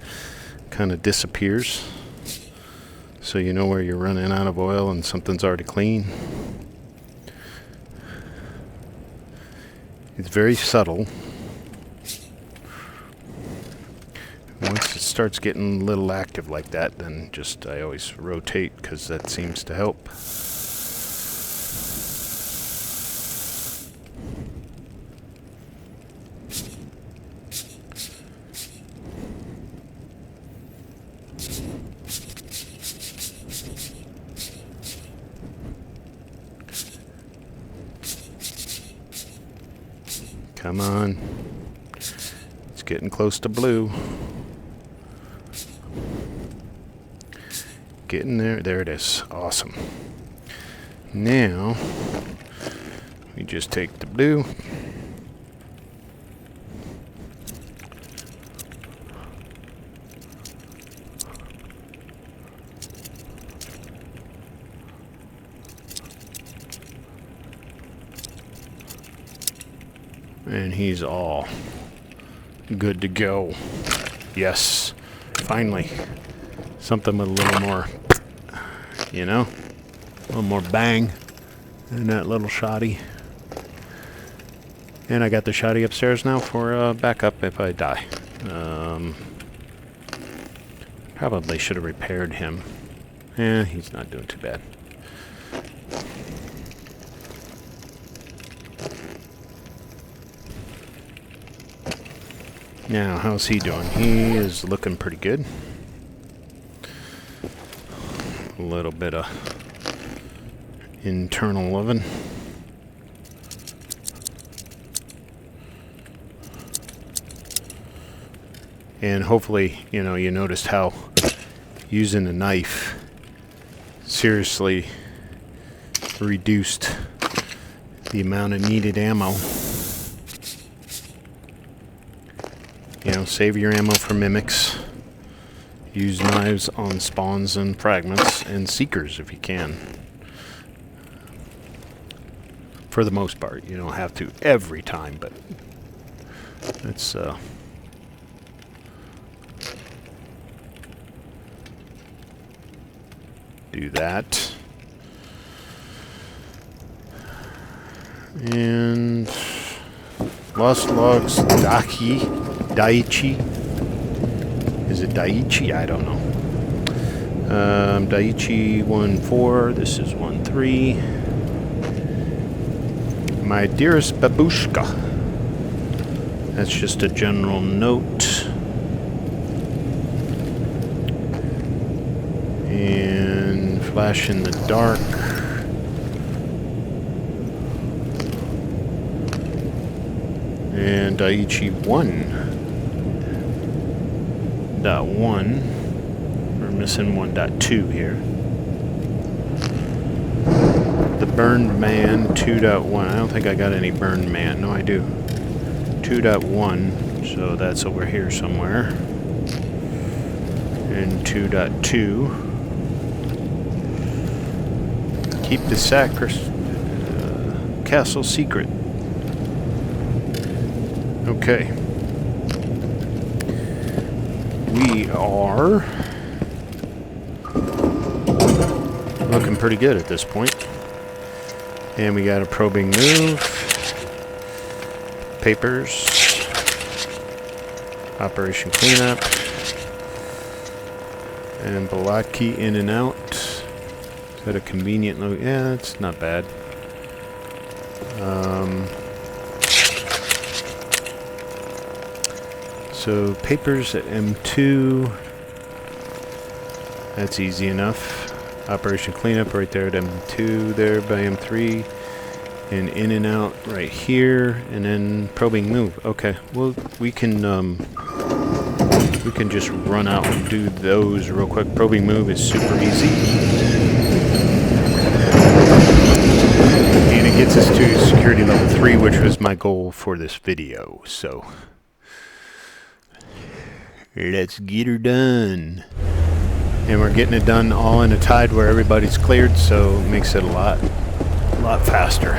kind of disappears. So you know where you're running out of oil and something's already clean. It's very subtle. Once it starts getting a little active like that, then just I always rotate because that seems to help. Come on. It's getting close to blue. getting there. There it is. Awesome. Now, we just take the blue. And he's all good to go. Yes, finally. Something with a little more, you know, a little more bang in that little shoddy. And I got the shoddy upstairs now for backup if I die. Probably should have repaired him. He's not doing too bad. Now, how's he doing? He is looking pretty good. A little bit of internal loving. And hopefully, you know, you noticed how using a knife seriously reduced the amount of needed ammo. You know, save your ammo for mimics. Use knives on spawns and fragments and seekers if you can. For the most part, you don't have to every time, but it's do that. And Lost Logs Daiichi. Is it Daiichi? I don't know. Daiichi 1-4. This is 1-3. My dearest babushka. That's just a general note. And Flash in the Dark. And Daiichi 1.1. We're missing 1.2 here. The Burned Man 2.1. I don't think I got any Burned Man. No, I do. 2.1. So that's over here somewhere. And 2.2. Keep the castle secret. Okay. We are looking pretty good at this point. And we got a probing move. Papers. Operation Cleanup. And Balaki in and out. Is that a convenient load? Yeah, it's not bad. So papers at M2. That's easy enough. Operation Cleanup right there at M2, there by M3. And in and out right here. And then probing move. Okay, well we can just run out and do those real quick. Probing move is super easy. And it gets us to security level 3, which was my goal for this video. So let's get her done. And we're getting it done all in a tide where everybody's cleared, so it makes it a lot faster.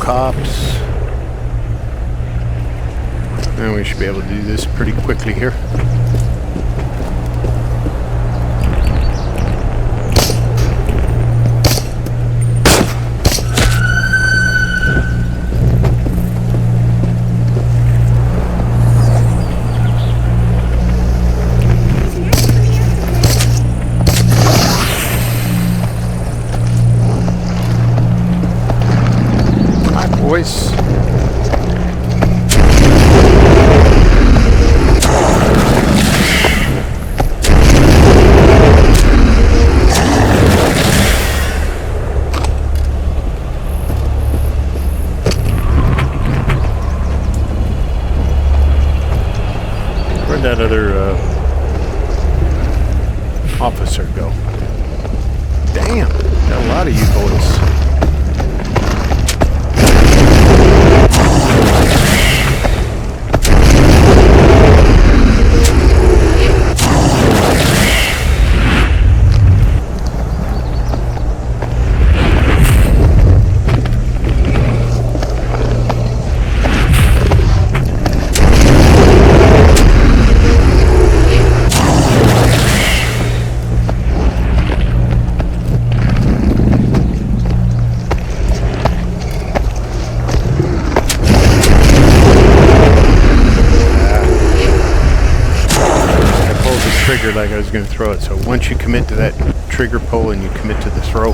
cops. And we should be able to do this pretty quickly here. Boys. Where'd that other officer go? Damn, got a lot of you boys. Like I was going to throw it. So once you commit to that trigger pull and you commit to the throw,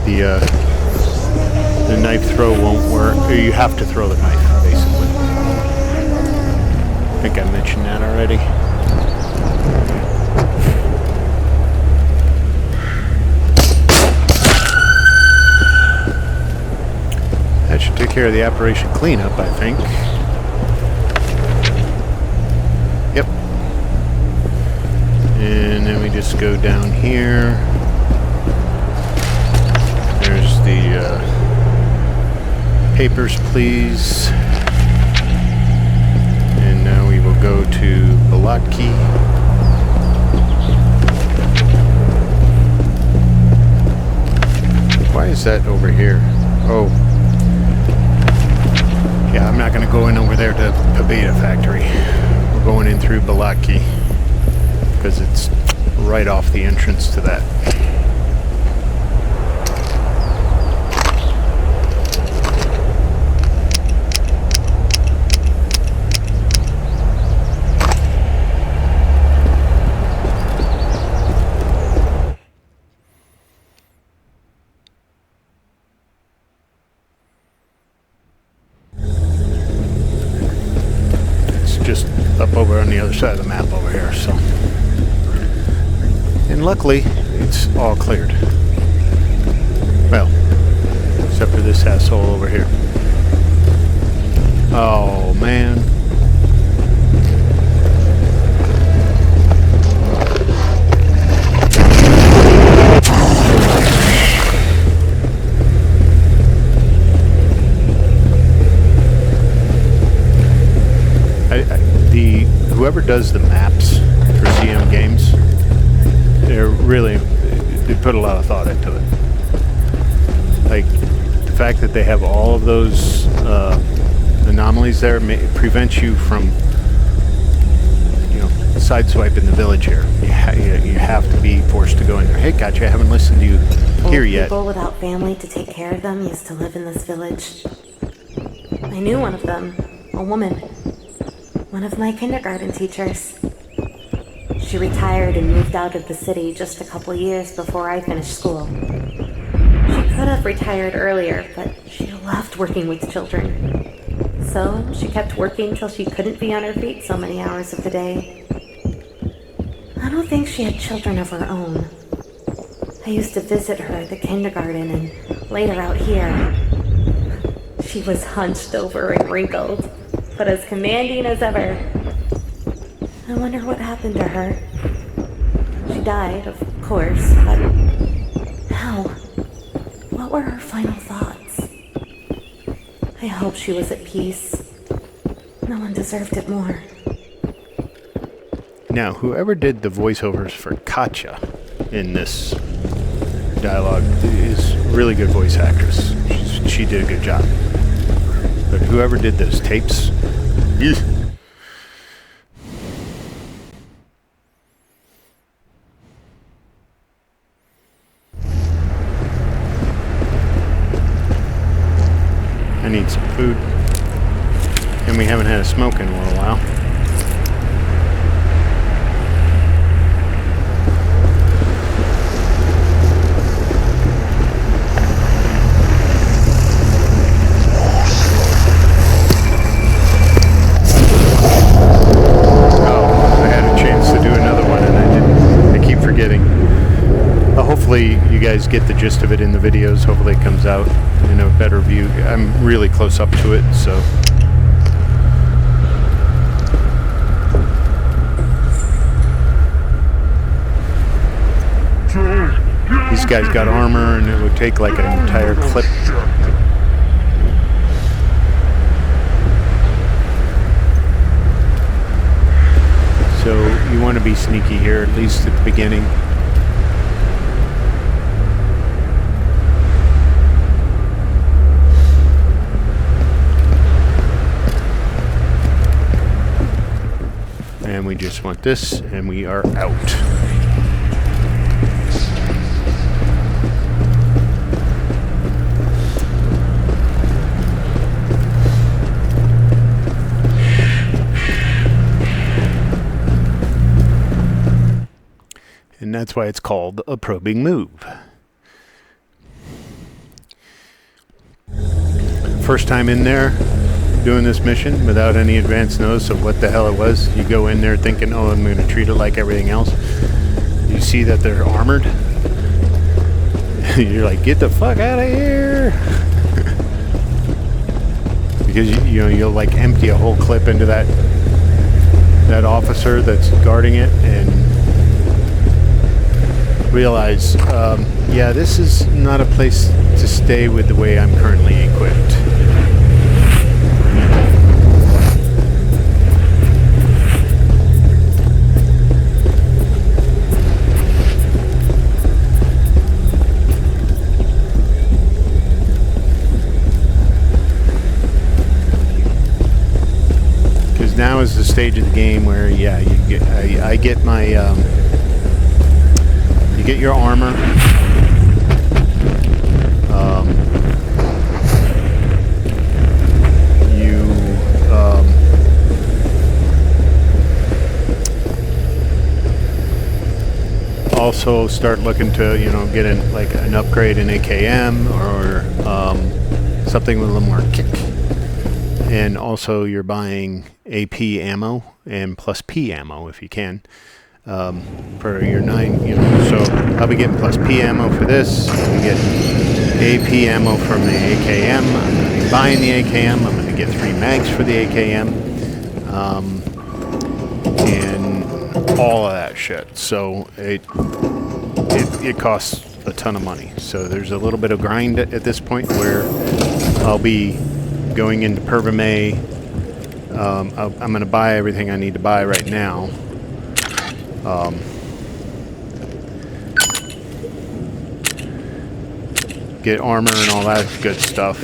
the knife throw won't work. Or you have to throw the knife, basically. I think I mentioned that already. That should take care of the operation cleanup, I think. Yep. And then we just go down here. There's the papers, please. And now we will go to Bullseye. Why is that over here? Oh. Yeah, I'm not going to go in over there to the beta factory. We're going in through Bullseye, because it's right off the entrance to that. It's just up over on the other side of the map over here, so. And luckily, it's all cleared. Well, except for this asshole over here. Oh, man. Whoever does the maps for CM games, they put a lot of thought into it. Like, the fact that they have all of those anomalies there prevents you from, sideswiping the village here. You have to be forced to go in there. Hey, gotcha, I haven't listened to you here yet. People without family to take care of them used to live in this village. I knew one of them, a woman. One of my kindergarten teachers. She retired and moved out of the city just a couple years before I finished school. She could have retired earlier, but she loved working with children. So she kept working till she couldn't be on her feet so many hours of the day. I don't think she had children of her own. I used to visit her at the kindergarten and later out here. She was hunched over and wrinkled, but as commanding as ever. I wonder what happened to her. She died, of course, but how? What were her final thoughts? I hope she was at peace. No one deserved it more. Now, whoever did the voiceovers for Katja in this dialogue is really good voice actress. She did a good job. But whoever did those tapes, I need some food. And we haven't had a smoke in a little while. Hopefully you guys get the gist of it in the videos. Hopefully it comes out in a better view. I'm really close up to it, so. These guys got armor and it would take like an entire clip. So you want to be sneaky here, at least at the beginning. And we just want this, and we are out. And that's why it's called a probing move. First time in there, doing this mission without any advance notice of what the hell it was. You go in there thinking, oh, I'm going to treat it like everything else. You see that they're armored. You're like, get the fuck out of here. Because you know, you'll like empty a whole clip into that officer that's guarding it and realize, yeah, this is not a place to stay with the way I'm currently equipped. Now is the stage of the game where, yeah, I get my, you get your armor, you also start looking to, you know, get like an upgrade in AKM or something with a little more kick. And also you're buying AP ammo and plus P ammo if you can for your 9, you know. So I'll be getting plus P ammo for this. We get AP ammo from the AKM. I'm going to be buying the AKM. I'm going to get 3 mags for the AKM. And all of that shit. So it costs a ton of money. So there's a little bit of grind at this point where I'll be going into Pervame. I'm going to buy everything I need to buy right now. Get armor and all that good stuff.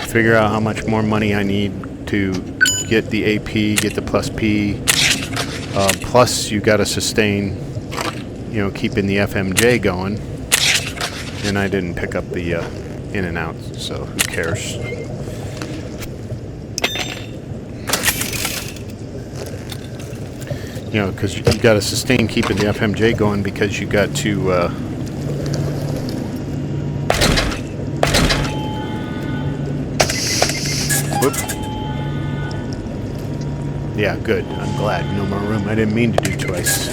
Figure out how much more money I need to get the AP, get the plus P. Plus you got to sustain, you know, keeping the FMJ going. And I didn't pick up the in and out, so who cares? You know, because you got to sustain keeping the FMJ going because you got to whoop. Yeah, good. I'm glad. No more room. I didn't mean to do twice.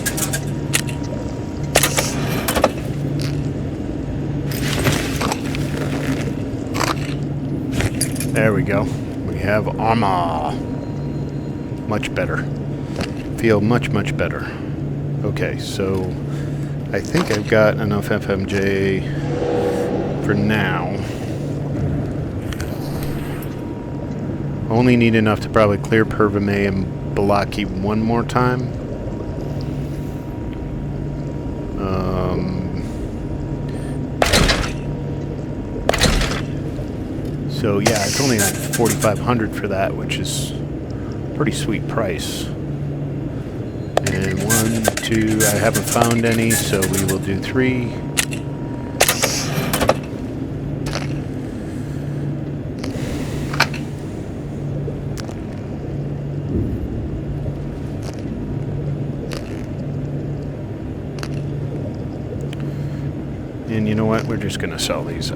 There we go. We have armor. Much better. Feel much, much better. Okay, so I think I've got enough FMJ for now. Only need enough to probably clear Pervame and Balaki one more time. So yeah, it's only like $4,500 for that, which is a pretty sweet price. And 1, 2, I haven't found any, so we will do 3. And you know what? We're just gonna sell these.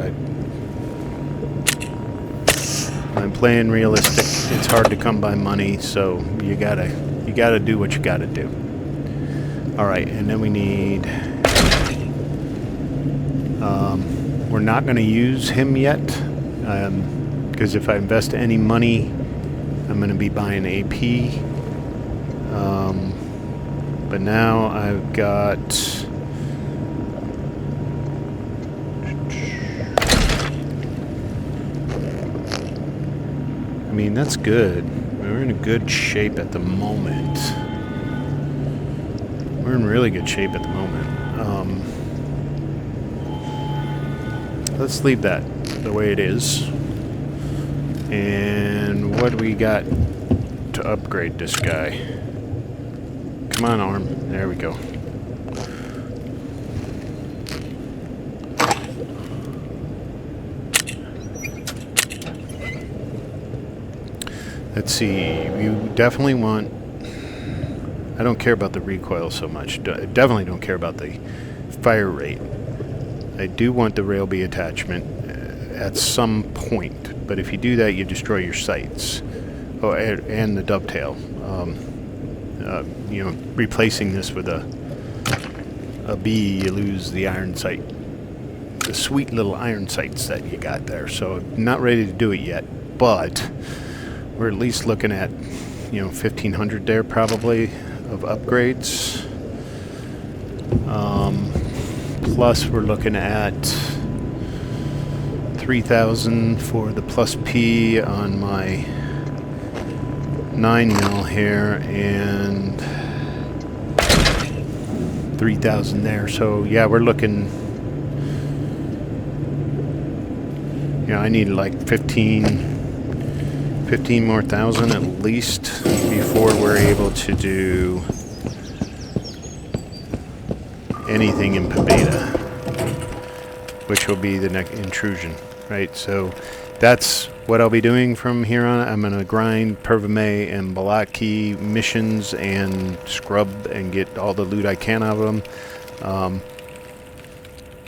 I'm playing realistic. It's hard to come by money, so you gotta do what you gotta do. All right, and then we need. We're not gonna use him yet, because if I invest any money, I'm gonna be buying AP. But now I've got. I mean, that's good. We're in a good shape at the moment. We're in really good shape at the moment. Let's leave that the way it is. And what do we got to upgrade this guy? Come on, arm. There we go. Let's see, you definitely want, I don't care about the recoil so much, I definitely don't care about the fire rate. I do want the railbee attachment at some point, but if you do that you destroy your sights. Oh, and the dovetail. You know, replacing this with a B, you lose the iron sight. The sweet little iron sights that you got there, so not ready to do it yet, but we're at least looking at, you know, 1,500 there probably of upgrades. Plus we're looking at 3,000 for the plus P on my 9mm here, and 3,000 there. So yeah, we're looking. You know, I need like 15 more thousand at least before we're able to do anything in Pavetta, which will be the next intrusion, right? So that's what I'll be doing from here on. I'm going to grind Pervame and Balaki missions and scrub and get all the loot I can out of them.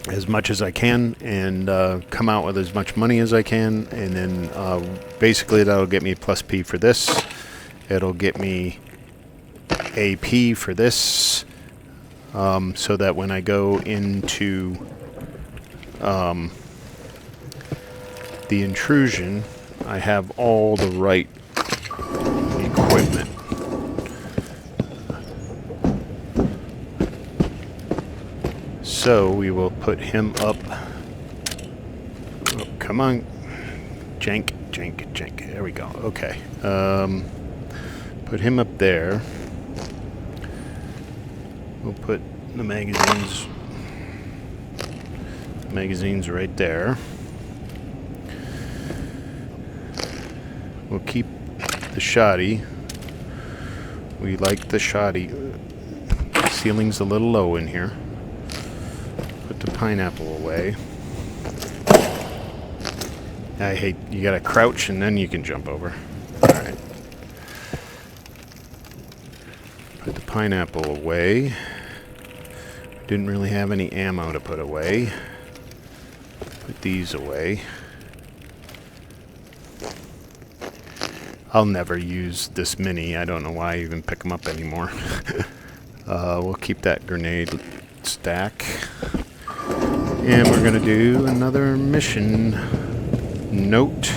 As much as I can, and come out with as much money as I can, and then basically that'll get me plus P for this. It'll get me AP for this, so that when I go into the intrusion, I have all the right equipment. So we will put him up. Oh, come on. Jank. There we go. Okay. Put him up there. We'll put the magazines right there. We'll keep the shoddy. We like the shoddy. The ceiling's a little low in here. Put the pineapple away. I hate, you gotta crouch and then you can jump over. Alright. Put the pineapple away. Didn't really have any ammo to put away. Put these away. I'll never use this mini. I don't know why I even pick them up anymore. We'll keep that grenade stack. And we're gonna do another mission note.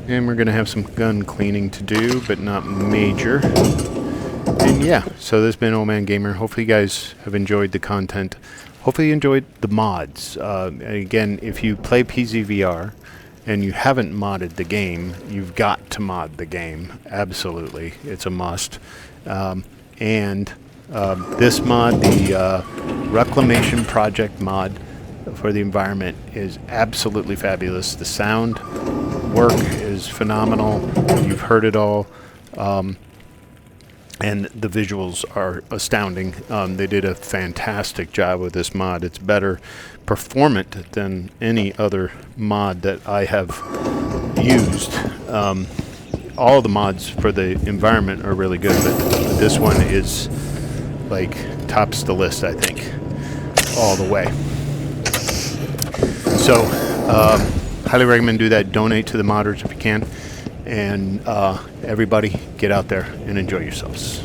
And we're gonna have some gun cleaning to do, but not major. And yeah, so this has been OldManGamer. Hopefully you guys have enjoyed the content. Hopefully you enjoyed the mods. Again, if you play PCVR and you haven't modded the game, you've got to mod the game. Absolutely. It's a must. And This mod, the Reclamation Project mod for the environment, is absolutely fabulous. The sound work is phenomenal. You've heard it all. And the visuals are astounding. They did a fantastic job with this mod. It's better performant than any other mod that I have used. All the mods for the environment are really good, but this one is like tops the list, I think, all the way. So highly recommend do that. Donate to the modders if you can. And everybody, get out there and enjoy yourselves.